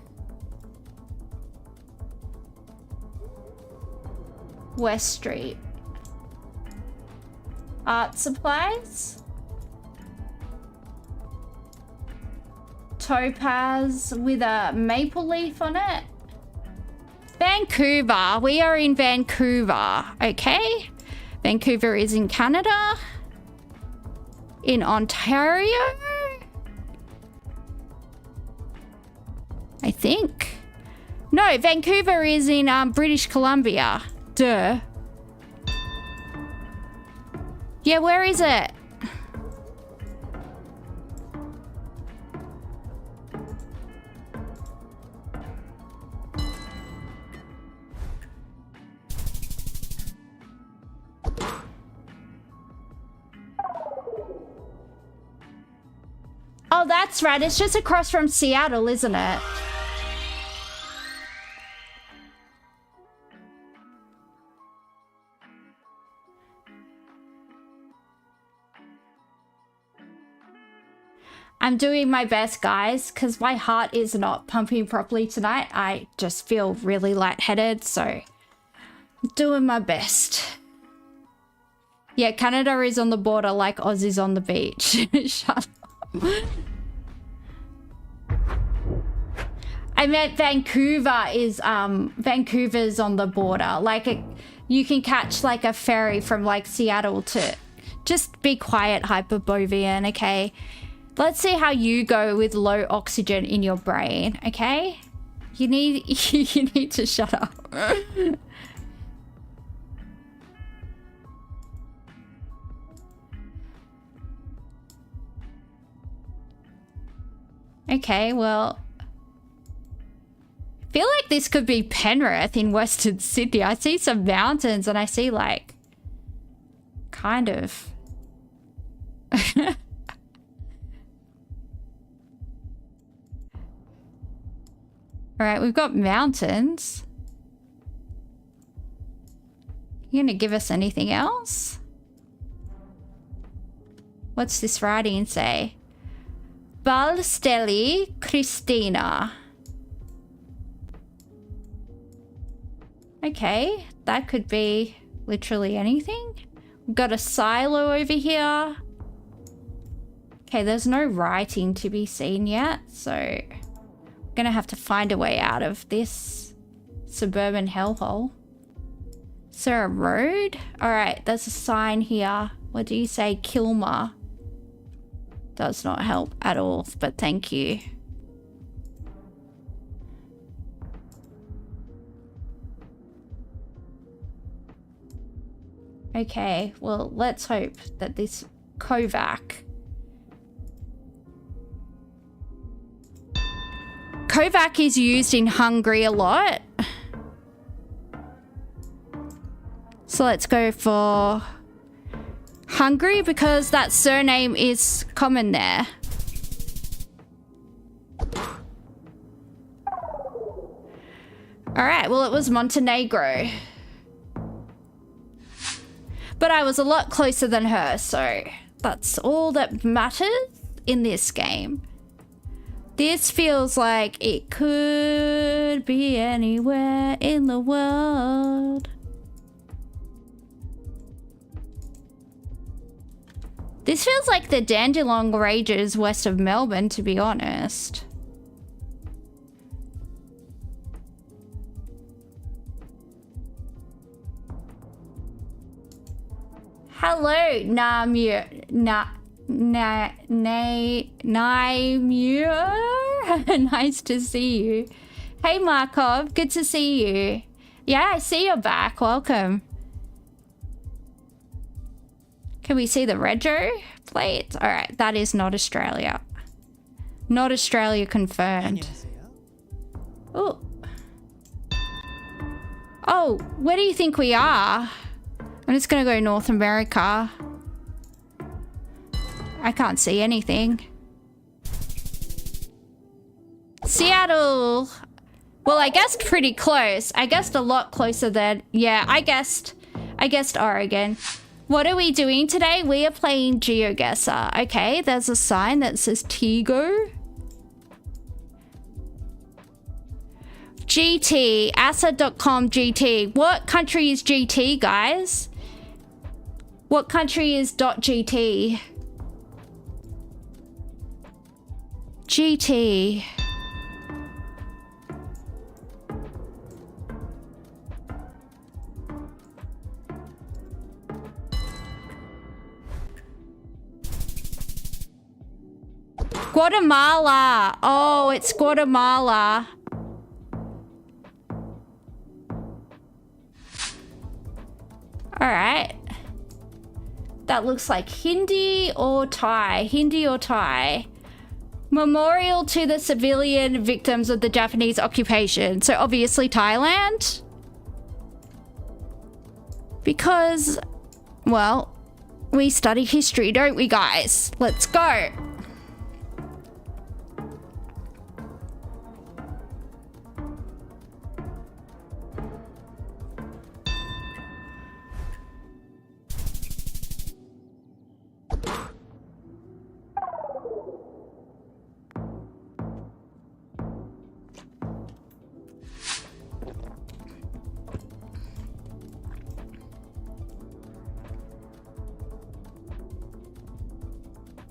West Street. Art supplies. Topaz with a maple leaf on it. Vancouver. We are in Vancouver. Okay. Vancouver is in Canada. In Ontario. I think. No, Vancouver is in British Columbia. Duh. Yeah, where is it? Oh, that's right. It's just across from Seattle, isn't it? I'm doing my best, guys, because my heart is not pumping properly tonight. I just feel really lightheaded, so I'm doing my best. Yeah, Canada is on the border like Aussie's on the beach. Shut up. I meant Vancouver is, Vancouver's on the border. Like, you can catch like a ferry from like Seattle to... Just be quiet, Hyperbovian, okay? Let's see how you go with low oxygen in your brain, okay? You need to shut up. Okay, well, I feel like this could be Penrith in Western Sydney. I see some mountains and I see like kind of all right, we've got mountains. You gonna give us anything else? What's this writing say? Balstelli Christina. Okay, that could be literally anything. We've got a silo over here. Okay, there's no writing to be seen yet, so gonna have to find a way out of this suburban hellhole. Is there a road? All right, there's a sign here. What do you say? Kilmer. Does not help at all, but thank you. Okay, well, let's hope that this Kovac Kovac is used in Hungary a lot. So let's go for Hungary because that surname is common there. Alright, well it was Montenegro. But I was a lot closer than her, so that's all that matters in this game. This feels like it could be anywhere in the world. This feels like the Dandenong Ranges west of Melbourne, to be honest. Hello, Naimur. Nice to see you. Hey, Markov, good to see you. Yeah, I see you're back. Welcome. Can we see the rego plate? All right, that is not Australia. Not Australia confirmed. Oh. Oh, where do you think we are? I'm just gonna go North America. I can't see anything. Seattle. Well, I guessed pretty close. I guessed a lot closer than... Yeah, I guessed Oregon. What are we doing today? We are playing GeoGuessr. Okay, there's a sign that says Tigo. GT, asset.com GT. What country is GT, guys? What country is .gt? GT. Guatemala. Oh, it's Guatemala. All right. That looks like Hindi or Thai. Hindi or Thai. Memorial to the civilian victims of the Japanese occupation. So obviously Thailand. Because, well, we study history, don't we, guys? Let's go.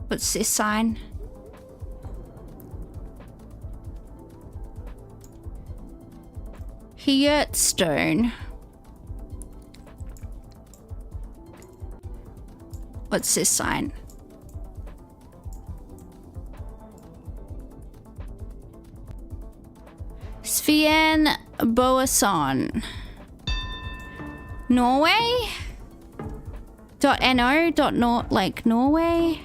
What's this sign? Stone. What's this sign? Sveen Boasson. Norway? .no. Like Norway?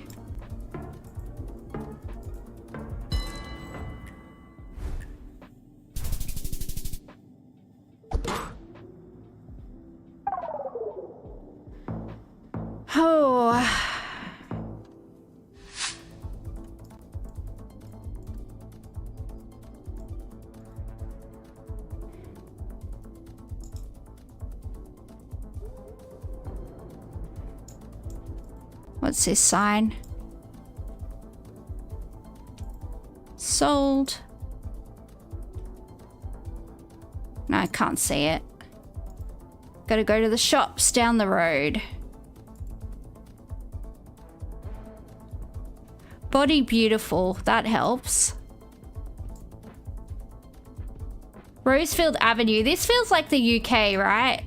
Oh. What's this sign? Sold. No, I can't see it. Gotta go to the shops down the road. Body beautiful, that helps. Rosefield Avenue. This feels like the UK, right?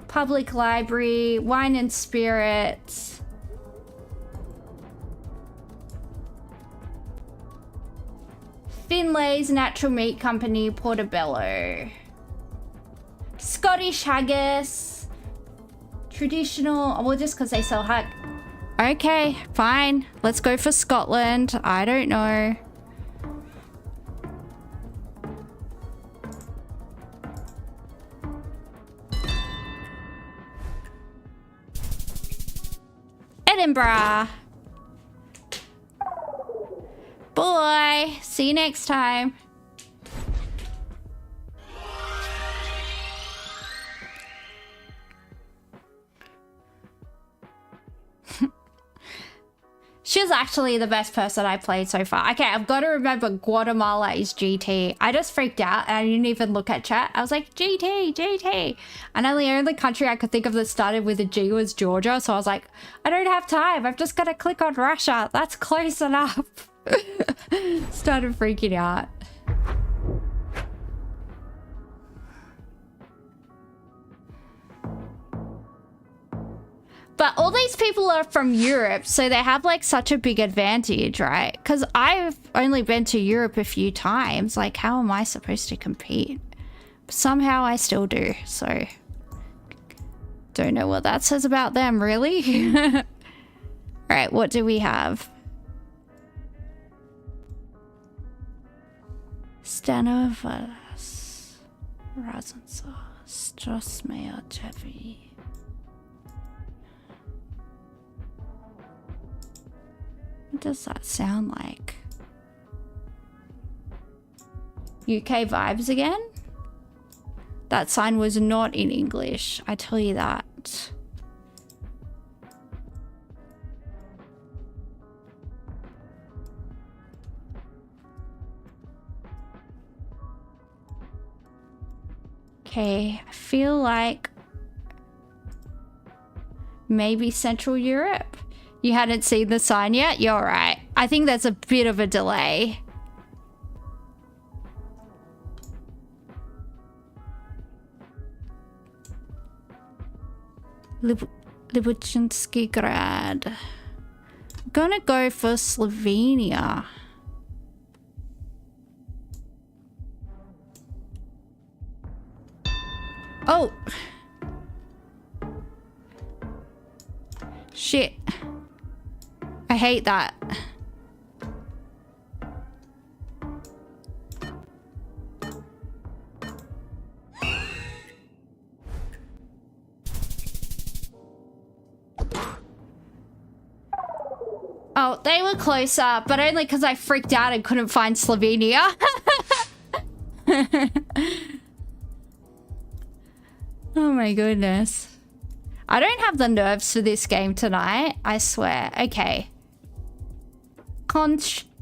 Public Library, Wine and Spirits. Finlay's Natural Meat Company, Portobello. Scottish Haggis. Traditional, well, just because they sell hack. Okay, fine. Let's go for Scotland. I don't know. Edinburgh. Boy, see you next time. She was actually the best person I played so far. Okay, I've got to remember Guatemala is GT. I just freaked out and I didn't even look at chat. I was like, GT, GT. And then the only country I could think of that started with a G was Georgia. So I was like, I don't have time. I've just got to click on Russia. That's close enough. Started freaking out. But all these people are from Europe, so they have like such a big advantage, right? Because I've only been to Europe a few times. Like, how am I supposed to compete? But somehow I still do, so don't know what that says about them, really. All right, what do we have? Stanovalas, Razansa, Strasmea Chevi. What does that sound like? UK vibes again? That sign was not in English, I tell you that. Okay, I feel like maybe Central Europe. You hadn't seen the sign yet? You're right. I think there's a bit of a delay. Libuchinsky Grad. I'm gonna go for Slovenia. Oh! Shit. I hate that. Oh, they were closer, but only because I freaked out and couldn't find Slovenia. Oh my goodness. I don't have the nerves for this game tonight, I swear. Okay. Kontraktova.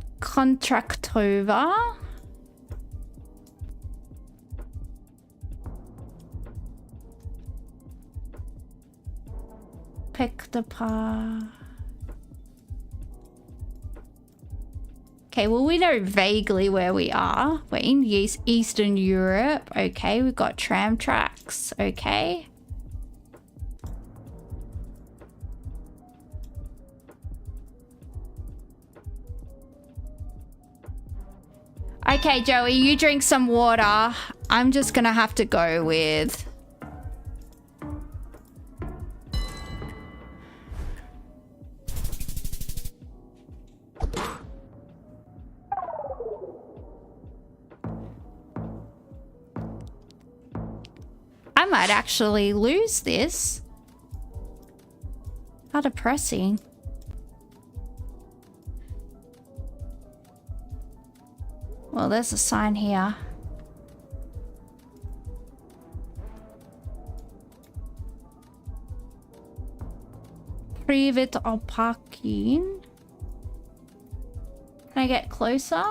Pektapa. Okay, well, we know vaguely where we are. We're in Eastern Europe. Okay, we've got tram tracks. Okay. Okay, Joey, you drink some water. I'm just gonna have to go with... I might actually lose this. How depressing. Well, there's a sign here. Privet Alpakin. Can I get closer?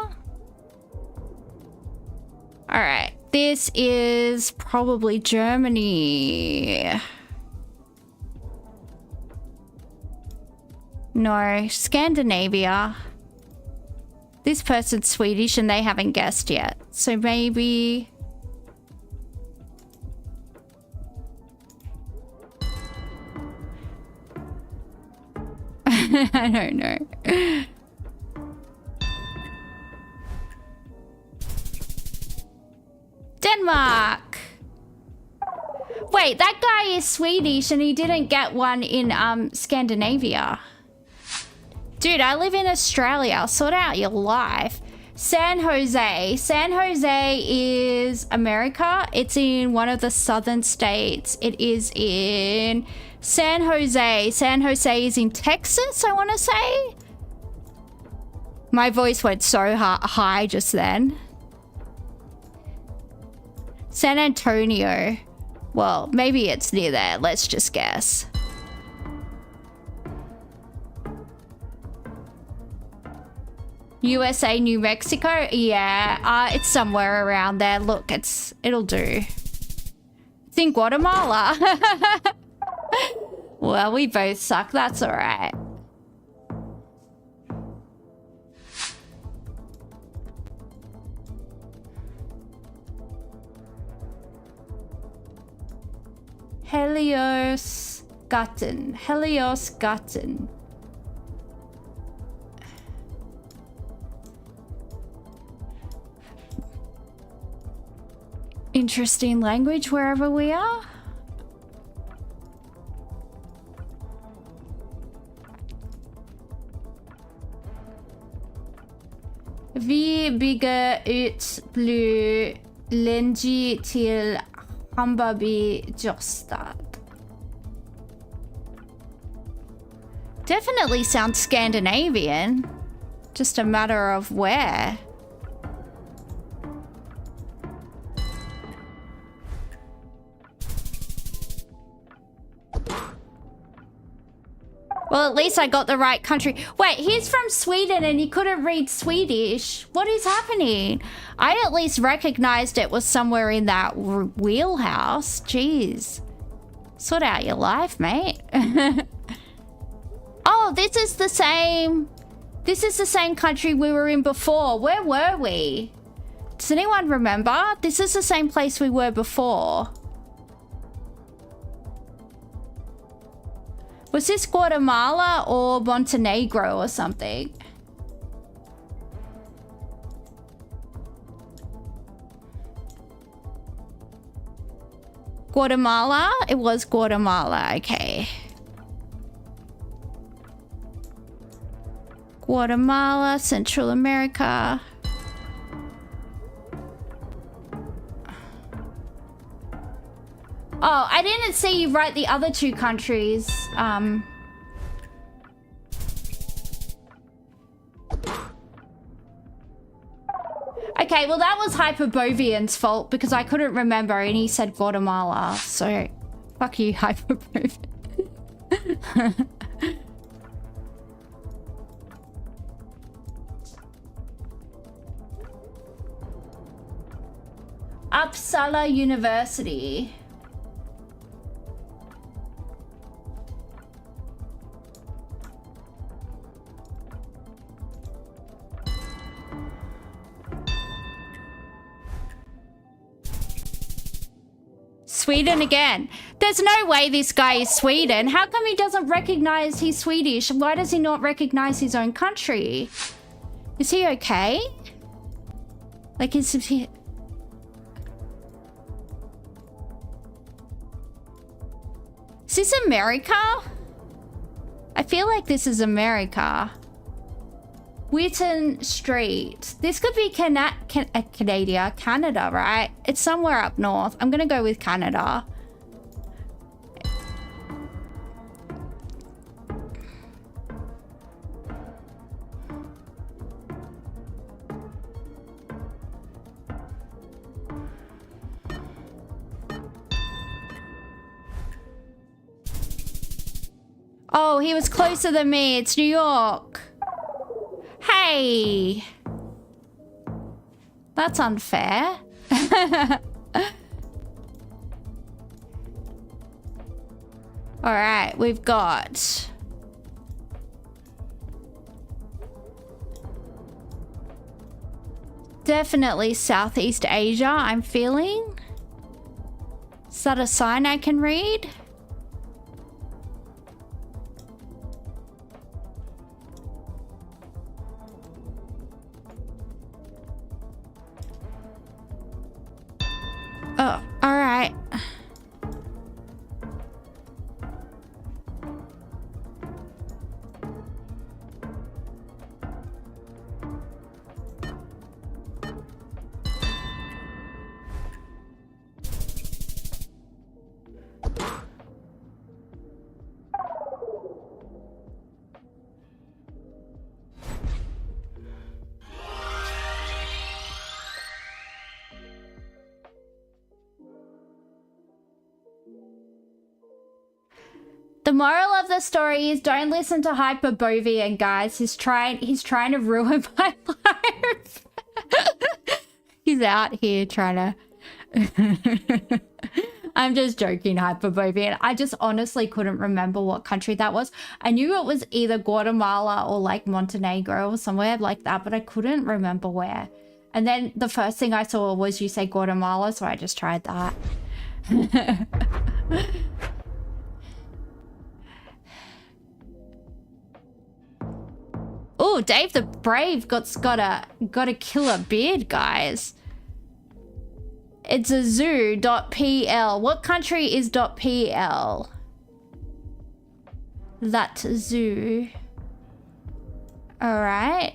Alright, this is probably Germany. No, Scandinavia. This person's Swedish and they haven't guessed yet. So maybe... I don't know. Denmark! Wait, that guy is Swedish and he didn't get one in Scandinavia. Dude, I live in Australia. Sort out your life. San Jose. San Jose is America. It's in one of the southern states. It is in San Jose. San Jose is in Texas, I want to say. My voice went so high just then. San Antonio. Well, maybe it's near there. Let's just guess. USA, New Mexico? Yeah, it's somewhere around there. Look, it'll do. It's in Guatemala. Well, we both suck. That's all right. Helios Gatten. Helios Gatten. Interesting language wherever we are. Vi bygger ut blue lengi till Hammarby Jostad. Definitely sounds Scandinavian. Just a matter of where. Well, at least I got the right country. Wait, he's from Sweden and he couldn't read Swedish. What is happening? I at least recognized it was somewhere in that wheelhouse. Jeez. Sort out your life, mate. Oh, this is the same country we were in before. Where were we? Does anyone remember? This is the same place we were before. Was this Guatemala or Montenegro or something? Guatemala? It was Guatemala, okay. Guatemala, Central America. Oh, I didn't see you write the other two countries. Okay, well that was Hyperbovian's fault because I couldn't remember and he said Guatemala. So, fuck you, Hyperbovian. Uppsala University. Sweden again. There's no way this guy is Sweden. How come he doesn't recognize he's Swedish? Why does he not recognize his own country? Is he okay? Like, is he... Is this America? I feel like this is America. Wheaton Street. This could be Canada, right? It's somewhere up north. I'm gonna go with Canada. Oh, he was closer than me. It's New York. Hey. That's unfair. All right, we've got... Definitely Southeast Asia, I'm feeling. Is that a sign I can read? Oh, all right. The moral of the story is don't listen to Hyperbovian, guys. He's trying to ruin my life. He's out here trying to... I'm just joking, Hyperbovian. I just honestly couldn't remember what country that was. I knew it was either Guatemala or like Montenegro or somewhere like that, but I couldn't remember where. And then the first thing I saw was you say Guatemala, so I just tried that. Oh, Dave the Brave got a killer beard, guys. It's a zoo.pl. What country is .pl? That zoo. All right.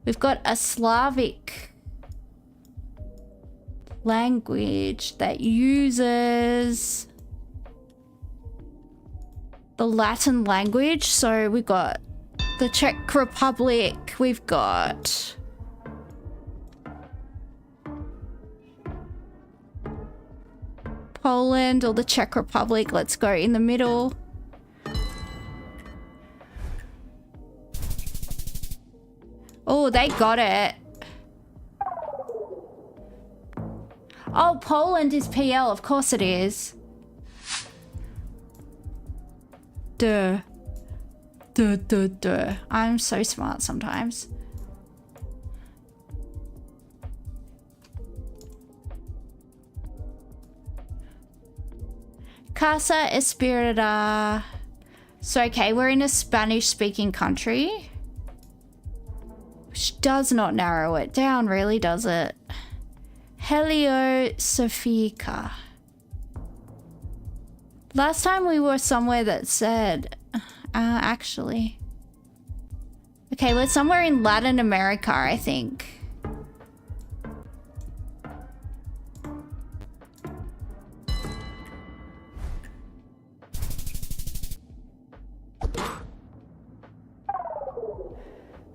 We've got a Slavic language that uses the Latin language. So we've got the Czech Republic. We've got Poland or the Czech Republic. Let's go in the middle. Oh, they got it. Oh, Poland is PL. Of course it is. Duh. Duh, duh, duh. I'm so smart sometimes. Casa Espirita. So, okay, we're in a Spanish-speaking country. Which does not narrow it down, really, does it? Heliosophica. Last time we were somewhere that said... actually... Okay, we're somewhere in Latin America, I think.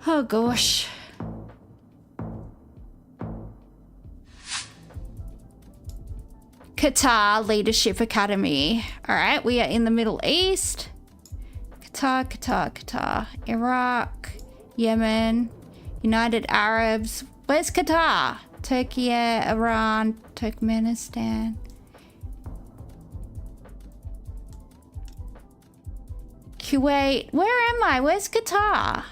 Oh gosh. Qatar Leadership Academy. All right, we are in the Middle East. Qatar. Iraq, Yemen, United Arabs. Where's Qatar? Turkey, Iran, Turkmenistan. Kuwait. Where am I? Where's Qatar?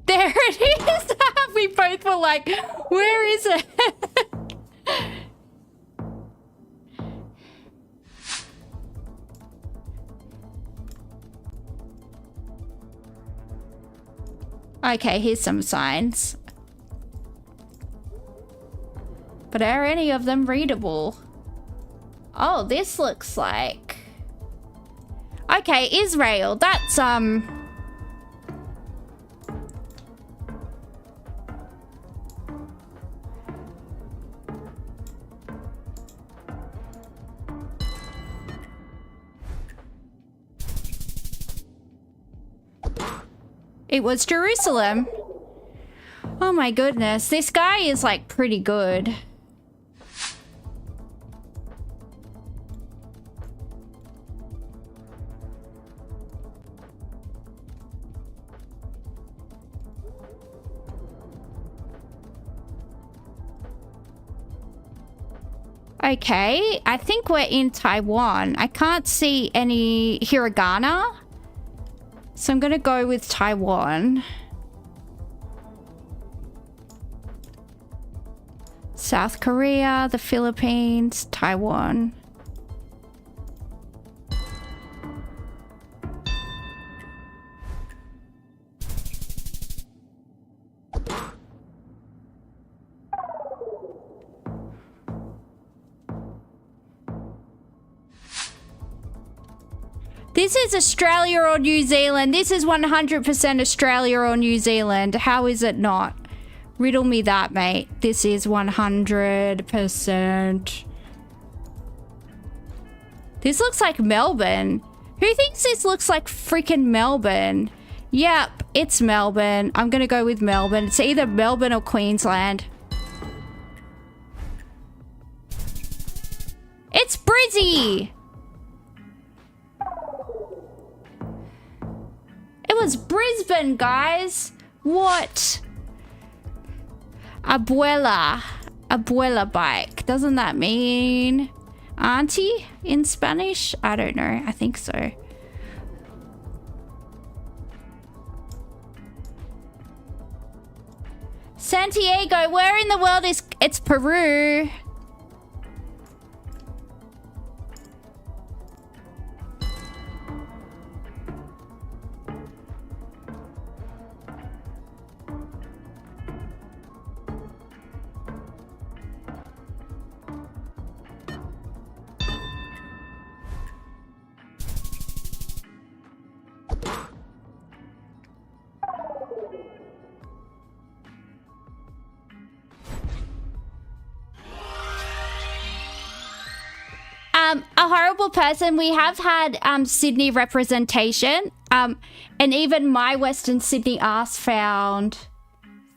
There it is! We both were like, where is it? Okay, here's some signs. But are any of them readable? Oh, this looks like... Okay, Israel. That's, It was Jerusalem. Oh my goodness. This guy is like pretty good. Okay, I think we're in Taiwan. I can't see any hiragana. So I'm gonna go with Taiwan. South Korea, the Philippines, Taiwan. This is Australia or New Zealand. This is 100% Australia or New Zealand. How is it not? Riddle me that, mate. This is 100%. This looks like Melbourne. Who thinks this looks like freaking Melbourne? Yep, It's Melbourne. I'm gonna go with Melbourne. It's either Melbourne or Queensland. It's Brizzy! It was Brisbane, guys! What? Abuela. Abuela bike. Doesn't that mean auntie in Spanish? I don't know. I think so. Santiago, where in the world is... It's Peru. A horrible person. We have had Sydney representation, and even my Western Sydney ass found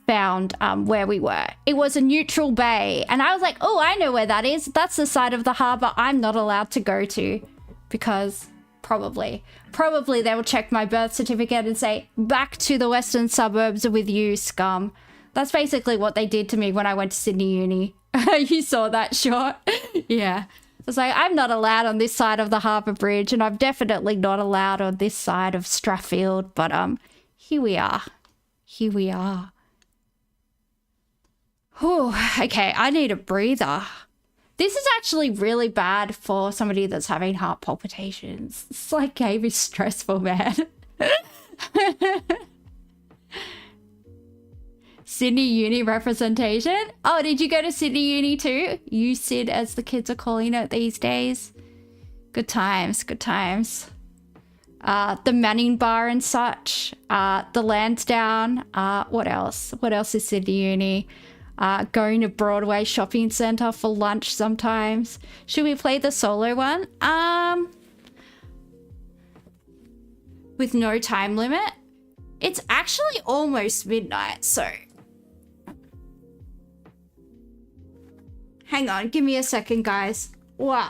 where we were. It was a neutral bay, and I was like, oh, I know where that is. That's the side of the harbour I'm not allowed to go to, because probably they will check my birth certificate and say, back to the western suburbs with you, scum. That's basically what they did to me when I went to Sydney Uni. You saw that shot? Yeah. It's like, I'm not allowed on this side of the Harbour Bridge, and I'm definitely not allowed on this side of Strathfield, but here we are. Here we are. Whew, okay, I need a breather. This is actually really bad for somebody that's having heart palpitations. It's like game is stressful, man. Sydney Uni representation. Oh, did you go to Sydney Uni too? USyd, as the kids are calling it these days. Good times, good times. The Manning Bar and such. The Lansdowne. What else? What else is Sydney Uni? Going to Broadway Shopping Centre for lunch sometimes. Should we play the solo one? With no time limit? It's actually almost midnight, so... Hang on, give me a second, guys. Wow.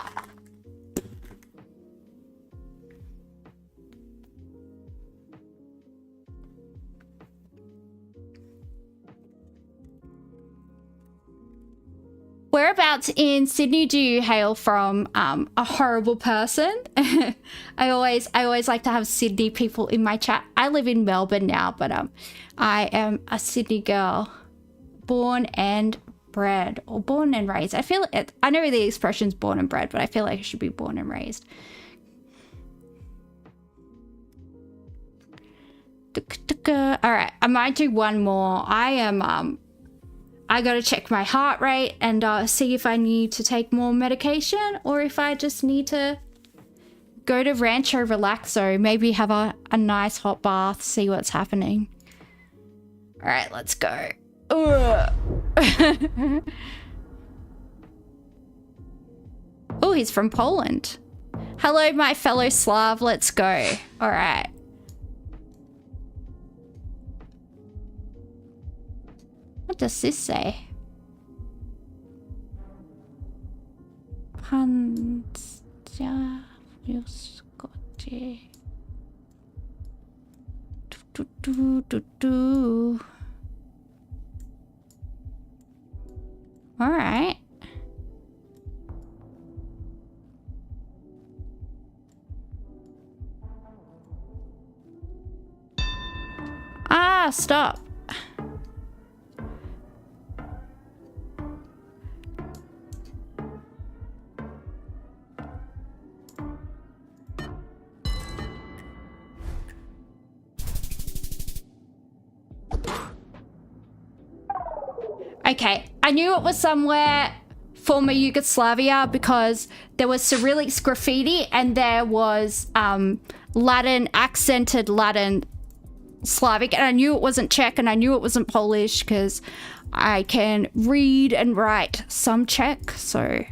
Whereabouts in Sydney do you hail from? A horrible person. I always like to have Sydney people in my chat. I live in Melbourne now, but I am a Sydney girl, born and bred, or born and raised. I feel it. I know the expression's born and bred, but I feel like I should be born and raised. All right, I might do one more. I gotta check my heart rate and see if I need to take more medication or if I just need to go to Rancho Relaxo, maybe have a nice hot bath, see what's happening. All right, let's go. Oh, he's from Poland. Hello, my fellow Slav. Let's go. All right. What does this say? All right. Ah, stop. Okay, I knew it was somewhere former Yugoslavia because there was Cyrillic graffiti and there was Latin, accented Latin Slavic, and I knew it wasn't Czech and I knew it wasn't Polish because I can read and write some Czech, so,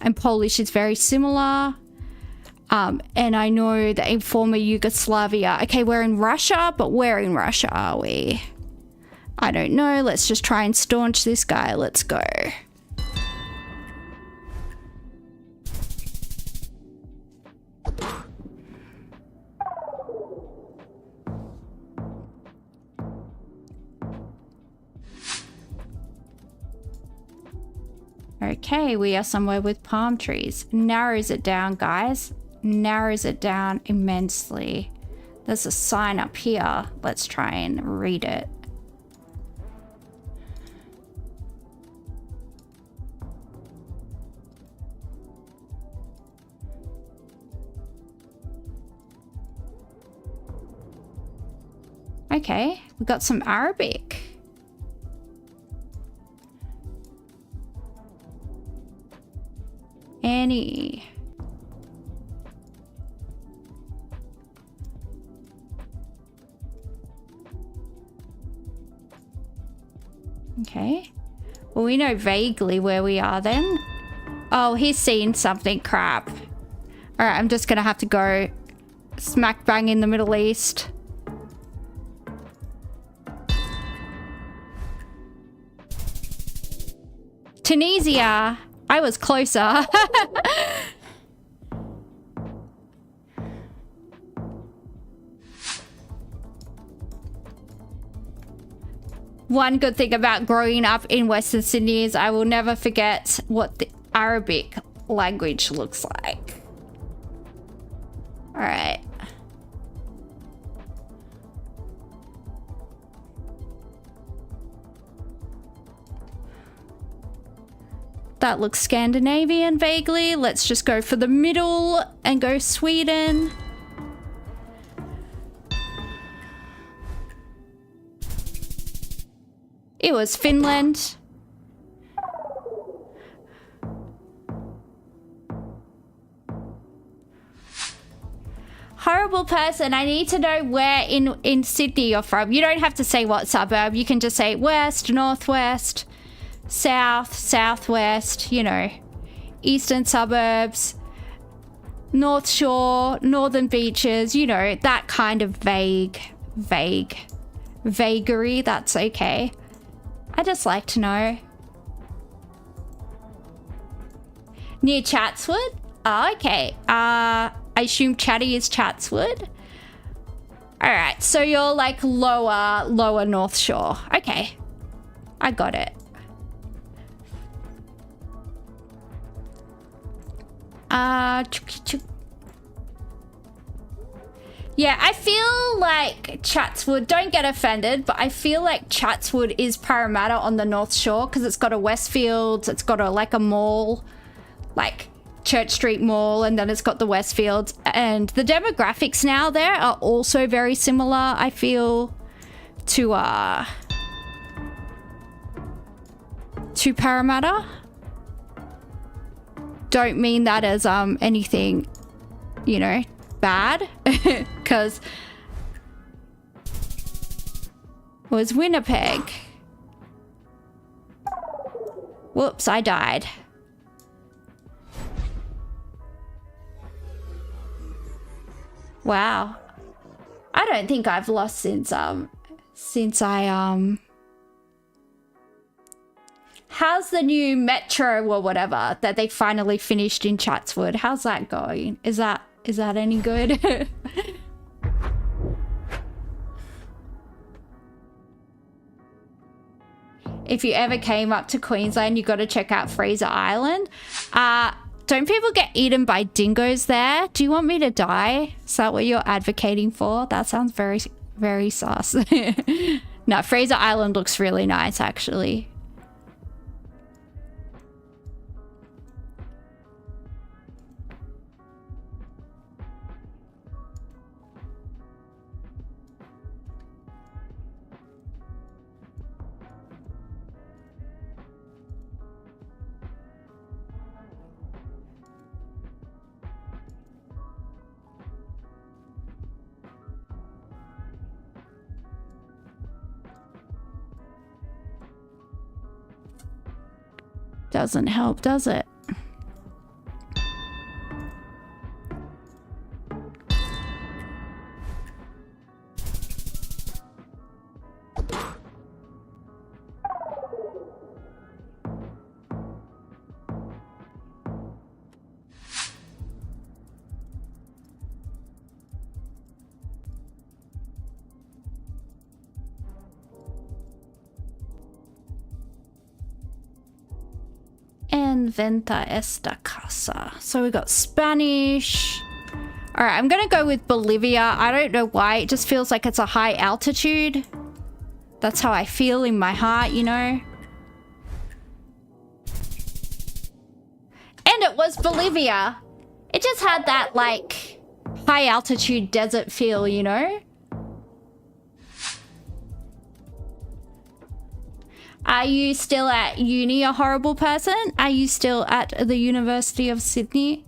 and Polish is very similar. And I know that in former Yugoslavia, okay, we're in Russia, but where in Russia are we? I don't know. Let's just try and staunch this guy. Let's go. Okay, we are somewhere with palm trees. Narrows it down, guys. Narrows it down immensely. There's a sign up here. Let's try and read it. Okay, we got some Arabic. Annie. Okay. Well, we know vaguely where we are then. Oh, he's seen something crap. Alright, I'm just gonna have to go smack bang in the Middle East. Tunisia. I was closer. One good thing about growing up in Western Sydney is I will never forget what the Arabic language looks like. All right. That looks Scandinavian vaguely. Let's just go for the middle and go Sweden. It was Finland. Horrible person. I need to know where in Sydney you're from. You don't have to say what suburb. You can just say west, northwest, south, southwest, you know, eastern suburbs, North Shore, northern beaches, you know, that kind of vagary. That's okay. I just like to know. Near Chatswood? Oh, okay. I assume Chatty is Chatswood. All right, so you're like lower North Shore. Okay, I got it. Yeah, I feel like Chatswood, don't get offended, but I feel like Chatswood is Parramatta on the North Shore because it's got a Westfields, it's got like a mall, like Church Street Mall, and then it's got the Westfields. And the demographics now there are also very similar, I feel, to Parramatta. Don't mean that as anything, you know, bad, because it was Winnipeg. Whoops, I died. Wow. I don't think I've lost since I how's the new metro or whatever that they finally finished in Chatswood? How's that going? Is that any good? If you ever came up to Queensland, you got to check out Fraser Island. Don't people get eaten by dingoes there? Do you want me to die? Is that what you're advocating for? That sounds very, very sus. No, Fraser Island looks really nice, actually. Doesn't help, does it? inventa esta casa? So we got Spanish. All right, I'm gonna go with Bolivia. I don't know why. It just feels like it's a high altitude. That's how I feel in my heart, you know? And it was Bolivia. It just had that, like, high altitude desert feel, you know? Are you still at uni, a horrible person? Are you still at the University of Sydney?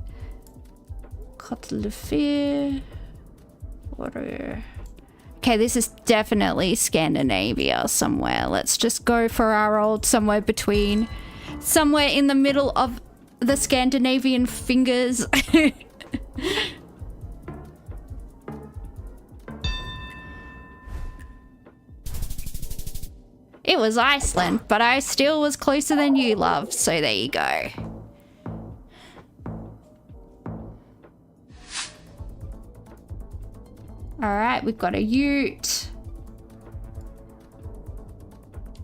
Okay, this is definitely Scandinavia somewhere. Let's just go for our old somewhere between. Somewhere in the middle of the Scandinavian fingers. It was Iceland, but I still was closer than you, love. So there you go. All right, we've got a ute.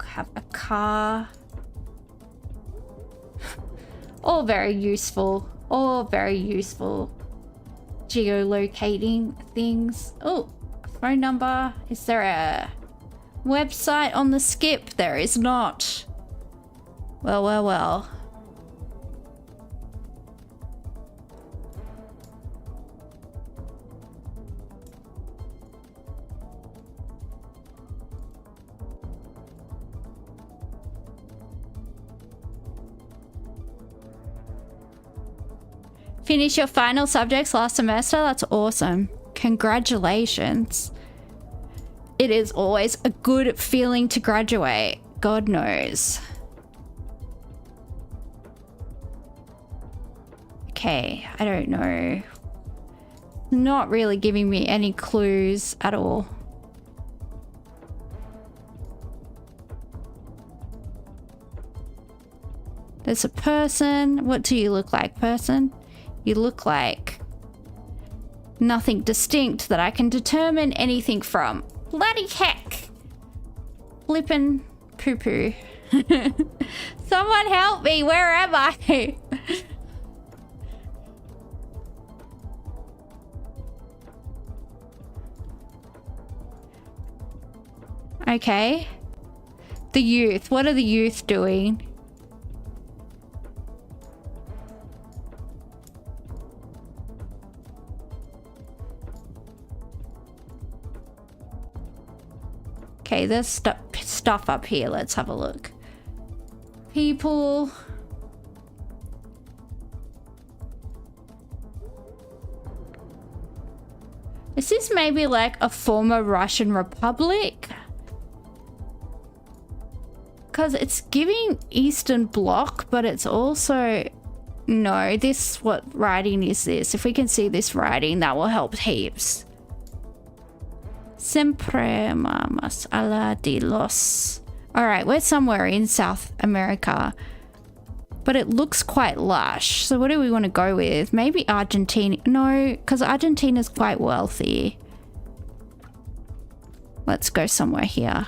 Have a car. All very useful. All very useful. Geolocating things. Oh, phone number. Is there a website on the skip? There is not. Well, well, well. Finish your final subjects last semester? That's awesome. Congratulations. It is always a good feeling to graduate. God knows. Okay, I don't know. Not really giving me any clues at all. There's a person. What do you look like, person? You look like nothing distinct that I can determine anything from. Bloody heck. Flippin' poo-poo. Someone help me. Where am I? Okay. The youth. What are the youth doing? Okay, there's stuff up here. Let's have a look. People. Is this maybe like a former Russian Republic? Because it's giving Eastern Bloc, but it's also... No, this... What writing is this? If we can see this writing, that will help heaps. Siempre más allá de los... Alright, we're somewhere in South America. But it looks quite lush. So what do we want to go with? Maybe Argentina. No, because Argentina's quite wealthy. Let's go somewhere here.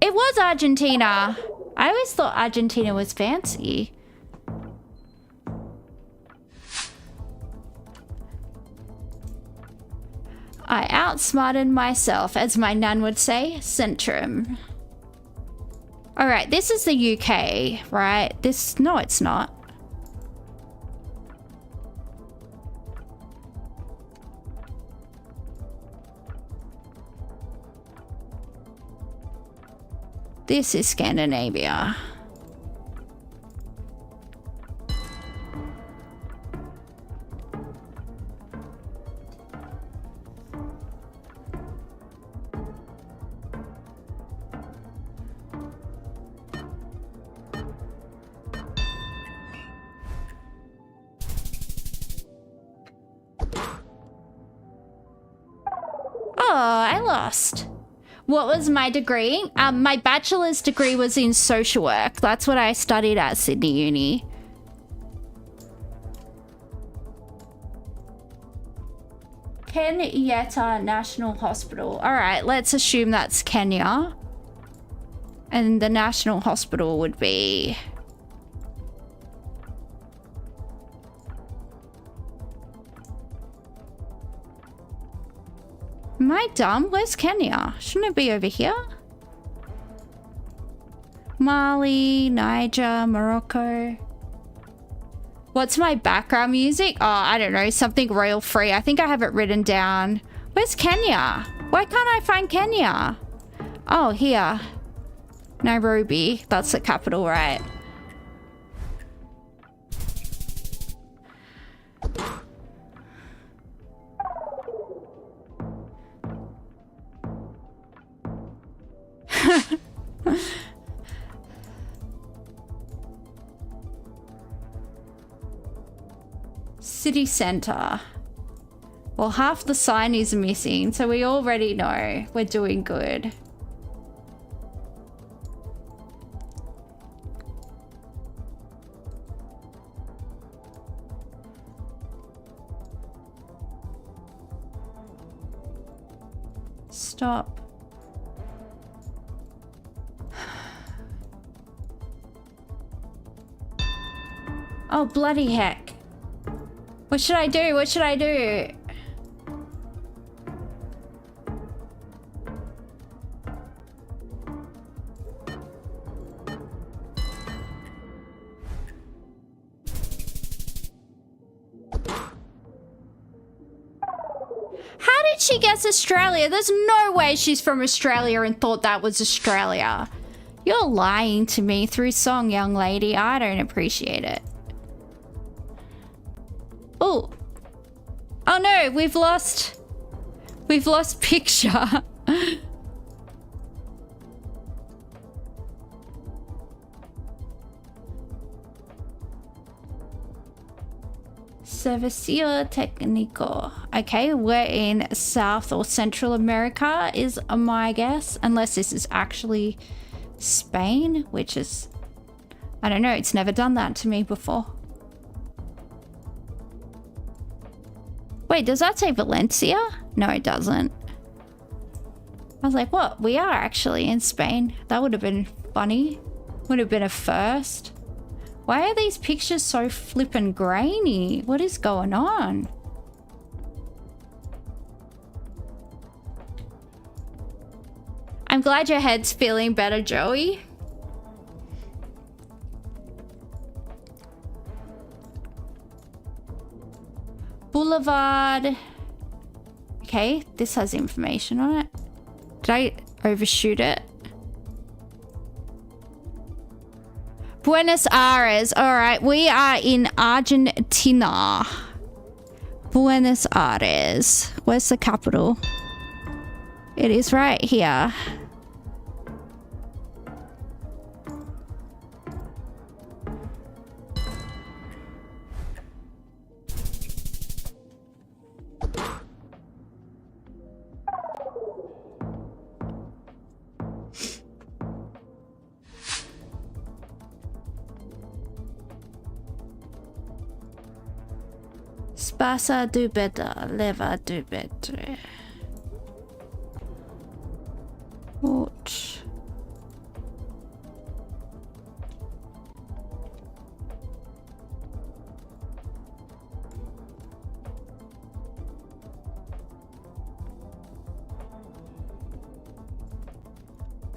It was Argentina. I always thought Argentina was fancy. I outsmarted myself, as my nan would say. Centrum. Alright, this is the UK, right? This... No, it's not. This is Scandinavia. Oh, I lost. What was my degree? My bachelor's degree was in social work. That's what I studied at Sydney Uni. Kenyatta National Hospital. All right, let's assume that's Kenya. And the National Hospital would be... Am I dumb? Where's Kenya? Shouldn't it be over here? Mali, Niger, Morocco. What's my background music? Oh, I don't know. Something royal free. I think I have it written down. Where's Kenya? Why can't I find Kenya? Oh, here. Nairobi. That's the capital, right? City center. Well, half the sign is missing, so we already know we're doing good. Stop. Oh, bloody heck. What should I do? What should I do? How did she guess Australia? There's no way she's from Australia and thought that was Australia. You're lying to me through song, young lady. I don't appreciate it. Oh. Oh no, we've lost picture. Servicio Técnico. Okay, we're in South or Central America is my guess. Unless this is actually Spain, which is... I don't know, it's never done that to me before. Wait, does that say Valencia? No, it doesn't. I was like, what? We are actually in Spain. That would have been funny. Would have been a first. Why are these pictures so flippin' grainy? What is going on? I'm glad your head's feeling better, Joey. Boulevard. Okay, this has information on it. Did I overshoot it? Buenos Aires. All right, we are in Argentina. Buenos Aires. Where's the capital? It is right here. Pasa do better, leva do better. Ouch.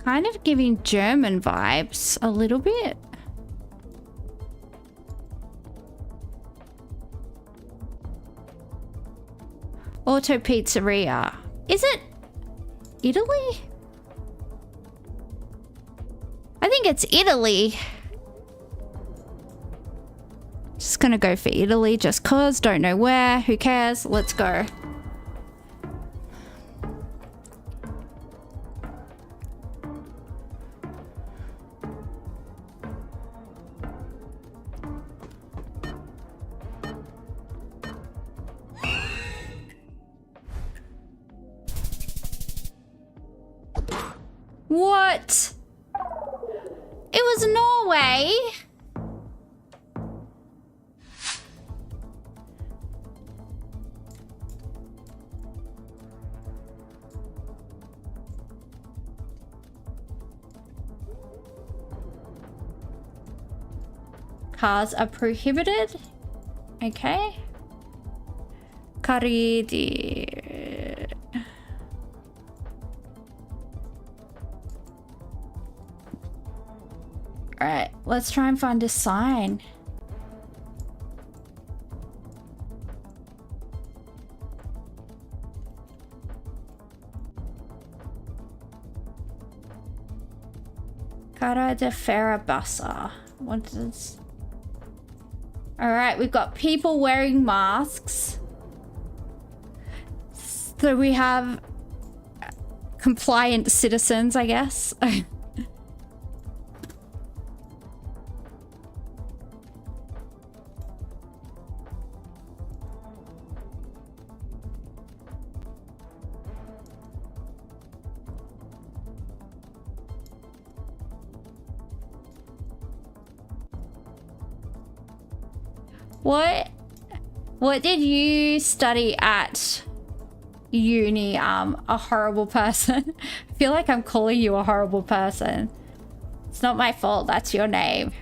Kind of giving German vibes a little bit. Auto Pizzeria. Is it Italy? I think it's Italy. Just gonna go for Italy just cause. Don't know where. Who cares? Let's go. What? It was Norway. Cars are prohibited. Okay. Karidi. Alright, let's try and find a sign. Cara de Ferrabassa. What is... Alright, we've got people wearing masks. So we have compliant citizens, I guess. What did you study at uni? A horrible person. I feel like I'm calling you a horrible person. It's not my fault, that's your name.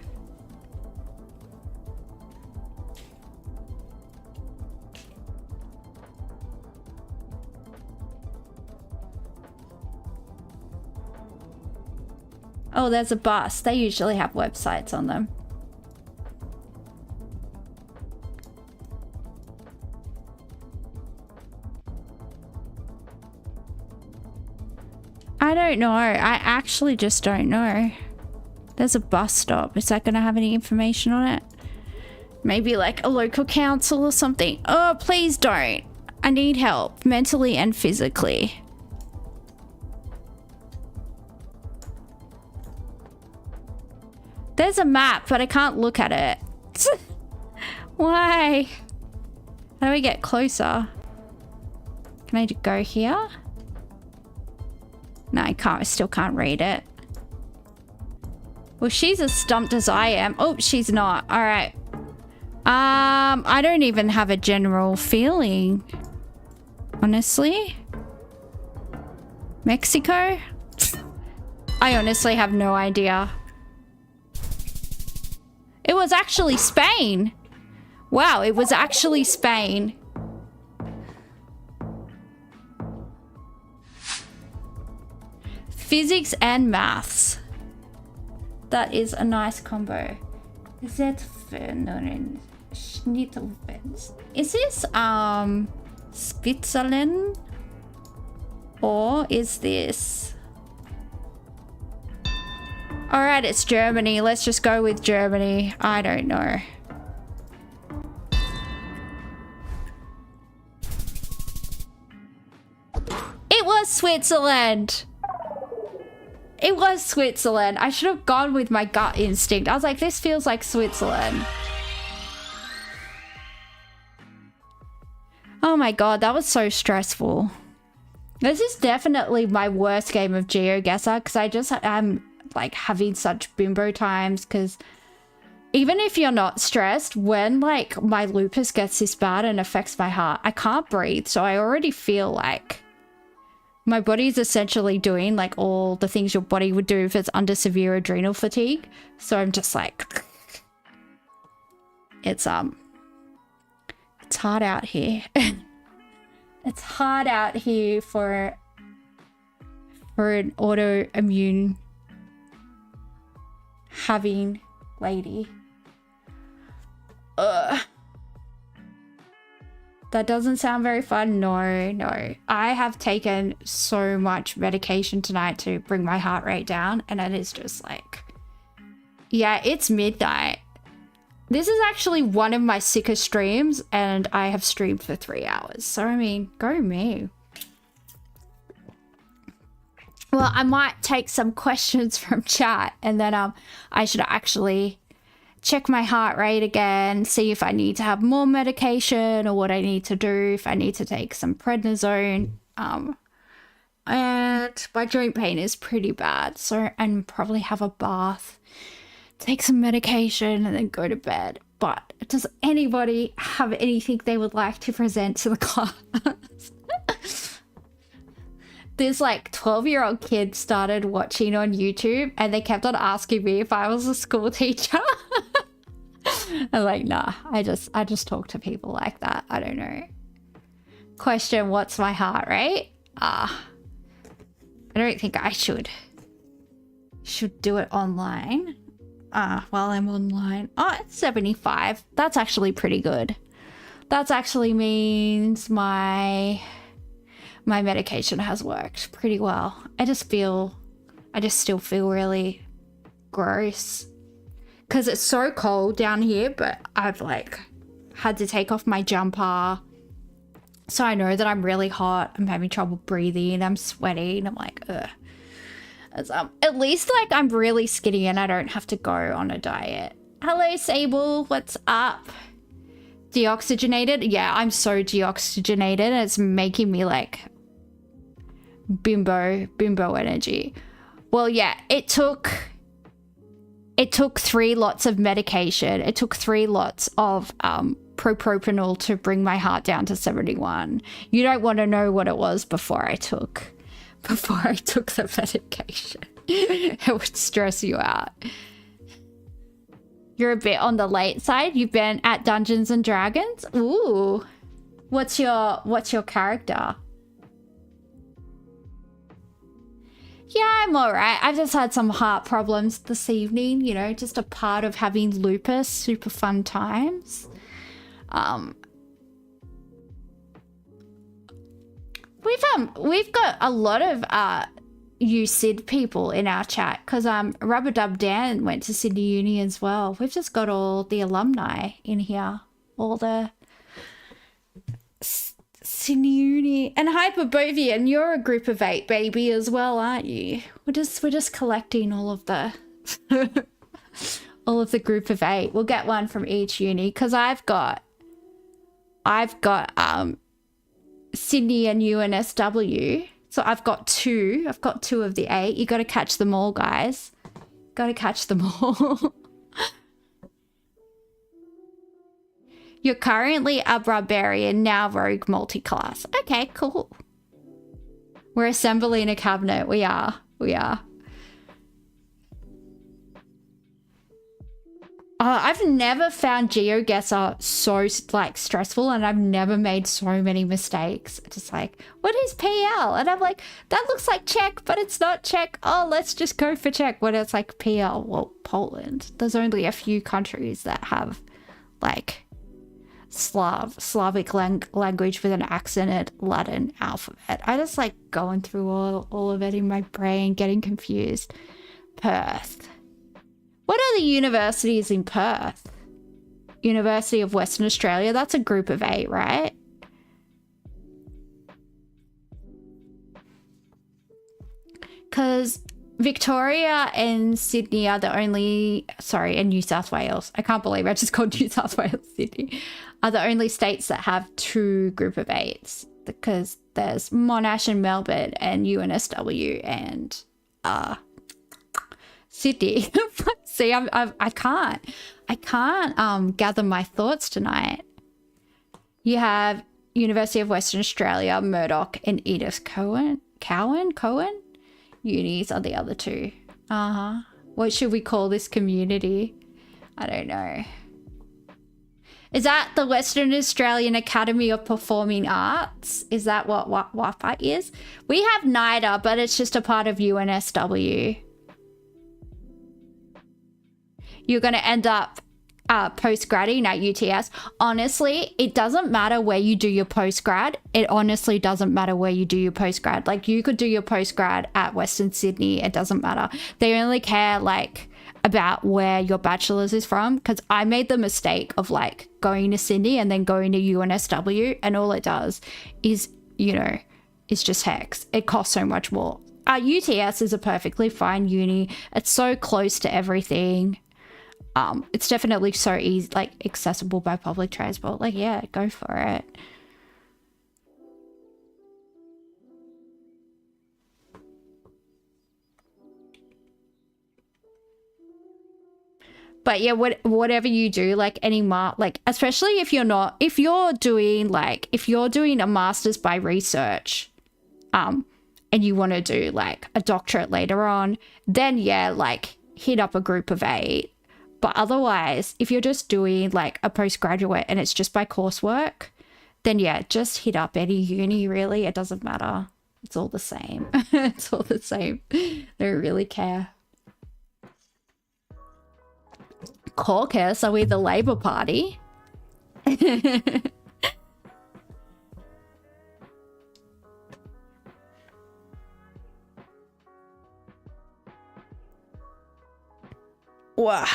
Oh, there's a bus. They usually have websites on them. I don't know. I actually just don't know. There's a bus stop. Is that going to have any information on it? Maybe like a local council or something. Oh, please don't. I need help mentally and physically. There's a map, but I can't look at it. Why? How do we get closer? Can I go here? No, I can't. I still can't read it. Well, she's as stumped as I am. Oh, she's not. All right. I don't even have a general feeling. Honestly. Mexico? I honestly have no idea. It was actually Spain. Wow, it was actually Spain. Physics and maths. That is a nice combo. Is that Is this Switzerland? Or is this... Alright, it's Germany. Let's just go with Germany. I don't know. It was Switzerland! It was Switzerland. I should have gone with my gut instinct. I was like, this feels like Switzerland. Oh my god, that was so stressful. This is definitely my worst game of GeoGuessr because I just am like having such bimbo times because even if you're not stressed, when like my lupus gets this bad and affects my heart, I can't breathe. So I already feel like my body's essentially doing like all the things your body would do if it's under severe adrenal fatigue. So I'm just like, it's hard out here. It's hard out here for an autoimmune having lady. Ugh. That doesn't sound very fun. No, no. I have taken so much medication tonight to bring my heart rate down, and it is just like, yeah, it's midnight. This is actually one of my sickest streams, and I have streamed for 3 hours. So, I mean, go me. Well, I might take some questions from chat, and then I should actually check my heart rate again, see if I need to have more medication or what I need to do, if I need to take some prednisone. And my joint pain is pretty bad, so and probably have a bath, take some medication, and then go to bed. But does anybody have anything they would like to present to the class? This like 12-year-old kid started watching on YouTube and they kept on asking me if I was a school teacher. I'm like, nah, I just talk to people like that. I don't know. Question, what's my heart rate? I don't think I should do it online. While I'm online. Oh, it's 75. That's actually pretty good. That actually means my medication has worked pretty well. I just still feel really gross because it's so cold down here, but I've like had to take off my jumper. So I know that I'm really hot. I'm having trouble breathing. I'm sweating. I'm like, ugh. At least like I'm really skinny and I don't have to go on a diet. Hello, Sable. What's up? Deoxygenated? Yeah, I'm so deoxygenated. It's making me like bimbo energy. Well, yeah, it took 3 lots of medication. It took 3 lots of propropanol to bring my heart down to 71. You don't want to know what it was before I took the medication. It would stress you out. You're a bit on the late side. You've been at Dungeons and Dragons. Ooh. What's your character? Yeah, I'm alright. I've just had some heart problems this evening, you know, just a part of having lupus. Super fun times. We've got a lot of USyd people in our chat because Rubber Dub Dan went to Sydney Uni as well. We've just got all the alumni in here, all the Sydney Uni and Hyperbovian. You're a group of 8 baby as well, aren't you? We're just collecting all of the all of the group of 8. We'll get one from each uni because I've got Sydney and UNSW. So I've got 2 of the 8. You got to catch them all, guys. Got to catch them all. You're currently a barbarian, now rogue multi-class. Okay, cool. We're assembling a cabinet. We are. I've never found GeoGuessr so like stressful, and I've never made so many mistakes. Just like, what is PL? And I'm like, that looks like Czech, but it's not Czech. Oh, let's just go for Czech when it's like PL. Well, Poland. There's only a few countries that have like Slavic language with an accented Latin alphabet. I just like going through all of it in my brain, getting confused. Perth. What are the universities in Perth? University of Western Australia. That's a group of 8, right? Because Victoria and Sydney are the only... Sorry, and New South Wales. I can't believe I just called New South Wales Sydney. Are the only states that have 2 group of 8s. Because there's Monash and Melbourne and UNSW and... Sydney. See, I can't gather my thoughts tonight. You have University of Western Australia, Murdoch, and Edith Cowan. Unis are the other 2. What should we call this community? I don't know. Is that the Western Australian Academy of Performing Arts? Is that what WAPA is? We have NIDA, but it's just a part of UNSW. You're going to end up post-gradding at UTS. Honestly, it doesn't matter where you do your post-grad. It honestly doesn't matter where you do your post-grad. Like, you could do your post-grad at Western Sydney. It doesn't matter. They only care, like, about where your bachelor's is from. Because I made the mistake of, like, going to Sydney and then going to UNSW. And all it does is, you know, it's just hex. It costs so much more. UTS is a perfectly fine uni. It's so close to everything. It's definitely so easy, like accessible by public transport. Like, yeah, go for it. But yeah, whatever you do, like like especially if you're doing a master's by research, and you want to do like a doctorate later on, then yeah, like hit up a group of 8. But otherwise, if you're just doing like a postgraduate and it's just by coursework, then yeah, just hit up any uni really. It doesn't matter. It's all the same. It's all the same. They don't really care. Caucus, are we the Labour Party? Wow.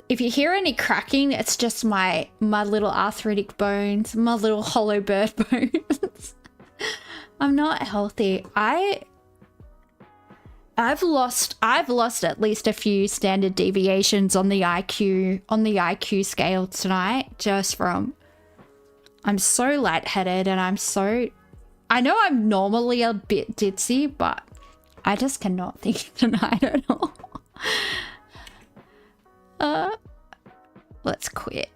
If you hear any cracking, it's just my little arthritic bones, my little hollow bird bones. I'm not healthy. I've lost at least a few standard deviations on the IQ scale tonight, just from I'm so lightheaded and I know I'm normally a bit ditzy, but I just cannot think tonight at all. Let's quit.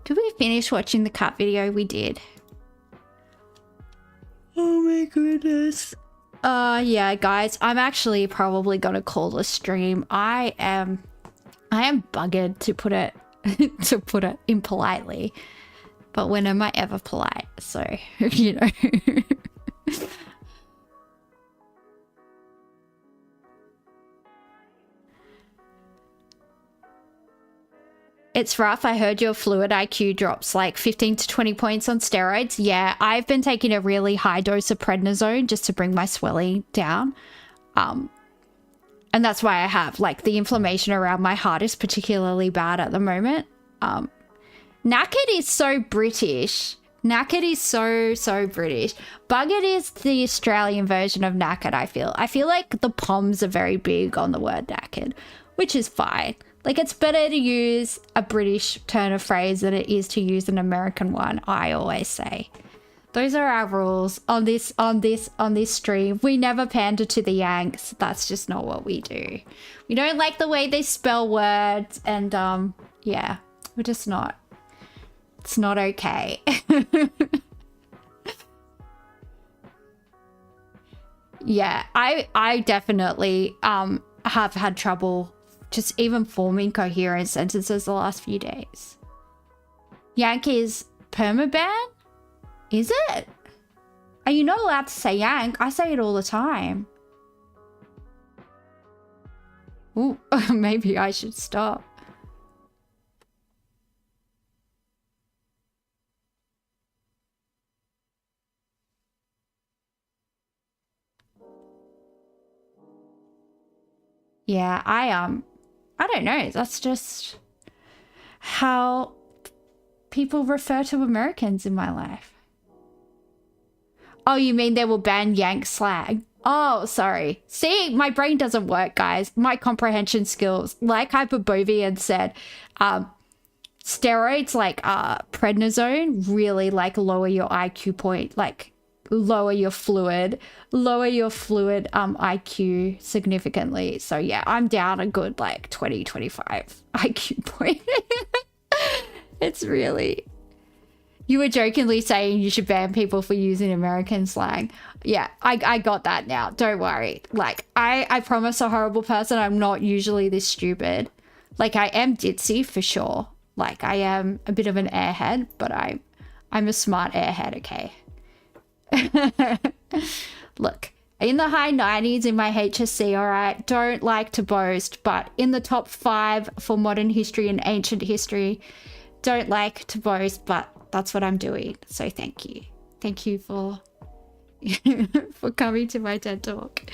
Did we finish watching the cut video? We did. Oh my goodness. Yeah, guys, I'm actually probably gonna call the stream. I am buggered, to put it impolitely. But when am I ever polite? So, you know. It's rough. I heard your fluid IQ drops like 15 to 20 points on steroids. Yeah, I've been taking a really high dose of prednisone just to bring my swelling down. And that's why I have like the inflammation around my heart is particularly bad at the moment. Knackered is so British. Knackered is so British. Buggered is the Australian version of knackered, I feel. I feel like the Poms are very big on the word knackered, which is fine. Like, it's better to use a British turn of phrase than it is to use an American one, I always say. Those are our rules on this stream. We never pander to the Yanks. That's just not what we do. We don't like the way they spell words, and yeah, we're just not. It's not okay. Yeah, I definitely have had trouble just even forming coherent sentences the last few days. Yankees permaban? Is it? Are you not allowed to say yank? I say it all the time. Ooh, maybe I should stop. Yeah, I don't know. That's just how people refer to Americans in my life. Oh, you mean they will ban yank slang? Oh, sorry. See, my brain doesn't work, guys. My comprehension skills, like Hyperbovian said, steroids like prednisone really like lower your IQ point, like lower your fluid IQ significantly. So yeah, I'm down a good like 20-25 IQ point. It's really... You were jokingly saying you should ban people for using American slang. Yeah, I got that now. Don't worry. Like, I promise a horrible person I'm not usually this stupid. Like, I am ditzy for sure. Like, I am a bit of an airhead, but I'm a smart airhead, okay? Look, in the high 90s in my HSC, all right? Don't like to boast, but in the top 5 for modern history and ancient history. Don't like to boast, but that's what I'm doing. So thank you. Thank you for for coming to my TED Talk.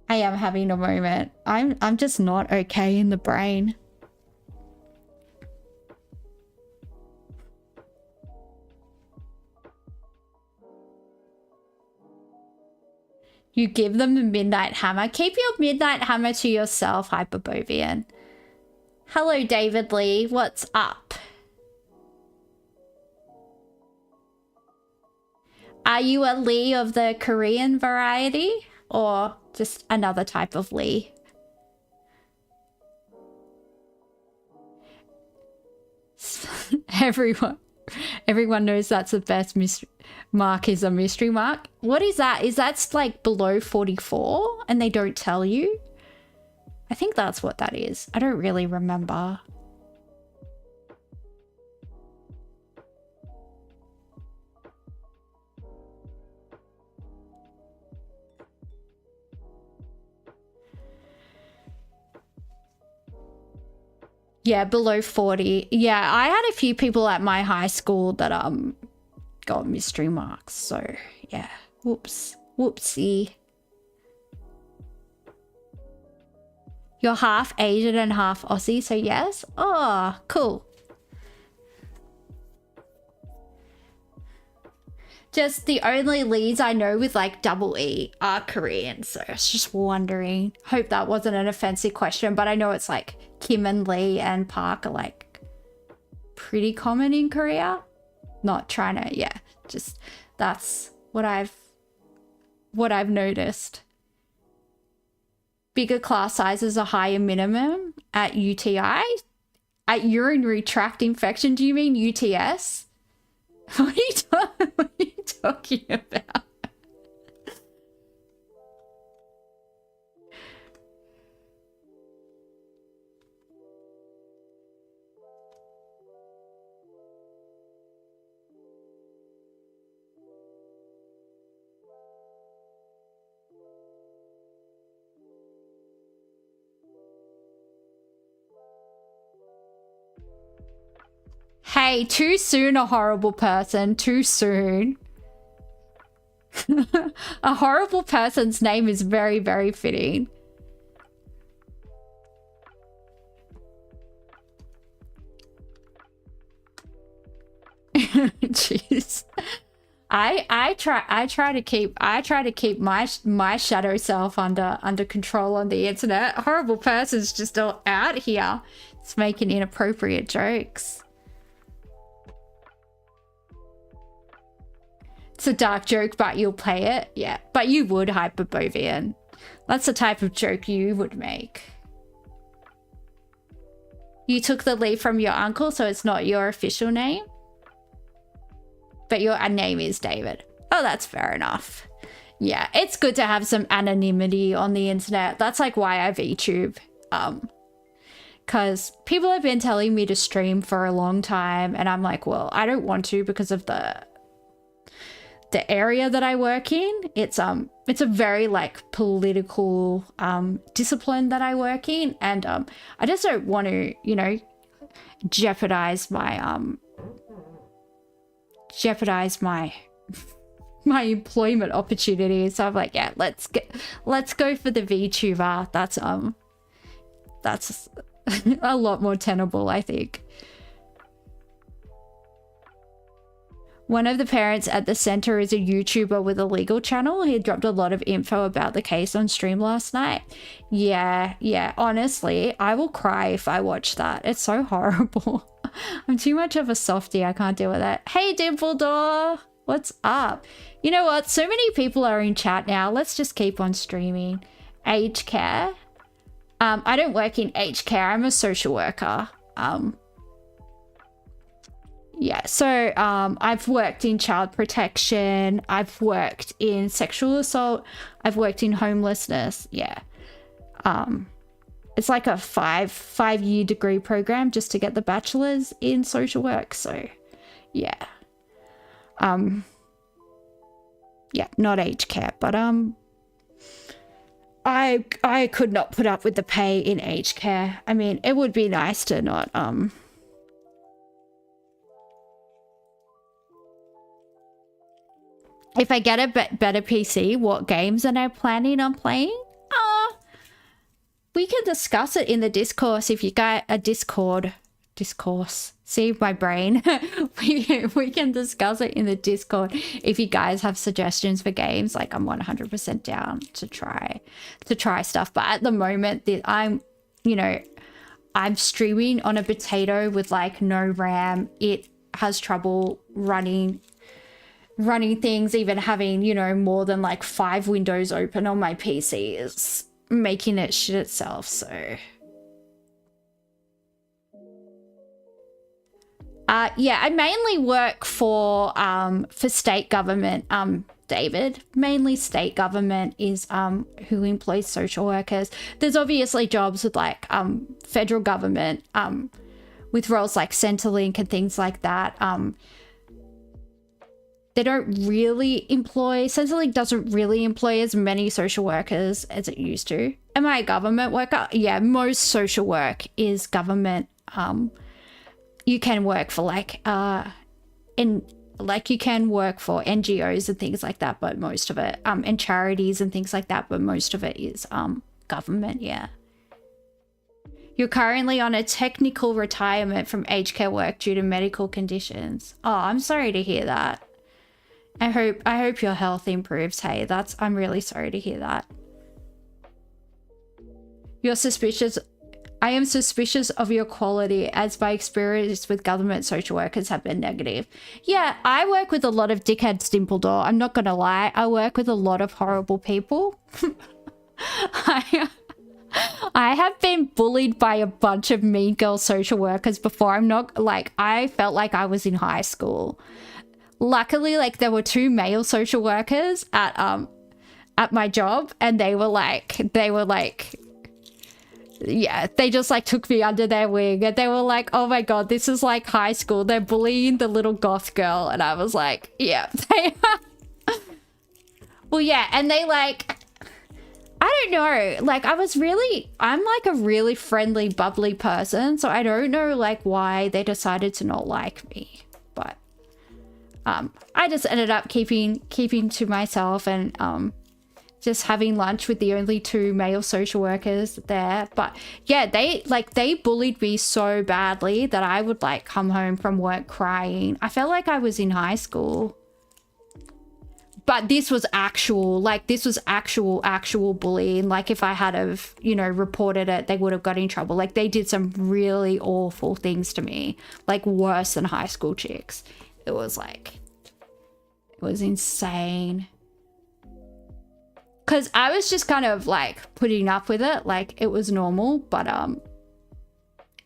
I am having a moment. I'm just not okay in the brain. You give them the midnight hammer. Keep your midnight hammer to yourself, Hyperbovian. Hello, David Lee. What's up? Are you a Lee of the Korean variety or just another type of Lee? Everyone knows that's the best mark is a mystery mark. What is that? Is that like below 44 and they don't tell you? I think that's what that is. I don't really remember. Yeah, below 40. Yeah, I had a few people at my high school that got mystery marks. So, yeah. Whoops. Whoopsie. You're half Asian and half Aussie, so yes? Oh, cool. Just the only leads I know with like double E are Korean, so I was just wondering. Hope that wasn't an offensive question, but I know it's like Kim and Lee and Park are like pretty common in Korea. Not trying to, yeah, just that's what I've noticed. Bigger class sizes are higher minimum at UTI. At urinary tract infection, do you mean UTS? What are you talking about? Hey, too soon, a horrible person. Too soon. A horrible person's name is very, very fitting. Jeez. I try to keep my shadow self under control on the internet. Horrible person's just all out here. It's making inappropriate jokes. It's a dark joke, but you'll play it. Yeah, but you would, Hyperbovian. That's the type of joke you would make. You took the leave from your uncle, so it's not your official name. But your name is David. Oh, that's fair enough. Yeah, it's good to have some anonymity on the internet. That's like why I VTube. Because people have been telling me to stream for a long time, and I'm like, well, I don't want to because of the area that I work in. It's a very like political discipline that I work in, and I just don't want to, you know, jeopardize my my employment opportunities. So I'm like, yeah, let's go for the VTuber. That's a lot more tenable, I think. One of the parents at the center is a YouTuber with a legal channel. He dropped a lot of info about the case on stream last night. Yeah, honestly, I will cry if I watch that. It's so horrible. I'm too much of a softie. I can't deal with that. Hey, Dimpledore, what's up? You know what? So many people are in chat now. Let's just keep on streaming. Aged care. I don't work in aged care. I'm a social worker. Yeah, so I've worked in child protection, I've worked in sexual assault, I've worked in homelessness. Yeah. It's like a five-year degree program just to get the bachelor's in social work. So yeah. Yeah, not aged care, but I could not put up with the pay in aged care. I mean, it would be nice to not if I get a better PC, what games am I planning on playing? We can discuss it in the discourse if you got a discourse. See my brain. we can discuss it in the Discord if you guys have suggestions for games. Like, I'm 100% down to try stuff. But at the moment, I'm streaming on a potato with like no RAM. It has trouble running things, even having, more than like 5 windows open on my PC is making it shit itself. So Yeah, I mainly work for state government, David. Mainly state government is who employs social workers. There's obviously jobs with like federal government with roles like Centrelink and things like that. They don't really employ, Centrelink doesn't really employ as many social workers as it used to. Am I a government worker? Yeah, most social work is government. You can work for like you can work for NGOs and things like that, but most of it and charities and things like that, but most of it is government. Yeah. You're currently on a technical retirement from aged care work due to medical conditions. Oh, I'm sorry to hear that. I hope your health improves. Hey, I'm really sorry to hear that. You're suspicious. I am suspicious of your quality as my experience with government social workers have been negative. Yeah, I work with a lot of dickheads, Dimpledore. I'm not gonna lie. I work with a lot of horrible people. I have been bullied by a bunch of mean girl social workers before. I felt like I was in high school. Luckily, like there were 2 male social workers at my job, and they were like, yeah, they just like took me under their wing, and they were like, oh my god, this is like high school. They're bullying the little goth girl. And I was like, yeah, they are. Well, yeah, and they like, I don't know, like I'm like a really friendly, bubbly person, so I don't know like why they decided to not like me. But I just ended up keeping to myself and just having lunch with the only 2 male social workers there. But yeah, they bullied me so badly that I would like come home from work crying. I felt like I was in high school. But this was actual bullying. Like if I had have, reported it, they would have got in trouble. Like they did some really awful things to me, like worse than high school chicks. It was insane. Cause I was just kind of like putting up with it, like it was normal, but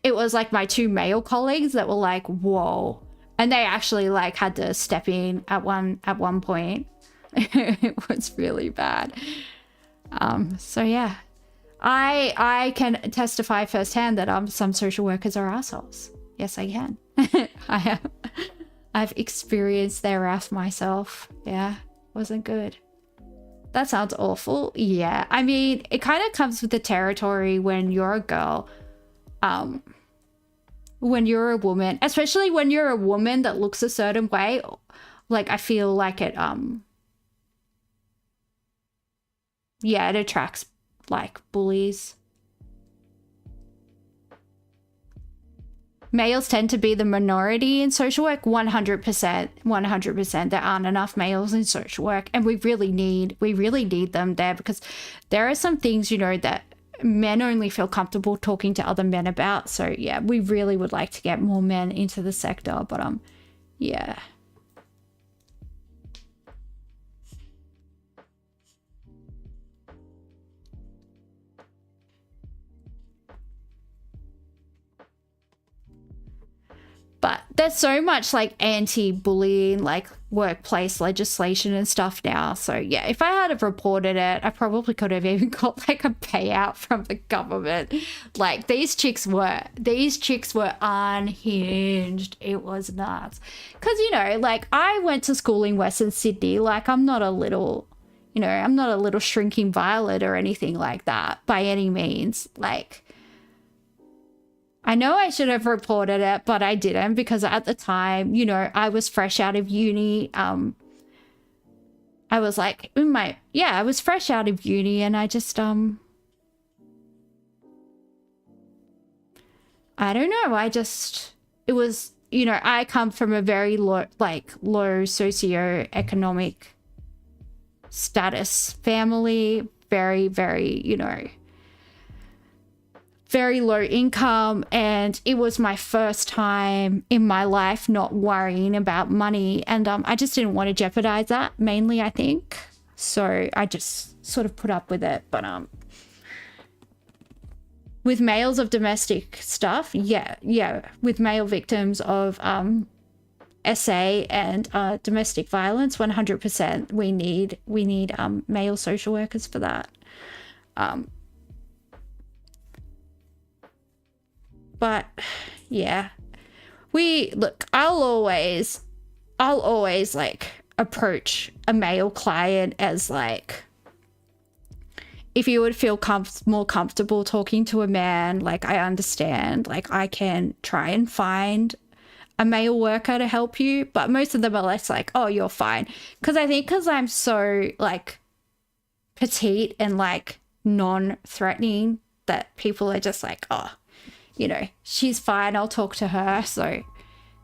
it was like my 2 male colleagues that were like, whoa. And they actually like had to step in at one point. It was really bad. So yeah, I can testify firsthand that some social workers are assholes. Yes, I can. I've experienced their wrath myself. Yeah, wasn't good. That sounds awful. Yeah, I mean, it kind of comes with the territory when you're a girl. When you're a woman, especially when you're a woman that looks a certain way, like I feel like it yeah, it attracts like bullies. Males tend to be the minority in social work. 100%. There aren't enough males in social work, and we really need them there, because there are some things, that men only feel comfortable talking to other men about. So yeah, we really would like to get more men into the sector, but yeah. But there's so much like anti-bullying, like workplace legislation and stuff now. So yeah, if I had have reported it, I probably could have even got like a payout from the government. Like these chicks were unhinged. It was nuts. Cause like I went to school in Western Sydney. Like I'm not a little shrinking violet or anything like that by any means. Like, I know I should have reported it, but I didn't, because at the time, I was fresh out of uni. I was like I was fresh out of uni, and I just, I don't know. It was, I come from a very low socioeconomic status family, very, very, very low income, and it was my first time in my life not worrying about money, and I just didn't want to jeopardize that, mainly, I think. So I just sort of put up with it, but with males of domestic stuff, yeah, with male victims of SA and domestic violence, 100%. We need male social workers for that. But yeah, I'll always like approach a male client as like, if you would feel more comfortable talking to a man, like I understand, like I can try and find a male worker to help you, but most of them are less like, oh, you're fine. Because I think because I'm so like petite and like non-threatening that people are just like, oh, you know, she's fine, I'll talk to her. So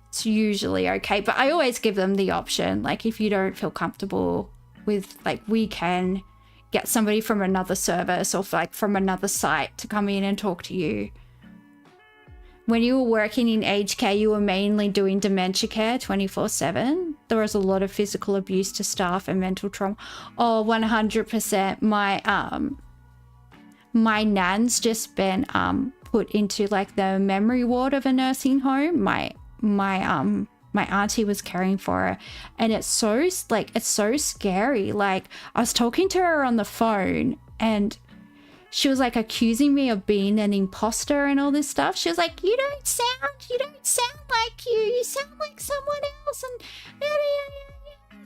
it's usually okay. But I always give them the option, like if you don't feel comfortable with, like, we can get somebody from another service or like from another site to come in and talk to you. When you were working in aged care, you were mainly doing dementia care 24/7. There was a lot of physical abuse to staff and mental trauma. Oh, 100%. My nan's just been put into like the memory ward of a nursing home. My auntie was caring for her, and it's so scary. Like, I was talking to her on the phone and she was like accusing me of being an imposter and all this stuff. She was like, you don't sound like you sound like someone else, and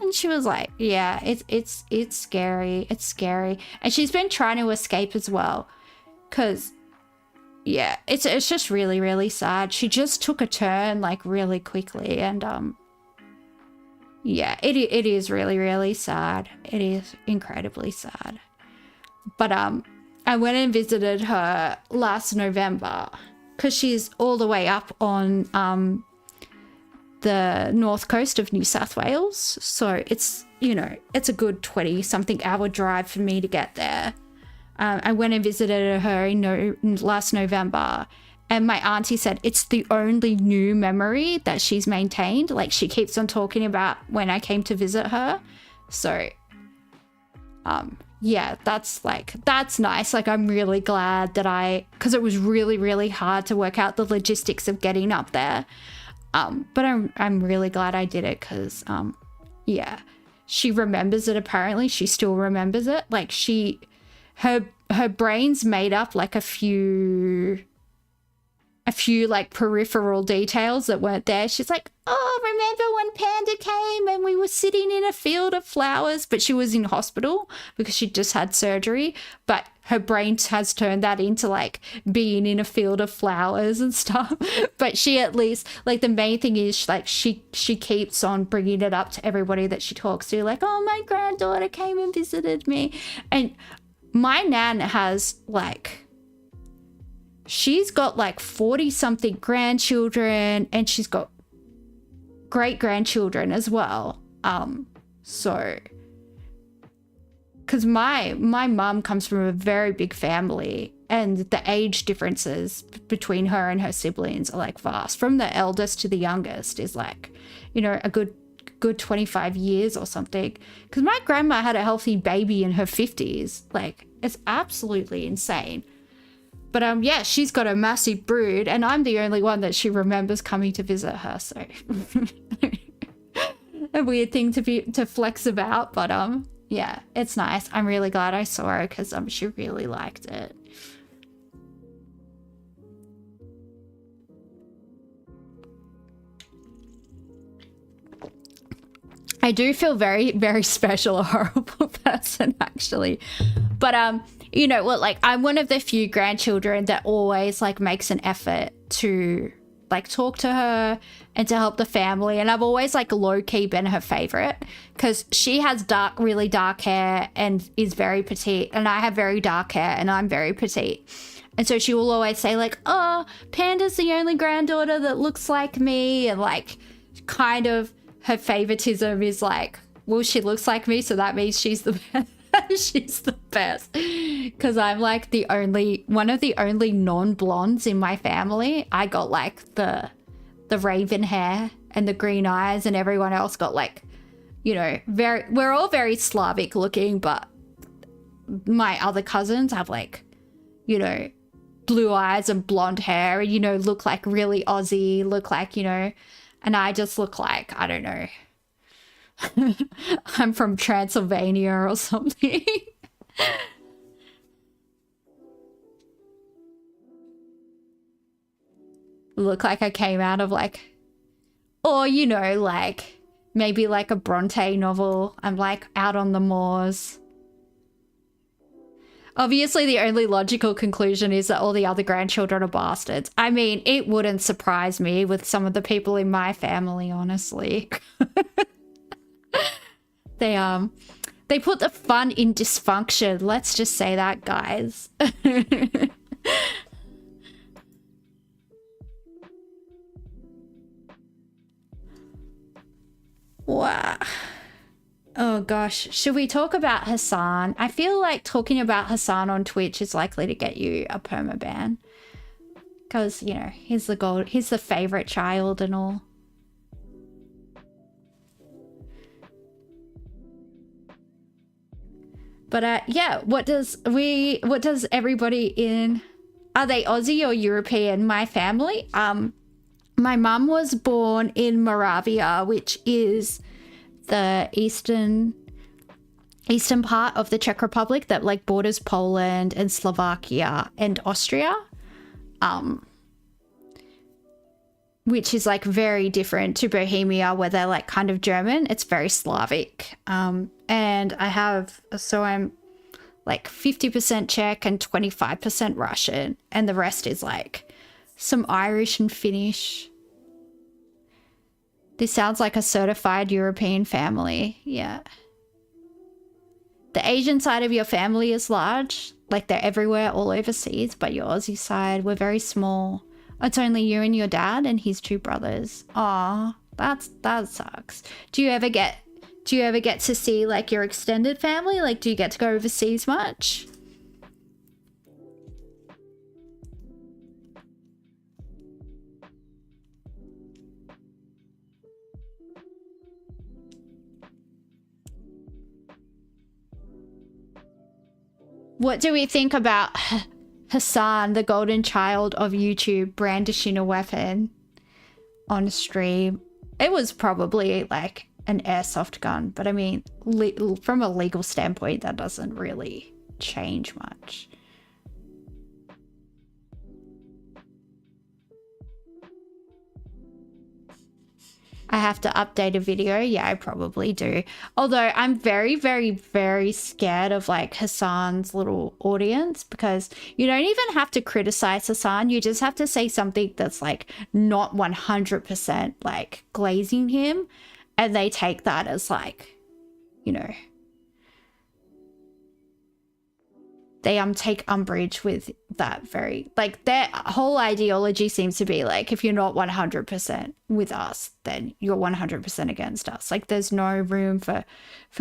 and she was like, yeah, it's scary. It's scary. And she's been trying to escape as well, because yeah, it's just really, really sad. She just took a turn like really quickly, and yeah, it is really, really sad. It is incredibly sad. But I went and visited her last November because she's all the way up on the north coast of New South Wales. So it's, you know, it's a good 20-something hour drive for me to get there. I went and visited her in last November, and my auntie said it's the only new memory that she's maintained. Like, she keeps on talking about when I came to visit her. So yeah, that's nice. Like, I'm really glad that because it was really, really hard to work out the logistics of getting up there. But I'm really glad I did it, because yeah, she remembers it. Apparently she still remembers it. Like, her brain's made up like a few like peripheral details that weren't there. She's like, oh, remember when Panda came and we were sitting in a field of flowers? But she was in hospital because she just had surgery, but her brain has turned that into like being in a field of flowers and stuff. But she, at least, like, the main thing is like she keeps on bringing it up to everybody that she talks to, like, oh, my granddaughter came and visited me. And my nan has like, she's got like 40-something grandchildren, and she's got great-grandchildren as well. So, because my mum comes from a very big family, and the age differences between her and her siblings are like vast. From the eldest to the youngest is like, you know, a good 25 years or something. Because my grandma had a healthy baby in her 50s. Like, it's absolutely insane. But yeah, she's got a massive brood, and I'm the only one that she remembers coming to visit her. So a weird thing to flex about, but yeah, it's nice. I'm really glad I saw her, because she really liked it. I do feel very, very special, a horrible person, actually. But you know what, like, I'm one of the few grandchildren that always like makes an effort to like talk to her and to help the family, and I've always like low-key been her favorite, because she has really dark hair and is very petite, and I have very dark hair and I'm very petite. And so she will always say like, oh, Panda's the only granddaughter that looks like me, and like, kind of her favoritism is like, well, she looks like me, so that means she's the best. She's the best, because I'm like one of the only non-blondes in my family. I got like the raven hair and the green eyes, and everyone else got like, you know, we're all very Slavic looking, but my other cousins have like, you know, blue eyes and blonde hair and, you know, look like really Aussie, look like, you know, and I just look like, I don't know, I'm from Transylvania or something. Look like I came out of like, or, you know, like maybe like a Bronte novel. I'm like out on the moors. Obviously, the only logical conclusion is that all the other grandchildren are bastards. I mean, it wouldn't surprise me with some of the people in my family, honestly. They put the fun in dysfunction. Let's just say that, guys. Wow. Oh gosh, should we talk about Hassan? I feel like talking about Hassan on Twitch is likely to get you a permaban. Because, you know, he's the favorite child and all. But yeah, what does everybody in, are they Aussie or European? My family, my mum was born in Moravia, which is the eastern part of the Czech Republic that like borders Poland and Slovakia and Austria, which is like very different to Bohemia where they're like kind of German. It's very Slavic. And I'm like 50% Czech and 25% Russian, and the rest is like some Irish and Finnish. This sounds like a certified European family. Yeah. The Asian side of your family is large. Like they're everywhere, all overseas. But your Aussie side, we're very small. It's only you and your dad and his two brothers. Aw, that sucks. Do you ever get to see like your extended family? Like, do you get to go overseas much? What do we think about Hassan, the golden child of YouTube, brandishing a weapon on stream? It was probably like an airsoft gun, but I mean, from a legal standpoint, that doesn't really change much. I have to update a video. Yeah, I probably do. Although I'm very, very, very scared of like Hassan's little audience, because you don't even have to criticize Hassan. You just have to say something that's like not 100% like glazing him. And they take that as like, you know, they take umbrage with that very, like their whole ideology seems to be like, if you're not 100% with us, then you're 100% against us. Like there's no room for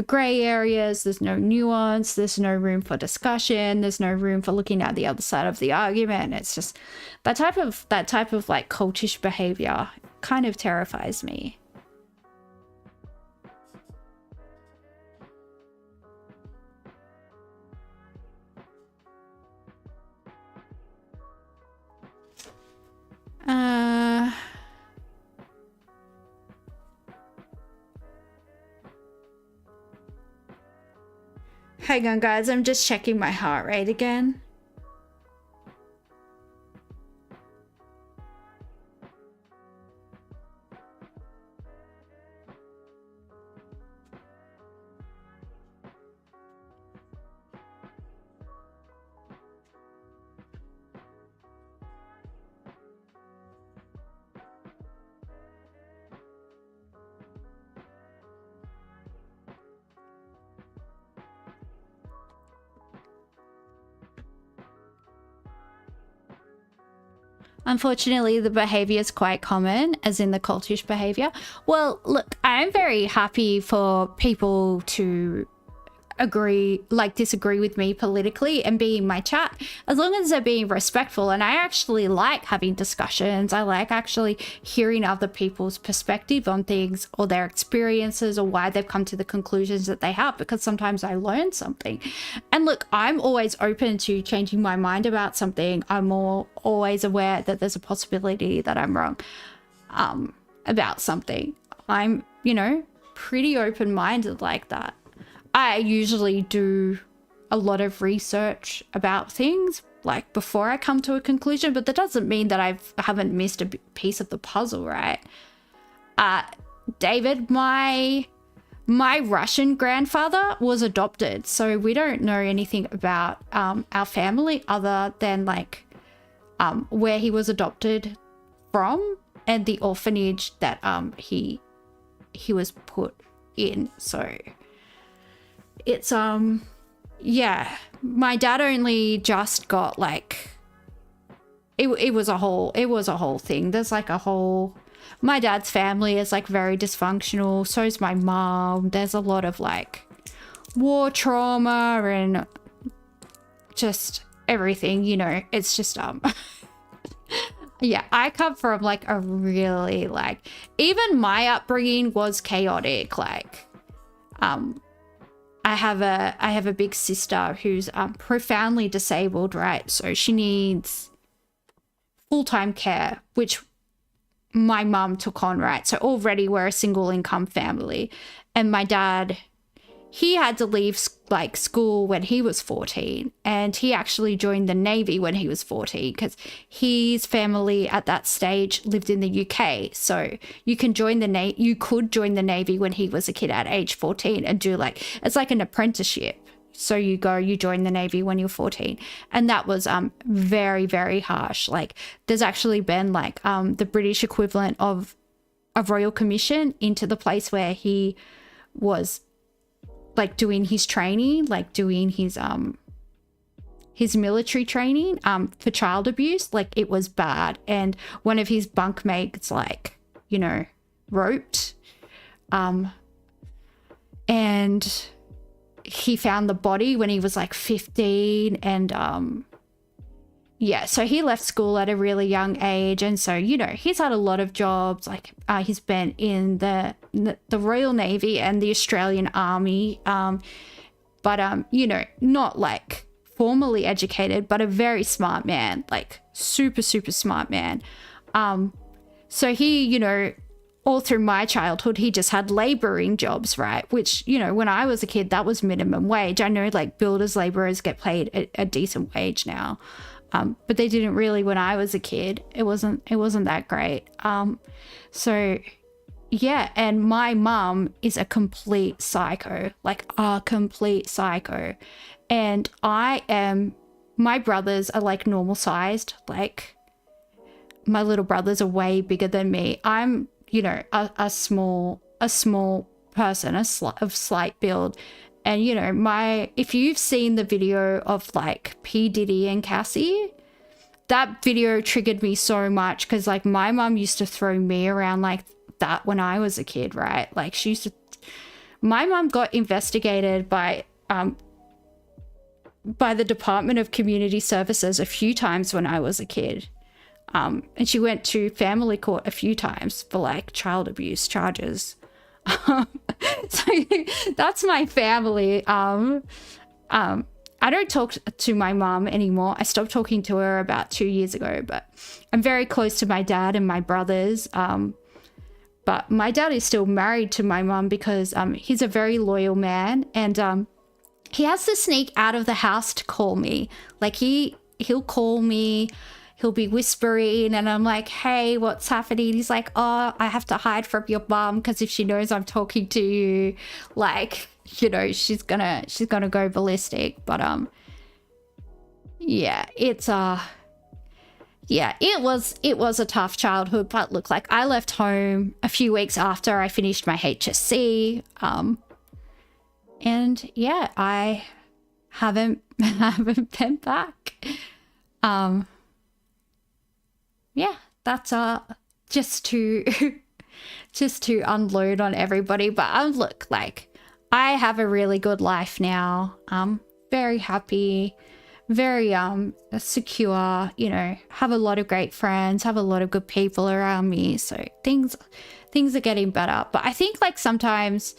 gray areas. There's no nuance. There's no room for discussion. There's no room for looking at the other side of the argument. It's just that type of like cultish behavior kind of terrifies me. Hang on, guys. I'm just checking my heart rate again. Unfortunately, the behavior is quite common, as in the cultish behavior. Well, look, I'm very happy for people to disagree with me politically and be in my chat, as long as they're being respectful. And I actually like having discussions. I like actually hearing other people's perspective on things or their experiences or why they've come to the conclusions that they have, because sometimes I learn something. And look, I'm always open to changing my mind about something. I'm always aware that there's a possibility that I'm wrong about something. I'm, you know, pretty open-minded like that. I usually do a lot of research about things like before I come to a conclusion, but that doesn't mean that I haven't missed a piece of the puzzle, right? David, my Russian grandfather was adopted, so we don't know anything about our family other than like where he was adopted from and the orphanage that he was put in. So it's yeah, my dad only just got like it was a whole thing. There's like a whole, my dad's family is like very dysfunctional, so's my mom. There's a lot of like war trauma and just everything, you know. It's just yeah, I come from like a really like, even my upbringing was chaotic. Like I have a big sister who's profoundly disabled, right? So she needs full-time care, which my mum took on, right? So already we're a single income family, and my dad, he had to leave like school when he was 14, and he actually joined the Navy when he was 14 because his family at that stage lived in the UK. So you could join the Navy when he was a kid at age 14 and do like, it's like an apprenticeship. So you join the Navy when you're 14, and that was very, very harsh. Like there's actually been like the British equivalent of a royal commission into the place where he was like doing his training, like doing his military training for child abuse. Like it was bad, and one of his bunkmates, like, you know, roped and he found the body when he was like 15, and yeah, so he left school at a really young age, and so, you know, he's had a lot of jobs. Like he's been in the Royal Navy and the Australian Army, but you know, not like formally educated, but a very smart man, like super smart man. So he, you know, all through my childhood, he just had laboring jobs, right? Which, you know, when I was a kid, that was minimum wage. I know like builders, laborers get paid a decent wage now. But they didn't really when I was a kid. It wasn't that great. So yeah, and my mum is a complete psycho, like a complete psycho. And my brothers are like normal sized, like my little brothers are way bigger than me. I'm, you know, a small person, of slight build. And, you know, if you've seen the video of like P. Diddy and Cassie, that video triggered me so much because like my mum used to throw me around like that when I was a kid, right? Like my mum got investigated by the Department of Community Services a few times when I was a kid. And she went to family court a few times for like child abuse charges. So that's my family. I don't talk to my mum anymore. I stopped talking to her about 2 years ago, but I'm very close to my dad and my brothers. But my dad is still married to my mum because he's a very loyal man, and he has to sneak out of the house to call me. Like he'll call me. He'll be whispering, and I'm like, hey, what's happening? He's like, oh, I have to hide from your mum because if she knows I'm talking to you, like, you know, she's gonna go ballistic. But yeah, it was a tough childhood. But look, like I left home a few weeks after I finished my HSC, and yeah, I haven't been back. Yeah, that's just to unload on everybody. But look, like I have a really good life now. Very happy, very secure, you know, have a lot of great friends, have a lot of good people around me. So things are getting better. But I think like sometimes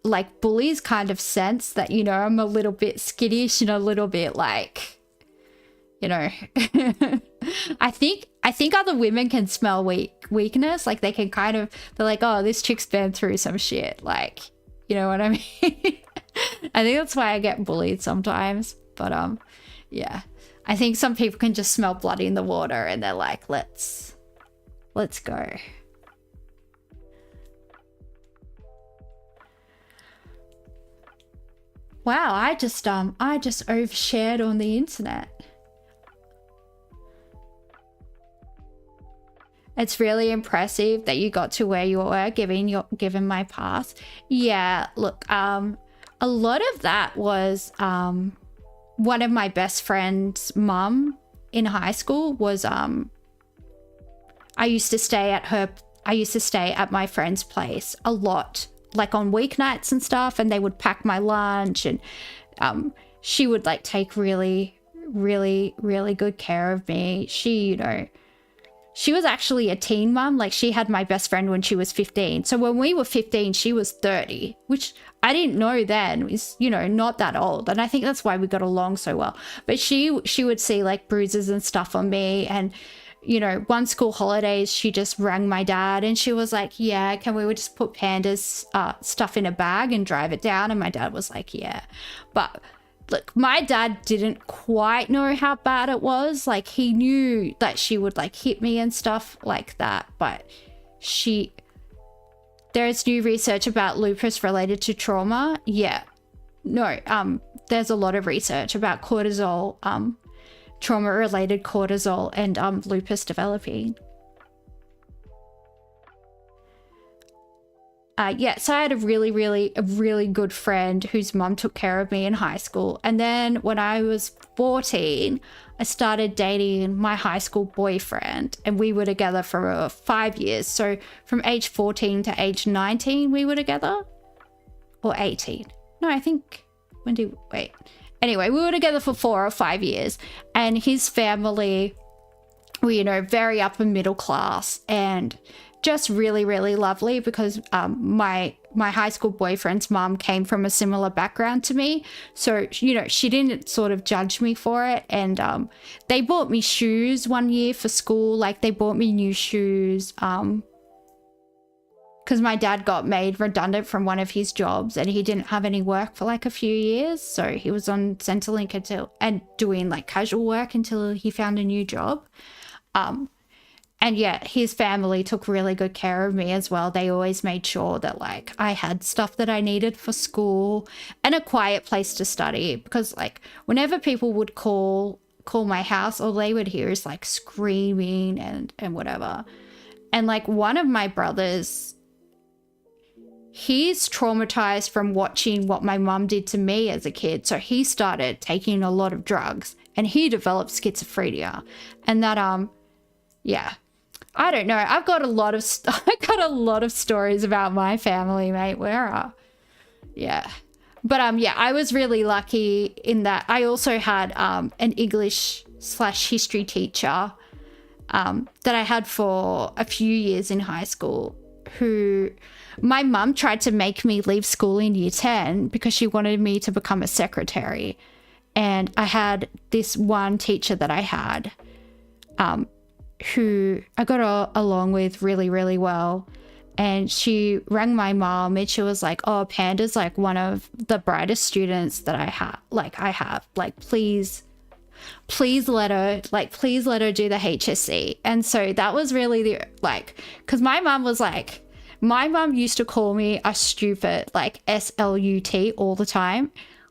like bullies kind of sense that, you know, I'm a little bit skittish and a little bit like, you know, I think other women can smell weakness. Like they can kind of, they're like, oh, this chick's been through some shit. Like, you know what I mean? I think that's why I get bullied sometimes. But yeah, I think some people can just smell blood in the water and they're like, let's go. Wow, I just overshared on the internet. It's really impressive that you got to where you were given my pass. Yeah, look, a lot of that was one of my best friend's mum in high school was I used to stay at my friend's place a lot, like on weeknights and stuff, and they would pack my lunch, and she would like take really good care of me. She, you know, she was actually a teen mum. Like she had my best friend when she was 15. So when we were 15, she was 30, which I didn't know then is, you know, not that old. And I think that's why we got along so well. But she would see like bruises and stuff on me. And, you know, one school holidays, she just rang my dad and she was like, yeah, can we just put Panda's stuff in a bag and drive it down? And my dad was like, yeah. But look, my dad didn't quite know how bad it was. Like he knew that she would like hit me and stuff like that. But there's new research about lupus related to trauma. Yeah. No, there's a lot of research about cortisol, trauma-related cortisol and lupus developing. Yeah, so I had a really good friend whose mum took care of me in high school. And then when I was 14, I started dating my high school boyfriend, and we were together for 5 years. So from age 14 to age 19, we were together, or 18. No, I think, wait. Anyway, we were together for 4 or 5 years, and his family were, you know, very upper middle class and just really lovely, because my high school boyfriend's mom came from a similar background to me. So, you know, she didn't sort of judge me for it. And they bought me shoes one year for school. Like they bought me new shoes because my dad got made redundant from one of his jobs and he didn't have any work for like a few years. So he was on Centrelink and doing like casual work until he found a new job. And yeah, his family took really good care of me as well. They always made sure that like I had stuff that I needed for school and a quiet place to study, because like whenever people would call my house, all they would hear is like screaming and whatever. And like one of my brothers, he's traumatized from watching what my mum did to me as a kid. So he started taking a lot of drugs and he developed schizophrenia. And that, yeah. I don't know. I've got a lot of stories about my family, mate. Yeah. But yeah, I was really lucky in that I also had an English/history teacher that I had for a few years in high school, who my mum tried to make me leave school in year 10 because she wanted me to become a secretary. And I had this one teacher that I had, who I got along with really well, and she rang my mom and she was like, oh, Panda's like one of the brightest students that I have, like please let her do the HSC. And so that was really because my mom used to call me a stupid, like SLUT all the time.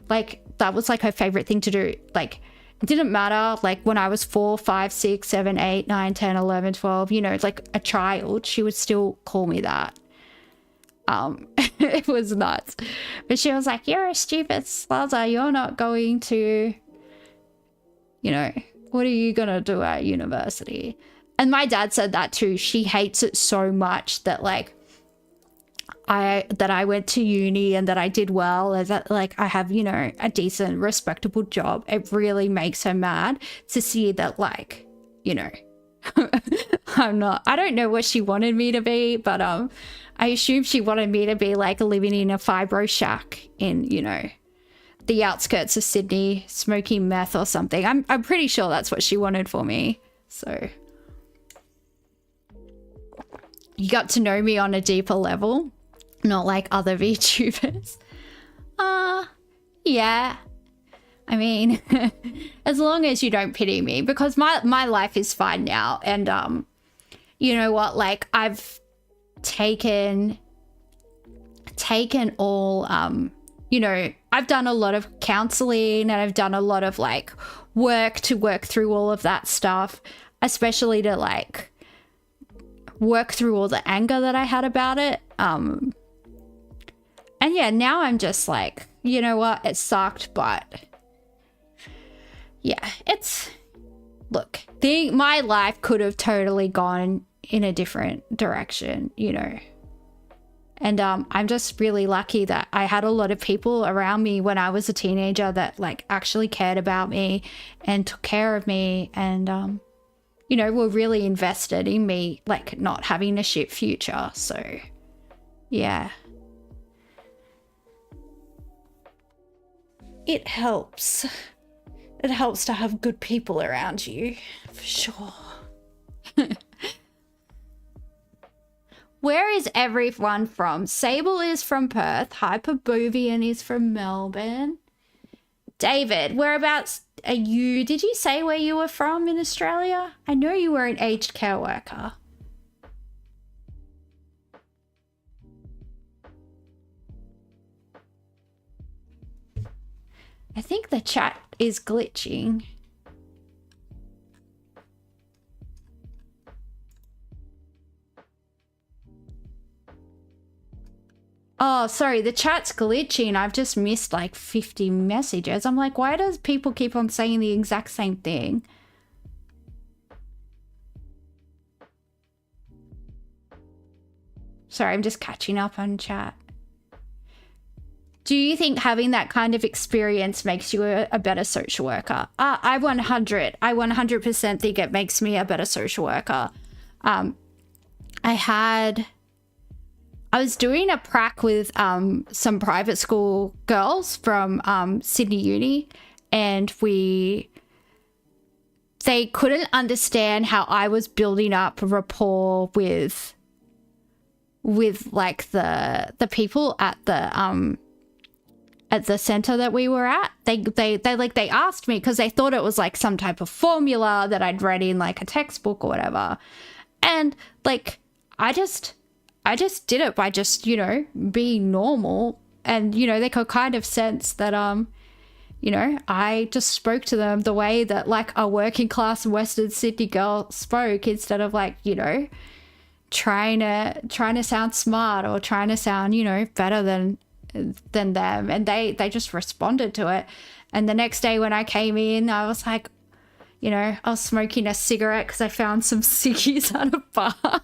Like that was like her favorite thing to do. Like it didn't matter, like when I was 4, 5, 6, 7, 8, 9, 10, 11, 12, you know, like a child, she would still call me that. It was nuts. But she was like, you're a stupid sluzzer, you're not going to, you know, what are you gonna do at university? And my dad said that too. She hates it so much that like I went to uni and that I did well, and that like I have, you know, a decent, respectable job. It really makes her mad to see that, like, you know, I don't know what she wanted me to be, but I assume she wanted me to be like living in a fibro shack in, you know, the outskirts of Sydney, smoking meth or something. I'm pretty sure that's what she wanted for me. So you got to know me on a deeper level, not like other VTubers. Yeah. I mean, as long as you don't pity me, because my life is fine now. And you know what? Like, I've taken all, you know, I've done a lot of counseling and I've done a lot of like work to work through all of that stuff, especially to like work through all the anger that I had about it. And yeah, now I'm just like, you know what? It sucked, but yeah, look, my life could have totally gone in a different direction, you know. And I'm just really lucky that I had a lot of people around me when I was a teenager that like actually cared about me and took care of me and, you know, were really invested in me, like not having a shit future. So, yeah. It helps. It helps to have good people around you, for sure. Where is everyone from? Sable is from Perth. Hyperbovian is from Melbourne. David, whereabouts are you? Did you say where you were from in Australia? I know you were an aged care worker. I think the chat is glitching. Oh, sorry, the chat's glitching. I've just missed like 50 messages. I'm like, why does people keep on saying the exact same thing? Sorry, I'm just catching up on chat. Do you think having that kind of experience makes you a better social worker? I 100% think it makes me a better social worker. I was doing a prac with some private school girls from Sydney Uni, and they couldn't understand how I was building up rapport with like the people at the center that we were at. They asked me because they thought it was like some type of formula that I'd read in like a textbook or whatever, and like I just did it by just, you know, being normal. And, you know, they could kind of sense that, you know, I just spoke to them the way that like a working class Western Sydney girl spoke, instead of like, you know, trying to sound smart or trying to sound, you know, better than them. And they just responded to it. And the next day when I came in, I was like, you know, I was smoking a cigarette because I found some ciggies at a bar.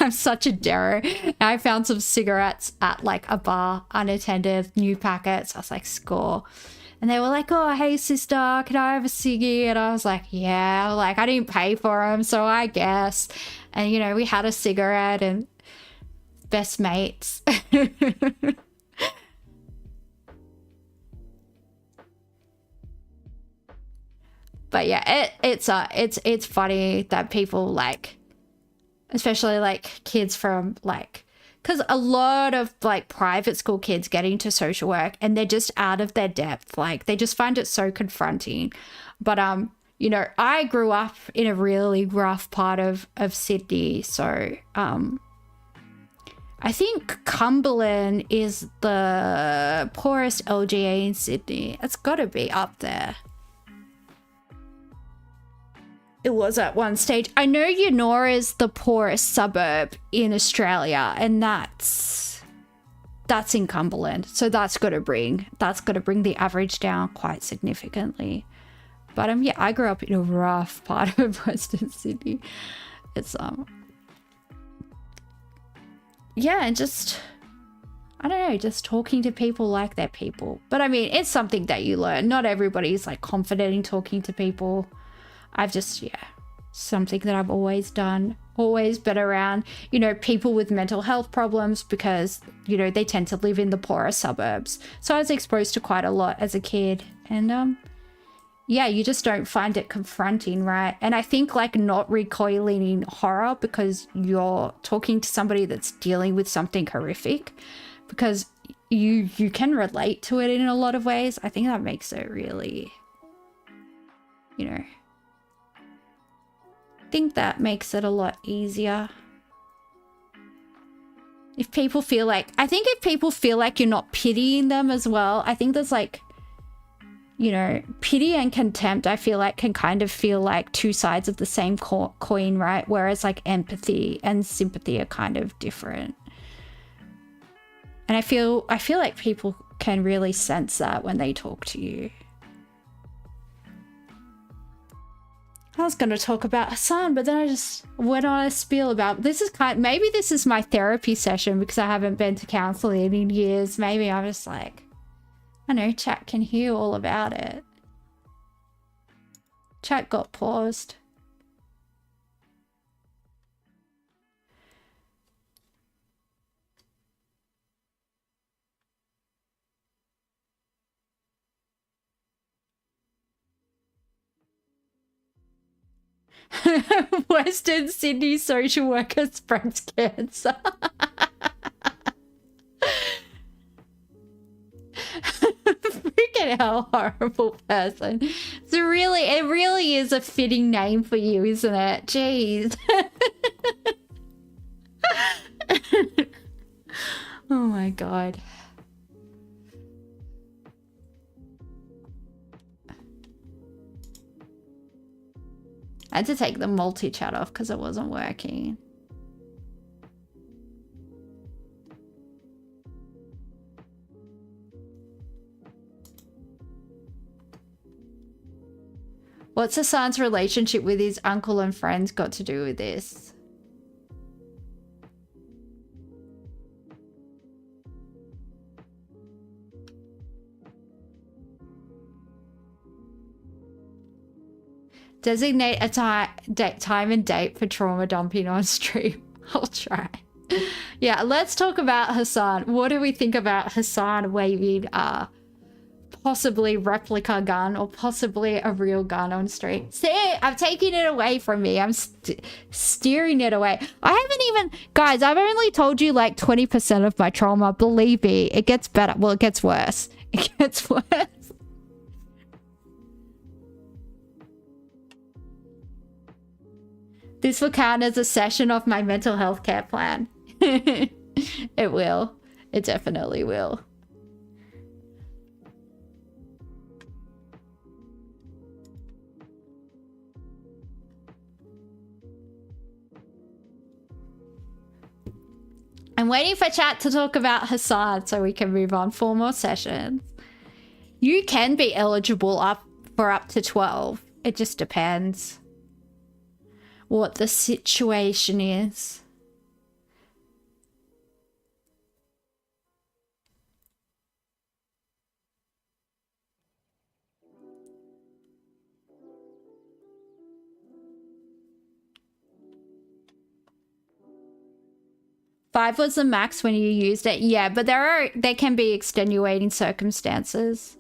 I'm such a darer. I found some cigarettes at like a bar, unattended, new packets. I was like, score. And they were like, oh, hey sister, can I have a ciggy? And I was like, yeah, like I didn't pay for them, so I guess. And you know, we had a cigarette and best mates. But yeah, it's funny that people like, especially like kids from like, because a lot of like private school kids get into social work and they're just out of their depth. Like they just find it so confronting. But you know, I grew up in a really rough part of Sydney, so I think Cumberland is the poorest LGA in Sydney. It's got to be up there. It was at one stage. I know Yennora is the poorest suburb in Australia, and that's in Cumberland. So that's got to bring the average down quite significantly. But yeah, I grew up in a rough part of Western Sydney. It's yeah, and just, I don't know, just talking to people like they're people. But I mean, it's something that you learn. Not everybody's like confident in talking to people. I've just, yeah, something that I've always done, always been around, you know, people with mental health problems because, you know, they tend to live in the poorer suburbs. So I was exposed to quite a lot as a kid. And yeah, you just don't find it confronting, right? And I think like not recoiling in horror because you're talking to somebody that's dealing with something horrific, because you can relate to it in a lot of ways. I think that makes it really, you know, I think that makes it a lot easier. If people feel like, I think if people feel like you're not pitying them as well, I think there's like, you know, pity and contempt, I feel like can kind of feel like two sides of the same coin, right? Whereas like empathy and sympathy are kind of different. And I feel like people can really sense that when they talk to you. I was going to talk about Hassan, but then I just went on a spiel about, this is maybe this is my therapy session because I haven't been to counseling in years. Maybe I'm just like, I know chat can hear all about it. Chat got paused. Western Sydney social worker spreads cancer. Freaking hell, horrible person. So really, it really is a fitting name for you, isn't it? Jeez. Oh my god. I had to take the multi-chat off because it wasn't working. What's Hassan's relationship with his uncle and friends got to do with this? Designate a time and date for trauma dumping on stream. I'll try. Yeah, let's talk about Hassan. What do we think about Hassan waving possibly replica gun or possibly a real gun on stream? See, I'm taking it away from me. I'm steering it away. I haven't even... Guys, I've only told you like 20% of my trauma. Believe me, it gets better. Well, it gets worse. It gets worse. This will count as a session of my mental health care plan. It will. It definitely will. I'm waiting for chat to talk about Hassan so we can move on. 4 more sessions. You can be eligible for up to 12. It just depends what the situation is. Five was the max when you used it. Yeah, but there can be extenuating circumstances.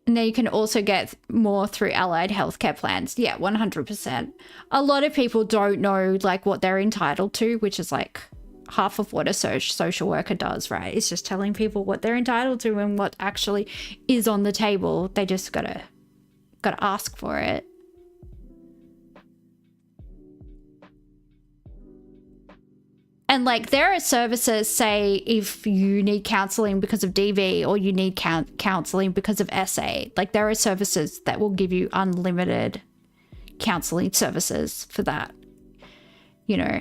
And then you can also get more through allied healthcare plans. Yeah, 100%. A lot of people don't know like what they're entitled to, which is like half of what a social worker does, right? It's just telling people what they're entitled to and what actually is on the table. They just gotta ask for it. And like there are services, say if you need counseling because of DV or you need counseling because of SA, like there are services that will give you unlimited counseling services for that, you know,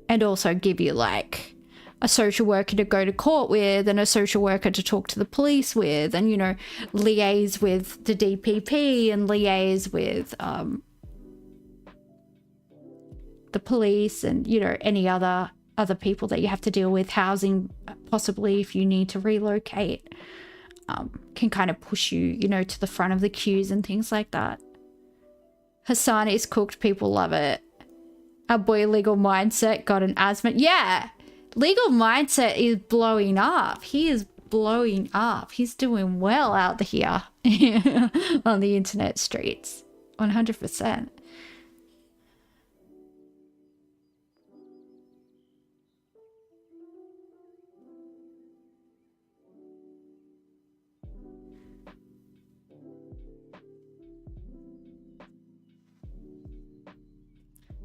and also give you like a social worker to go to court with and a social worker to talk to the police with and, you know, liaise with the DPP and liaise with, the police and, you know, any other people that you have to deal with, housing possibly if you need to relocate, can kind of push you, you know, to the front of the queues and things like that. Hassan is cooked. People love it. Our boy Legal Mindset got an asthma. Yeah, Legal Mindset is blowing up. He is blowing up. He's doing well out here on the internet streets. 100%.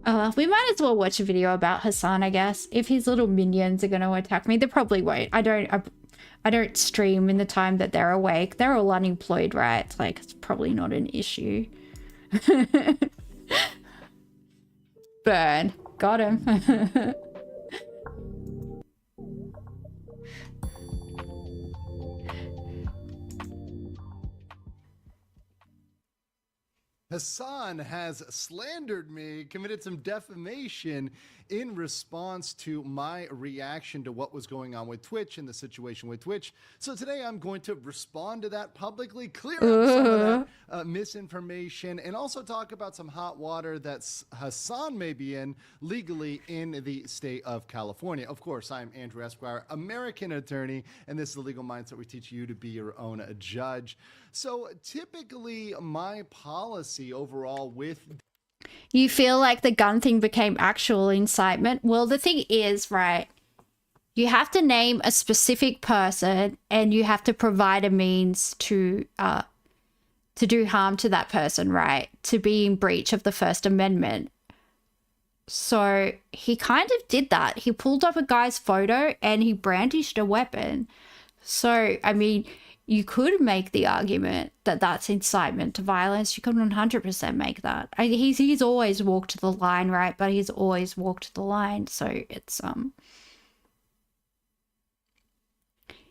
Oh, well, we might as well watch a video about Hassan, I guess. If his little minions are going to attack me, they probably won't. I don't stream in the time that they're awake. They're all unemployed, right? It's like, it's probably not an issue. Burn. Got him.
Hassan has slandered me, committed some defamation in response to my reaction to what was going on with Twitch and the situation with Twitch. So today I'm going to respond to that publicly, clear up some of that misinformation, and also talk about some hot water that Hassan may be in legally in the state of California. Of course, I'm Andrew Esquire, American attorney, and this is the Legal Mindset. We teach you to be your own judge. So typically my policy overall with...
You feel like the gun thing became actual incitement? Well, the thing is, right, you have to name a specific person and you have to provide a means to do harm to that person, right? To be in breach of the First Amendment. So he kind of did that. He pulled up a guy's photo and he brandished a weapon. So, I mean, you could make the argument that that's incitement to violence. You could 100% make that. He's always walked the line, right? But he's always walked the line. So it's,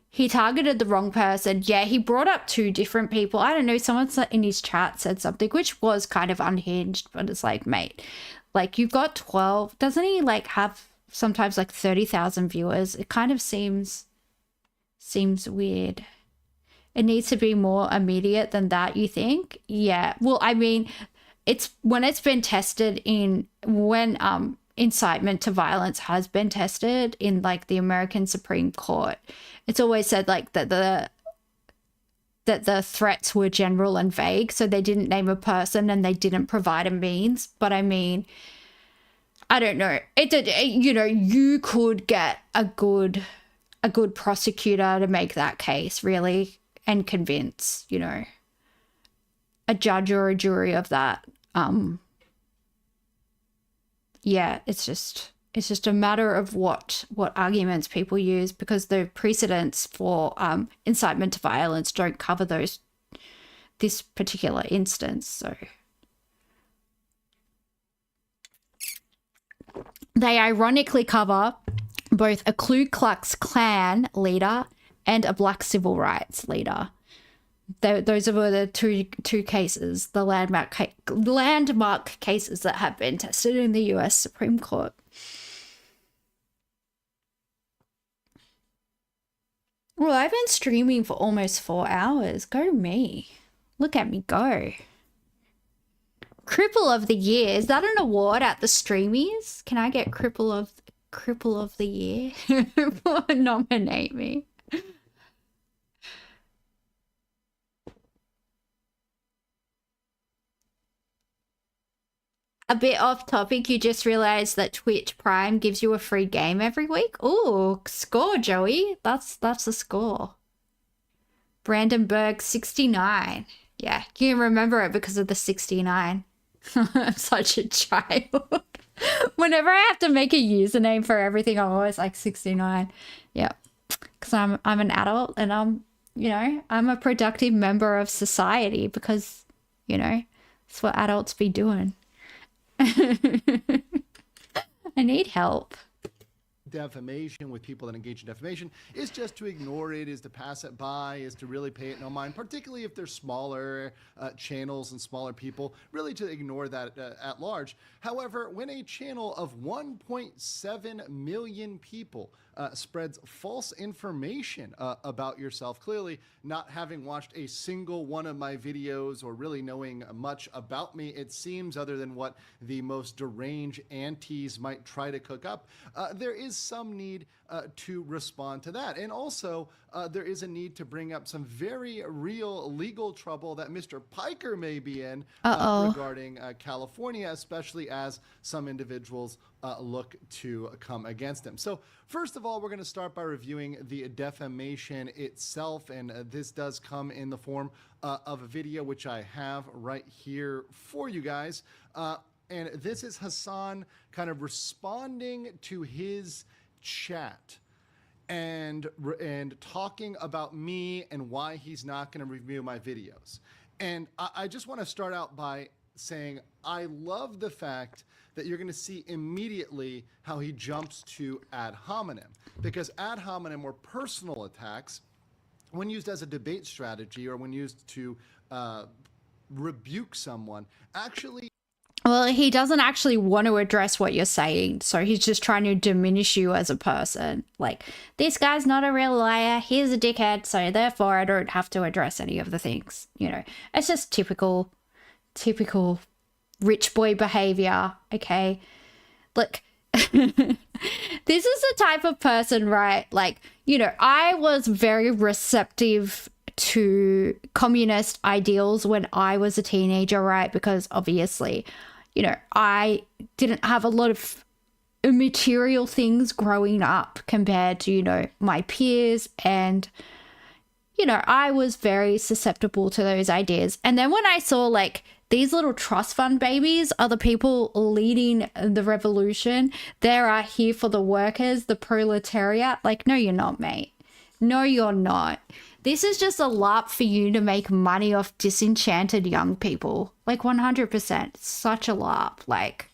he targeted the wrong person. Yeah, he brought up two different people. I don't know, someone in his chat said something, which was kind of unhinged, but it's like, mate, like you've got 12. Doesn't he like have sometimes like 30,000 viewers? It kind of seems weird. It needs to be more immediate than that, you think? Yeah. Well, I mean, it's when it's been tested in when incitement to violence has been tested in like the American Supreme Court, it's always said like that the threats were general and vague, so they didn't name a person and they didn't provide a means. But I mean, I don't know. You know, you could get a good prosecutor to make that case, really, and convince, you know, a judge or a jury of that. Yeah, it's just a matter of what arguments people use, because the precedents for incitement to violence don't cover this particular instance. So they ironically cover both a Ku Klux Klan leader and a black civil rights leader. Those were the two cases, the landmark cases that have been tested in the US Supreme Court. Well, I've been streaming for almost 4 hours. Go me. Look at me go. Cripple of the Year. Is that an award at the Streamies? Can I get Cripple of the Year? Nominate me. A bit off topic, you just realized that Twitch Prime gives you a free game every week? Ooh, score, Joey. That's a score. Brandenburg 69. Yeah, you can remember it because of the 69. I'm such a child. Whenever I have to make a username for everything, I'm always like 69. Yeah, because I'm an adult and I'm a productive member of society, because, you know, that's what adults be doing. I need help.
defamation with people that engage in defamation is just to ignore it, is to pass it by, is to really pay it no mind, particularly if they're smaller channels and smaller people, really to ignore that at large. However, when a channel of 1.7 million people spreads false information about yourself, clearly not having watched a single one of my videos or really knowing much about me, it seems, other than what the most deranged antis might try to cook up, there is some need to respond to that. And also, there is a need to bring up some very real legal trouble that Mr. Piker may be in regarding California, especially as some individuals look to come against him. So first of all, we're going to start by reviewing the defamation itself, and this does come in the form of a video which I have right here for you guys. And this is Hassan kind of responding to his chat and talking about me and why he's not going to review my videos. And I just want to start out by saying I love the fact that you're going to see immediately how he jumps to ad hominem, because ad hominem or personal attacks, when used as a debate strategy or when used to rebuke someone, actually...
Well, he doesn't actually want to address what you're saying, so he's just trying to diminish you as a person. Like, this guy's not a real liar, he's a dickhead, so therefore I don't have to address any of the things. You know, it's just typical rich boy behavior, okay? Look, this is the type of person, right? Like, you know, I was very receptive to communist ideals when I was a teenager, right? Because obviously, you know, I didn't have a lot of material things growing up compared to, you know, my peers, and, you know, I was very susceptible to those ideas. And then when I saw, like, these little trust fund babies are the people leading the revolution, they are here for the workers, the proletariat, like, no, you're not, mate. No, you're not. This is just a LARP for you to make money off disenchanted young people. Like, 100%. Such a LARP. Like,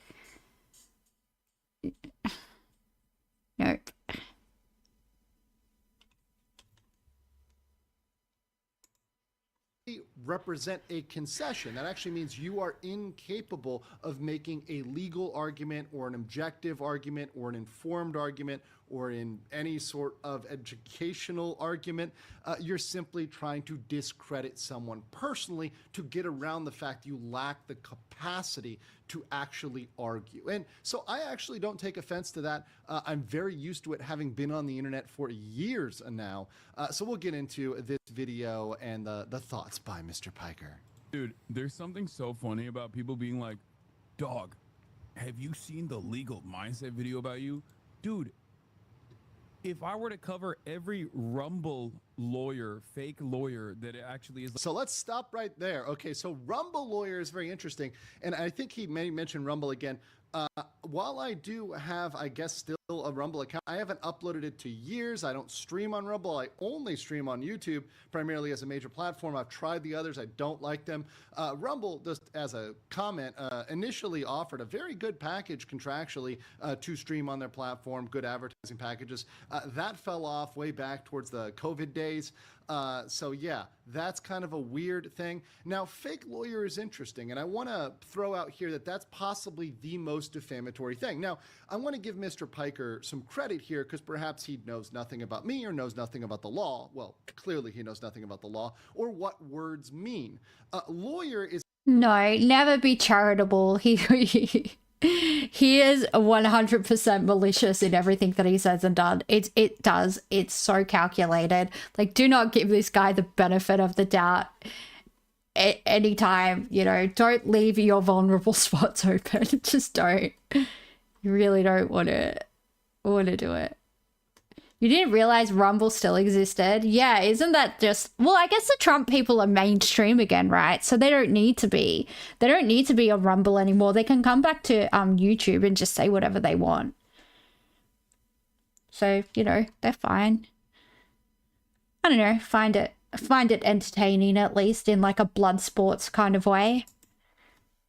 nope.
Represent a concession. That actually means you are incapable of making a legal argument or an objective argument or an informed argument or in any sort of educational argument. You're simply trying to discredit someone personally to get around the fact you lack the capacity to actually argue. And so I actually don't take offense to that. I'm very used to it, having been on the internet for years now. So we'll get into this video and the thoughts by Mr. Piker.
Dude, there's something so funny about people being like, dog, have you seen the legal mindset video about you? Dude, if I were to cover every Rumble lawyer, fake lawyer that it actually is.
So let's stop right there. Okay, so Rumble lawyer is very interesting. And I think he may mention Rumble again. While I do have, I guess, still a Rumble account, I haven't uploaded it to years. I don't stream on Rumble. I only stream on YouTube, primarily as a major platform. I've tried the others. I don't like them. Rumble, just as a comment, initially offered a very good package contractually to stream on their platform, good advertising packages. That fell off way back towards the COVID days. So yeah, that's kind of a weird thing. Now, fake lawyer is interesting, and I want to throw out here that that's possibly the most defamatory thing. Now, I want to give Mr. Piker some credit here, because perhaps he knows nothing about me or knows nothing about the law. Well, clearly he knows nothing about the law or what words mean. Lawyer is...
No, never be charitable. He is 100% malicious in everything that he says and does. It's so calculated. Like, do not give this guy the benefit of the doubt anytime, you know. Don't leave your vulnerable spots open. Just don't. You really don't want to do it. You didn't realize Rumble still existed? Yeah, isn't that just... Well, I guess the Trump people are mainstream again, right? So they don't need to be. They don't need to be on Rumble anymore. They can come back to YouTube and just say whatever they want. So, you know, they're fine. I don't know, find it entertaining, at least in like a blood sports kind of way.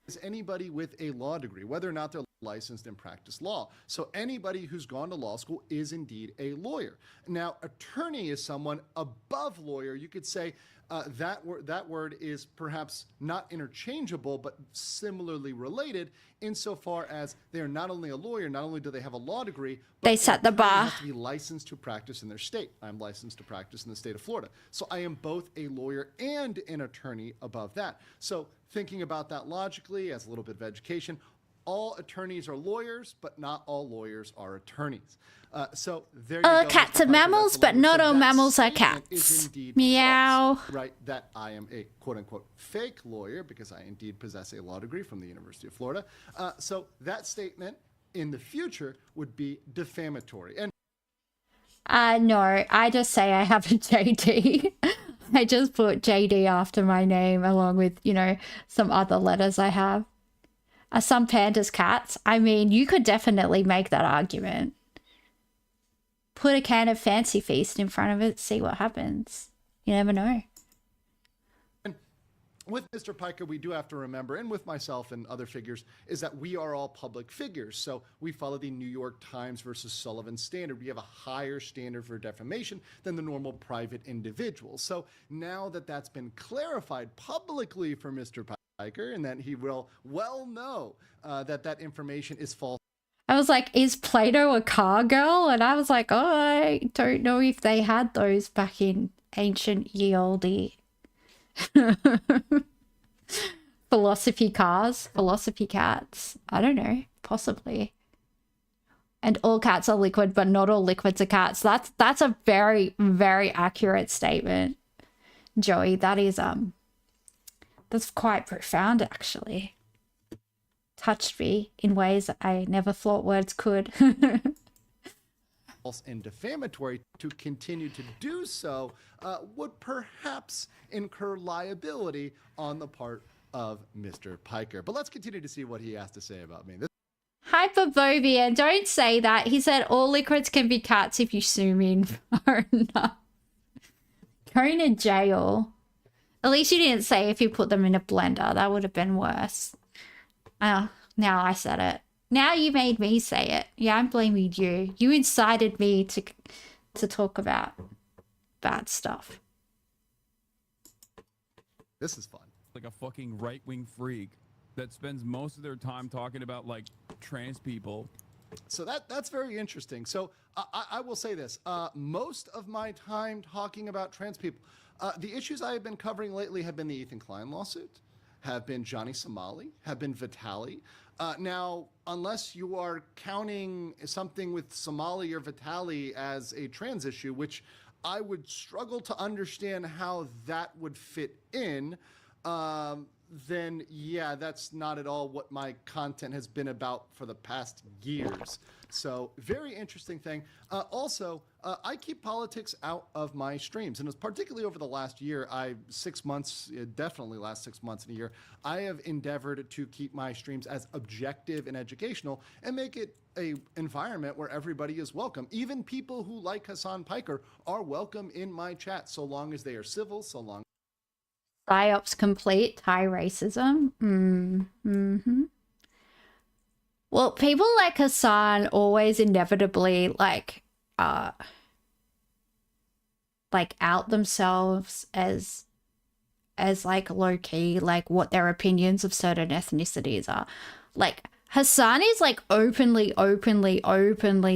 Is anybody with a law degree, whether or not they're licensed and practiced law. So anybody who's gone to law school is indeed a lawyer. Now, attorney is someone above lawyer. You could say that word is perhaps not interchangeable, but similarly related insofar as they are not only a lawyer, not only do they have a law degree, but
They set the bar.
have to be licensed to practice in their state. I'm licensed to practice in the state of Florida. So I am both a lawyer and an attorney above that. So thinking about that logically as a little bit of education, all attorneys are lawyers, but not all lawyers are attorneys. So there you go.
Cats are mammals, but not all mammals are cats.
Is indeed
Meow.
false, right? That I am a quote-unquote fake lawyer because I indeed possess a law degree from the University of Florida. So that statement in the future would be defamatory. And
no, I just say I have a JD. I just put JD after my name along with, you know, some other letters I have. Are some pandas cats? I mean, you could definitely make that argument. Put a can of Fancy Feast in front of it, see what happens. You never know.
with Mr. Piker, we do have to remember, and with myself and other figures, is that we are all public figures. So we follow the New York Times versus Sullivan standard. We have a higher standard for defamation than the normal private individual. So now that that's been clarified publicly for Mr. Piker, and that he will well know that that information is false.
I was like, is Plato a car girl? And I was like, oh, I don't know if they had those back in ancient ye olde. Philosophy cars, philosophy cats. I don't know, possibly. And all cats are liquid, but not all liquids are cats. That's a very, very accurate statement, Joey. That is that's quite profound, actually. Touched me in ways I never thought words could.
False and defamatory, to continue to do so would perhaps incur liability on the part of Mr. Piker. But let's continue to see what he has to say about me.
Hyperbobia, don't say that. He said all liquids can be cats if you zoom in far enough. Going to jail. At least you didn't say if you put them in a blender. That would have been worse. Now I said it. Now you made me say it. Yeah, I'm blaming you. You incited me to talk about bad stuff.
This is fun.
Like a fucking right-wing freak that spends most of their time talking about like trans people.
So that's very interesting. So I will say this. Most of my time talking about trans people, the issues I have been covering lately have been the Ethan Klein lawsuit, have been Johnny Somali, have been Vitali. Now, unless you are counting something with Somali or Vitali as a trans issue, which I would struggle to understand how that would fit in, then yeah, that's not at all what my content has been about for the past years. So very interesting thing. Also, I keep politics out of my streams, and it was particularly over the last year, 6 months, definitely last 6 months and a year, I have endeavored to keep my streams as objective and educational and make it a environment where everybody is welcome. Even people who like Hassan Piker are welcome in my chat, so long as they are civil, so long.
PsyOps complete, Thai racism. Well, people like Hassan always inevitably like out themselves as like low key, like what their opinions of certain ethnicities are. Like Hassan is like openly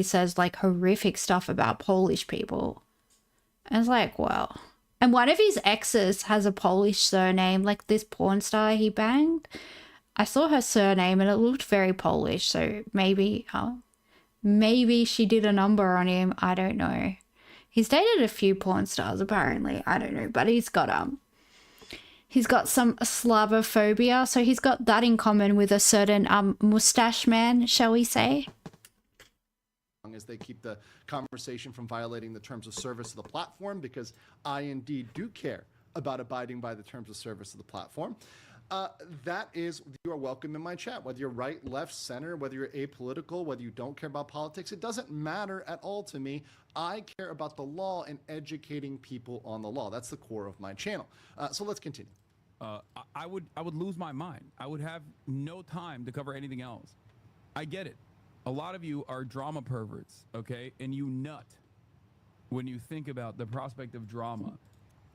says like horrific stuff about Polish people. And it's like, well. And one of his exes has a Polish surname, like this porn star he banged. I saw her surname and it looked very Polish, so maybe she did a number on him. I don't know. He's dated a few porn stars apparently. I don't know, but he's got some Slavophobia, so he's got that in common with a certain mustache man, shall we say?
As they keep the conversation from violating the terms of service of the platform, because I indeed do care about abiding by the terms of service of the platform. That is, you are welcome in my chat, whether you're right, left, center, whether you're apolitical, whether you don't care about politics, it doesn't matter at all to me. I care about the law and educating people on the law. That's the core of my channel. So let's continue.
I would lose my mind. I would have no time to cover anything else. I get it. A lot of you are drama perverts, okay? And you nut when you think about the prospect of drama.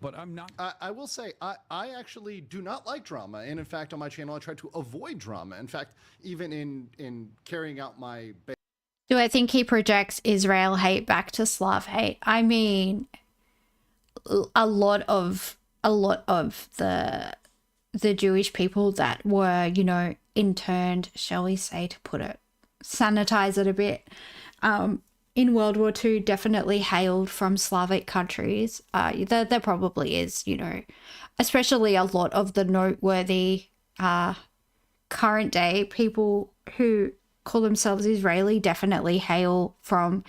But I'm not.
I will say, I actually do not like drama. And in fact, on my channel, I try to avoid drama. In fact, even in carrying out my...
Do I think he projects Israel hate back to Slav hate? I mean, a lot of the Jewish people that were, you know, interned, shall we say, to put it, sanitize it a bit, in World War II definitely hailed from Slavic countries. There probably is, you know, especially a lot of the noteworthy current day people who call themselves Israeli definitely hail from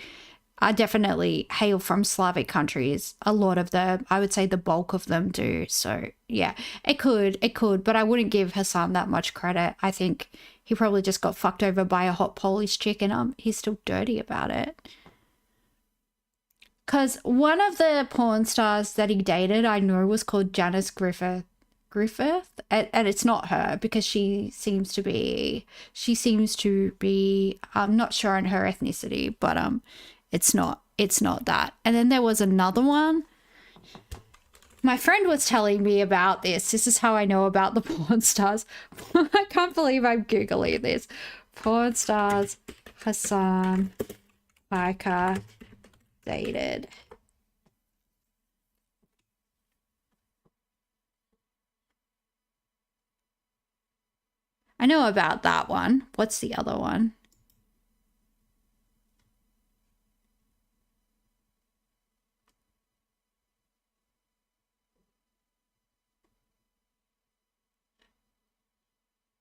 Slavic countries. A lot of them, I would say the bulk of them do. So yeah, it could, but I wouldn't give Hassan that much credit. I think he probably just got fucked over by a hot Polish chick and he's still dirty about it. Because one of the porn stars that he dated, I know, was called Janice Griffith, and it's not her because she seems to be I'm not sure on her ethnicity, but it's not that. And then there was another one. My friend was telling me about this. This is how I know about the porn stars. I can't believe I'm Googling this. Porn stars Hassan Piker dated. I know about that one. What's the other one?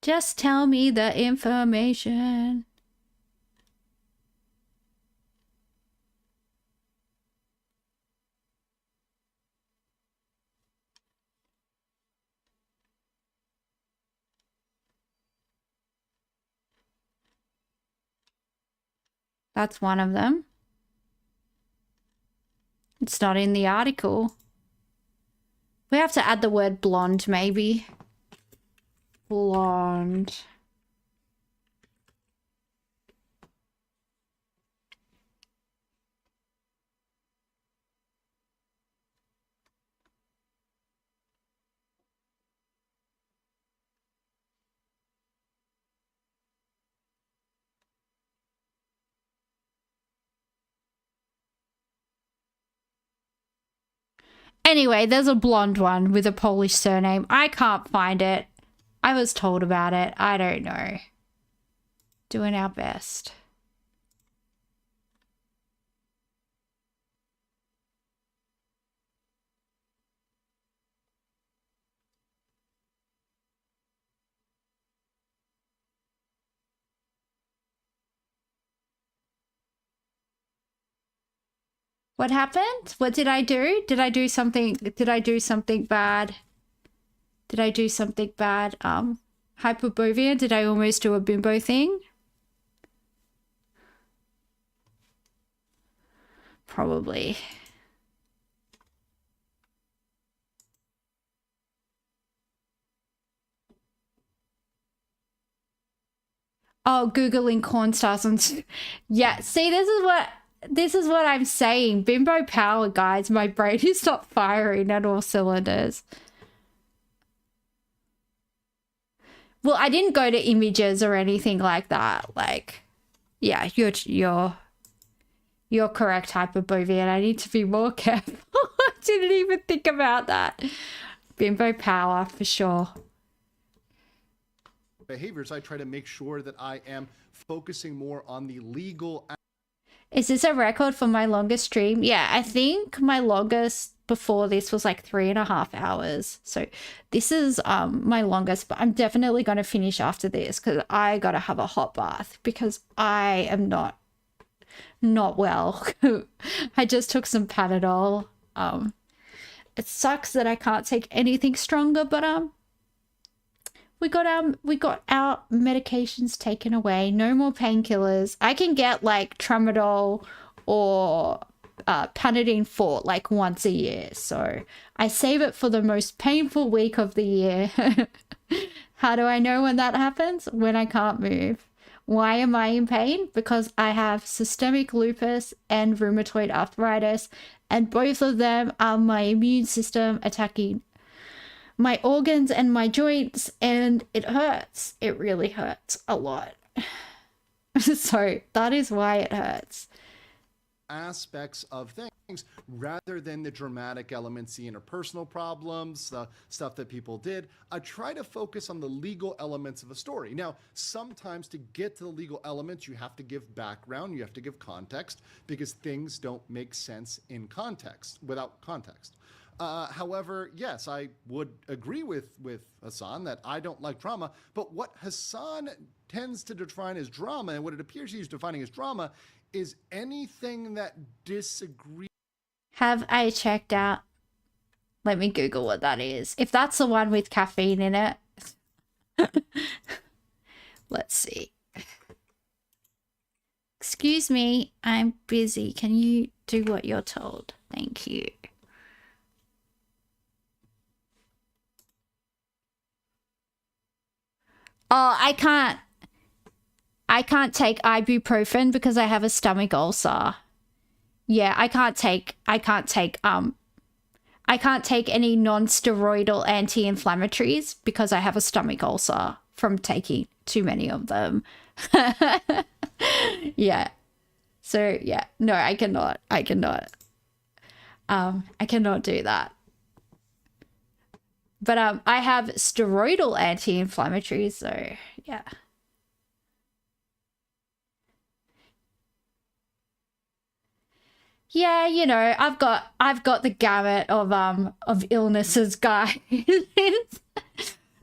Just tell me the information. That's one of them. It's not in the article. We have to add the word blonde, maybe. Blonde. Anyway, there's a blonde one with a Polish surname. I can't find it. I was told about it. I don't know. Doing our best. What happened? What did I do? Did I do something bad? Did I do something bad? Hyperbovia, did I almost do a bimbo thing? Probably. Oh, Googling corn stars and yeah, see, this is what I'm saying. Bimbo power, guys. My brain is not firing at all cylinders. Well, I didn't go to images or anything like that. Like, yeah, you're correct, Hyperbovia. I need to be more careful. I didn't even think about that. Bimbo power for sure.
Behaviors, I try to make sure that I am focusing more on the legal.
Is this a record for my longest stream? Yeah, I think my longest before this was like 3.5 hours. So this is my longest, but I'm definitely going to finish after this because I got to have a hot bath because I am not well. I just took some Panadol. It sucks that I can't take anything stronger, but we got our medications taken away. No more painkillers. I can get like Tramadol or Panadine Fort like once a year. So I save it for the most painful week of the year. How do I know when that happens? When I can't move. Why am I in pain? Because I have systemic lupus and rheumatoid arthritis, and both of them are my immune system attacking my organs and my joints, and it hurts. It really hurts a lot. So that is why it hurts.
Aspects of things rather than the dramatic elements, the interpersonal problems, the stuff that people did. I try to focus on the legal elements of a story. Now, sometimes to get to the legal elements, you have to give background, you have to give context, because things don't make sense in context, without context. However, yes, I would agree with Hassan that I don't like drama, but what Hassan tends to define as drama, and what it appears he's defining as drama, is anything that disagrees.
Have I checked out? Let me Google what that is. If that's the one with caffeine in it. Let's see. Excuse me, I'm busy. Can you do what you're told? Thank you. Oh, I can't take ibuprofen because I have a stomach ulcer. Yeah, I can't take any non-steroidal anti-inflammatories because I have a stomach ulcer from taking too many of them. Yeah. So yeah, no, I cannot do that. But I have steroidal anti-inflammatories, so yeah. Yeah, you know, I've got the gamut of illnesses, guys.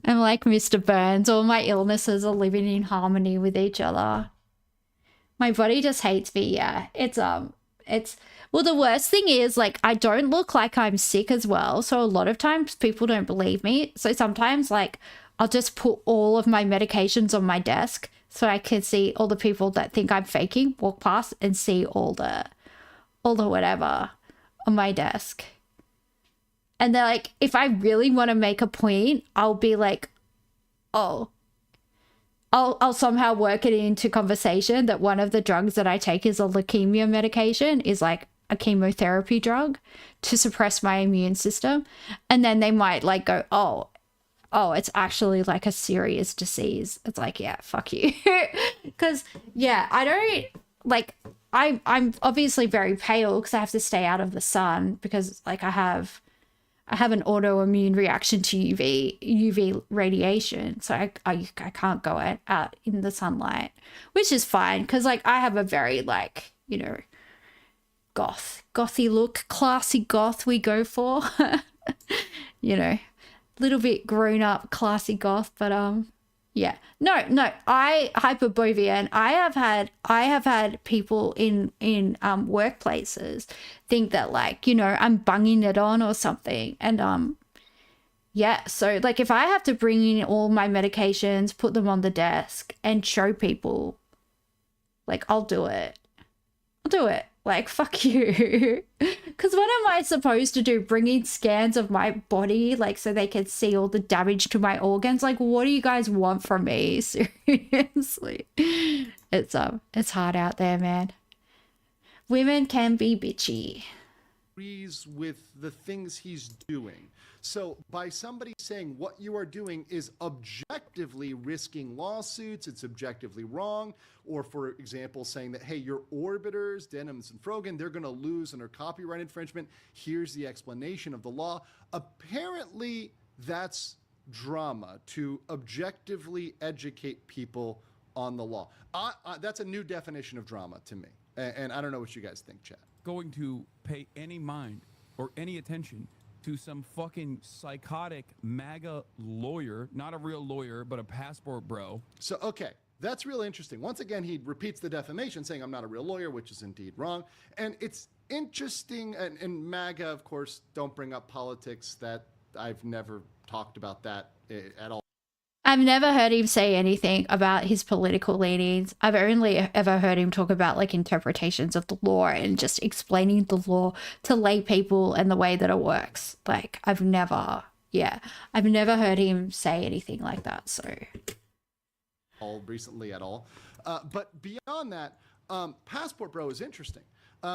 I'm like Mr. Burns. All my illnesses are living in harmony with each other. My body just hates me. Yeah, it's well, the worst thing is, like, I don't look like I'm sick as well. So a lot of times people don't believe me. So sometimes, like, I'll just put all of my medications on my desk so I can see all the people that think I'm faking walk past and see all the whatever on my desk. And they're like, if I really want to make a point, I'll be like, oh, I'll somehow work it into conversation that one of the drugs that I take is a leukemia medication, is like a chemotherapy drug to suppress my immune system. And then they might like go, oh, it's actually like a serious disease. It's like, yeah, fuck you. Because yeah, I don't like, I'm obviously very pale because I have to stay out of the sun because like I have an autoimmune reaction to UV radiation, so I can't go out in the sunlight, which is fine because like I have a very like, you know, gothy look, classy goth we go for. You know, little bit grown up classy goth, but yeah, no, hyperbovian. I have had people in workplaces think that like, you know, I'm bunging it on or something, and yeah. So like, if I have to bring in all my medications, put them on the desk, and show people, like, I'll do it. Like, fuck you. Because what am I supposed to do? Bringing scans of my body, like, so they can see all the damage to my organs? Like, what do you guys want from me? Seriously. It's hard out there, man. Women can be bitchy.
With the things he's doing. So by somebody saying what you are doing is objectively risking lawsuits, it's objectively wrong, or for example saying that, hey, your orbiters, Denims and Frogan, they're going to lose under copyright infringement. Here's the explanation of the law. Apparently that's drama, to objectively educate people on the law. That's a new definition of drama to me. And I don't know what you guys think, chat.
Going to pay any mind or any attention to some fucking psychotic MAGA lawyer, not a real lawyer, but a passport bro.
So, okay, that's really interesting. Once again, he repeats the defamation, saying I'm not a real lawyer, which is indeed wrong. And it's interesting, and MAGA, of course, don't bring up politics. That I've never talked about that at all.
I've never heard him say anything about his political leanings. I've only ever heard him talk about like interpretations of the law and just explaining the law to lay people and the way that it works. Like I've never heard him say anything like that. So
recently at all. But beyond that, passport bro is interesting.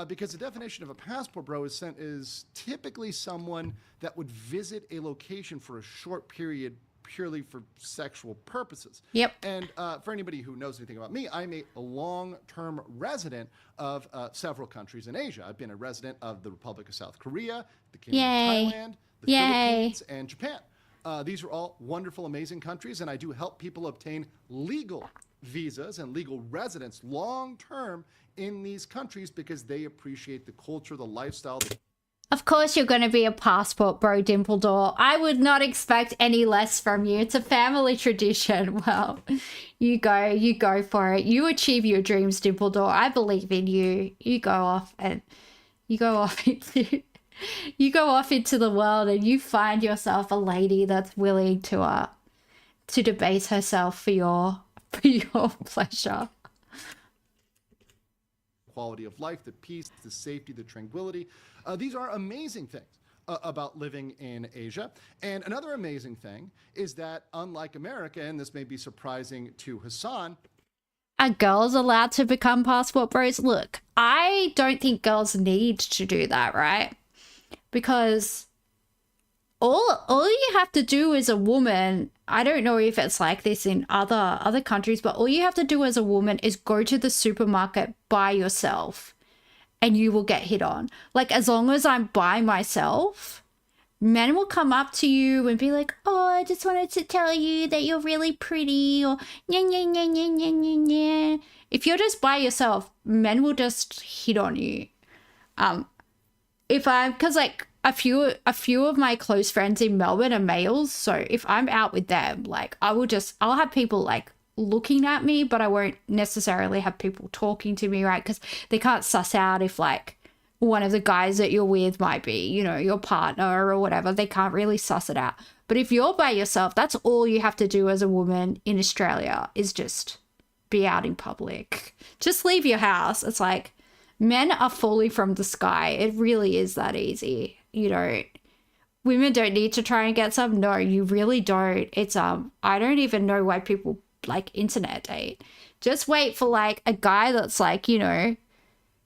Because the definition of a passport bro is typically someone that would visit a location for a short period purely for sexual purposes.
Yep.
And for anybody who knows anything about me, I'm a long-term resident of several countries in Asia. I've been a resident of the Republic of South Korea, the Kingdom of Thailand, the Philippines, and Japan. These are all wonderful, amazing countries, and I do help people obtain legal visas and legal residence long-term in these countries because they appreciate the culture, the lifestyle.
Of course you're going to be a passport bro, Dimpledore. I would not expect any less from you. It's a family tradition. Well, you go for it. You achieve your dreams, Dimpledore. I believe in you. You go off into the world and you find yourself a lady that's willing to debase herself for your pleasure.
Quality of life, the peace, the safety, the tranquility. These are amazing things about living in Asia. And another amazing thing is that unlike America, and this may be surprising to Hassan,
are girls allowed to become passport bros? Look, I don't think girls need to do that, right? Because all you have to do as a woman, I don't know if it's like this in other countries, but all you have to do as a woman is go to the supermarket by yourself and you will get hit on. Like, as long as I'm by myself, men will come up to you and be like, oh, I just wanted to tell you that you're really pretty, or nya, nya, nya, nya, nya, nya, nya. If you're just by yourself, men will just hit on you. Because like a few of my close friends in Melbourne are males, so if I'm out with them, like I'll have people like looking at me, but I won't necessarily have people talking to me, right? Because they can't suss out if like one of the guys that you're with might be, you know, your partner or whatever. They can't really suss it out. But if you're by yourself, that's all you have to do as a woman in Australia is just be out in public. Just leave your house. It's like, men are falling from the sky. It really is that easy. Women don't need to try and get some. No, you really don't. It's I don't even know why people like internet date. Just wait for like a guy that's like, you know,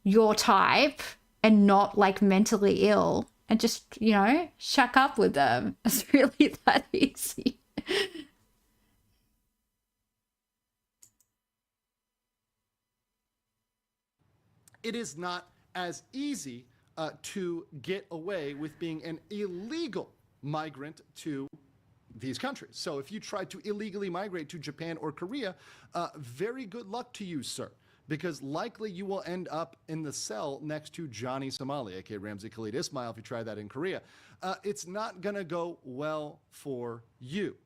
your type and not like mentally ill, and just, you know, shack up with them. It's really that easy.
it is not as easy to get away with being an illegal migrant to these countries. So if you try to illegally migrate to Japan or Korea, very good luck to you, sir, because likely you will end up in the cell next to Johnny Somali, aka Ramzi Khalid Ismail, if you try that in Korea. It's not gonna go well for you.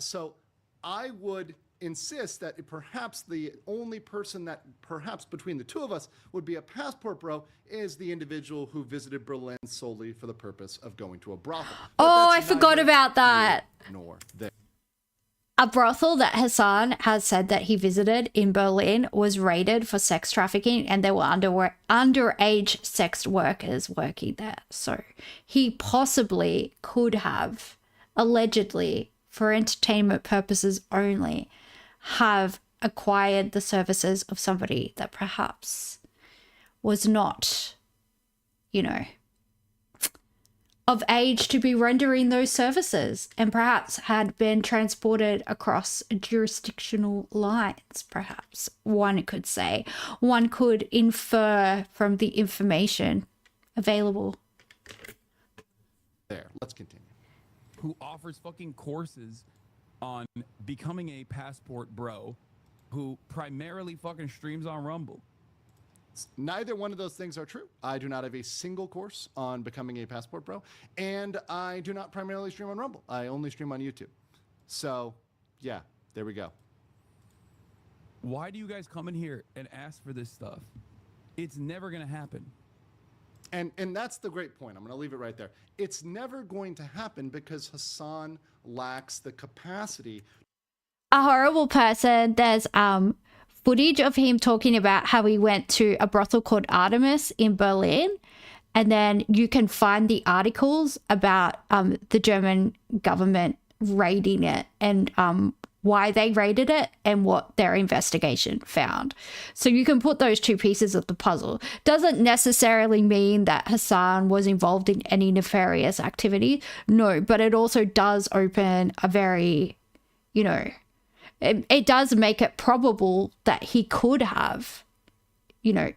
So I would insist that perhaps the only person that perhaps between the two of us would be a passport bro is the individual who visited Berlin solely for the purpose of going to a brothel.
Oh, I forgot about that.
Nor there.
A brothel that Hassan has said that he visited in Berlin was raided for sex trafficking, and there were underage sex workers working there. So he possibly could have, allegedly, for entertainment purposes only, have acquired the services of somebody that perhaps was not, you know, of age to be rendering those services, and perhaps had been transported across jurisdictional lines, perhaps, one could say. One could infer from the information available.
There, let's continue.
Who offers fucking courses on becoming a passport bro, who primarily fucking streams on Rumble.
Neither one of those things are true. I do not have a single course on becoming a passport bro, and I do not primarily stream on Rumble. I only stream on YouTube. So, yeah, there we go.
Why do you guys come in here and ask for this stuff? It's never going to happen.
And that's the great point. I'm going to leave it right there. It's never going to happen because Hassan lacks the capacity.
A horrible person. There's footage of him talking about how he went to a brothel called Artemis in Berlin, and then you can find the articles about the German government raiding it and why they raided it and what their investigation found. So you can put those two pieces of the puzzle. Doesn't necessarily mean that Hassan was involved in any nefarious activity. No, but it also does open a very, you know, it does make it probable that he could have, you know,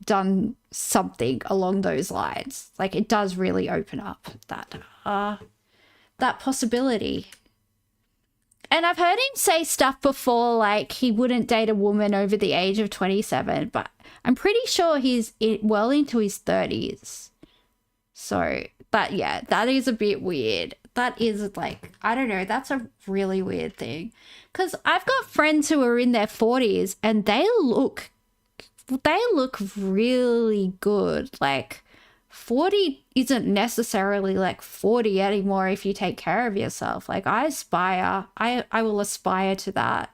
done something along those lines. Like, it does really open up that possibility. And I've heard him say stuff before, like he wouldn't date a woman over the age of 27, but I'm pretty sure he's well into his 30s. So, but yeah, that is a bit weird. That is like, I don't know, that's a really weird thing. Because I've got friends who are in their 40s and they look really good. Like, 40 isn't necessarily like 40 anymore if you take care of yourself. Like, I will aspire to that.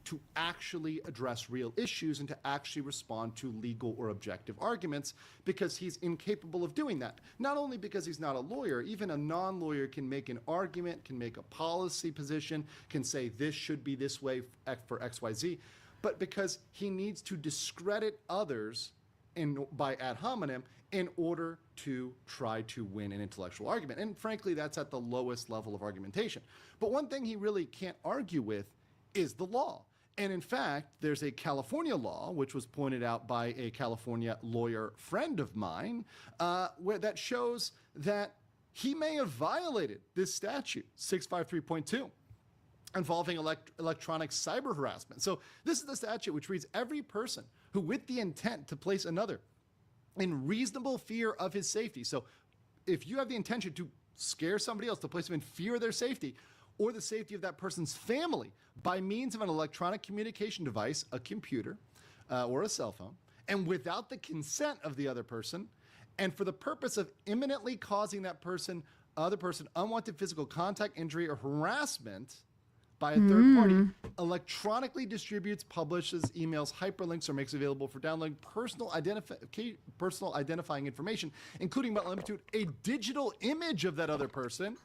To actually address real issues and to actually respond to legal or objective arguments, because he's incapable of doing that. Not only because he's not a lawyer, even a non-lawyer can make an argument, can make a policy position, can say this should be this way for XYZ, but because he needs to discredit others by ad hominem in order to try to win an intellectual argument. And frankly, that's at the lowest level of argumentation. But one thing he really can't argue with is the law. And in fact, there's a California law, which was pointed out by a California lawyer friend of mine, where that shows that he may have violated this statute, 653.2, involving electronic cyber harassment. So this is the statute which reads, every person who with the intent to place another in reasonable fear of his safety. So if you have the intention to scare somebody else, to place them in fear of their safety, or the safety of that person's family by means of an electronic communication device, a computer or a cell phone, and without the consent of the other person, and for the purpose of imminently causing that other person unwanted physical contact, injury, or harassment by a third party, electronically distributes, publishes, emails, hyperlinks, or makes available for downloading personal identifying information, including but limited to a digital image of that other person,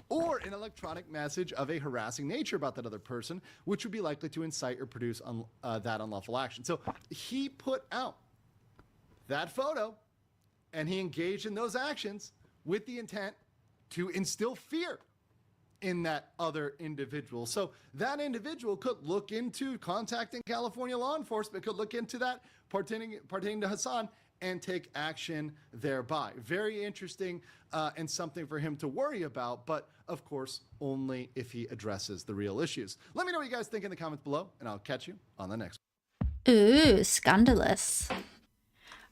or an electronic message of a harassing nature about that other person, which would be likely to incite or produce that unlawful action. So he put out that photo and he engaged in those actions with the intent to instill fear in that other individual. So that individual could look into contacting California law enforcement, could look into that pertaining to Hassan, and take action thereby. Very interesting and something for him to worry about, but of course, only if he addresses the real issues. Let me know what you guys think in the comments below, and I'll catch you on the next one.
Ooh, scandalous.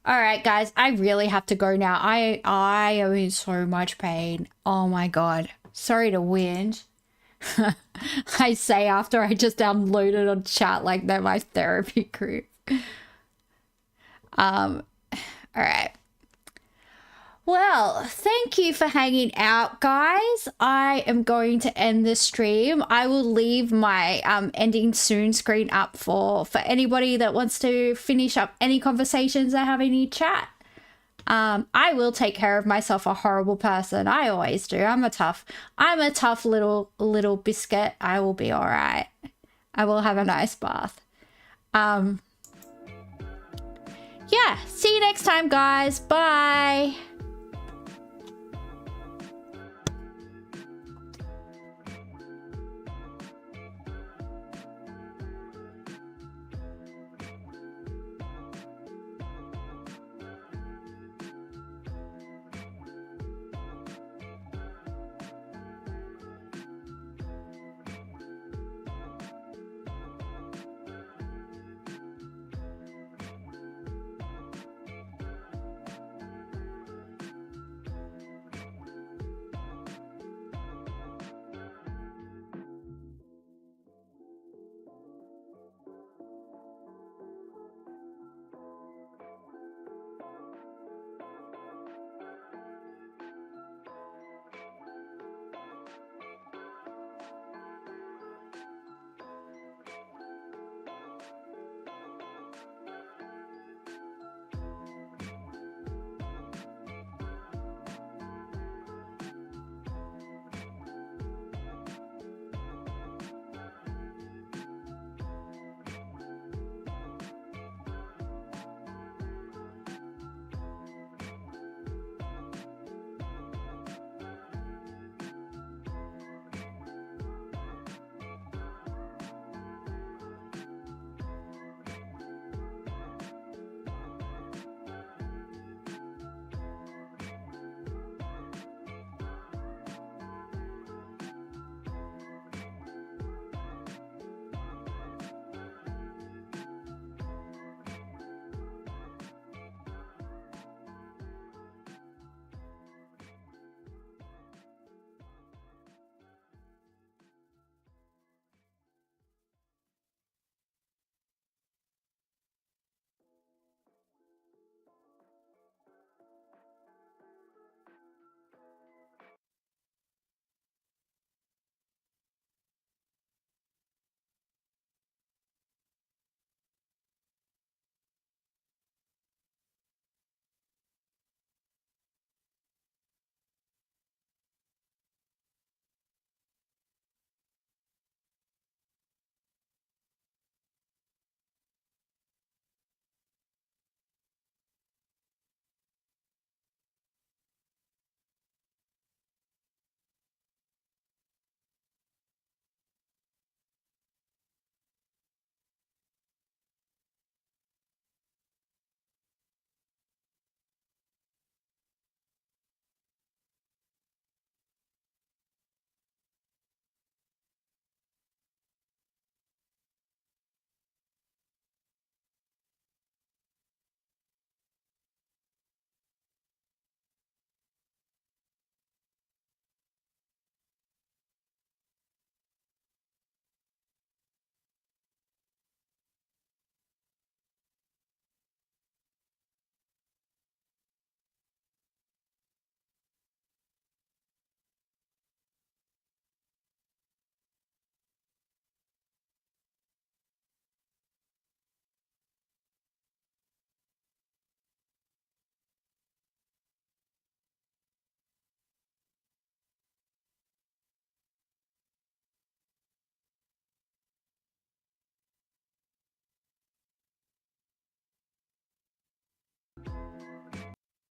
All right, guys, I really have to go now. I am in so much pain. Oh my God. Sorry to whinge. I say after I just downloaded on chat like they're my therapy group. All right. Well, thank you for hanging out, guys. I am going to end this stream. I will leave my ending soon screen up for anybody that wants to finish up any conversations I have in your chat. I will take care of myself, a horrible person. I always do. I'm a tough little biscuit. I will be all right. I will have a nice bath. Yeah, see you next time, guys. Bye.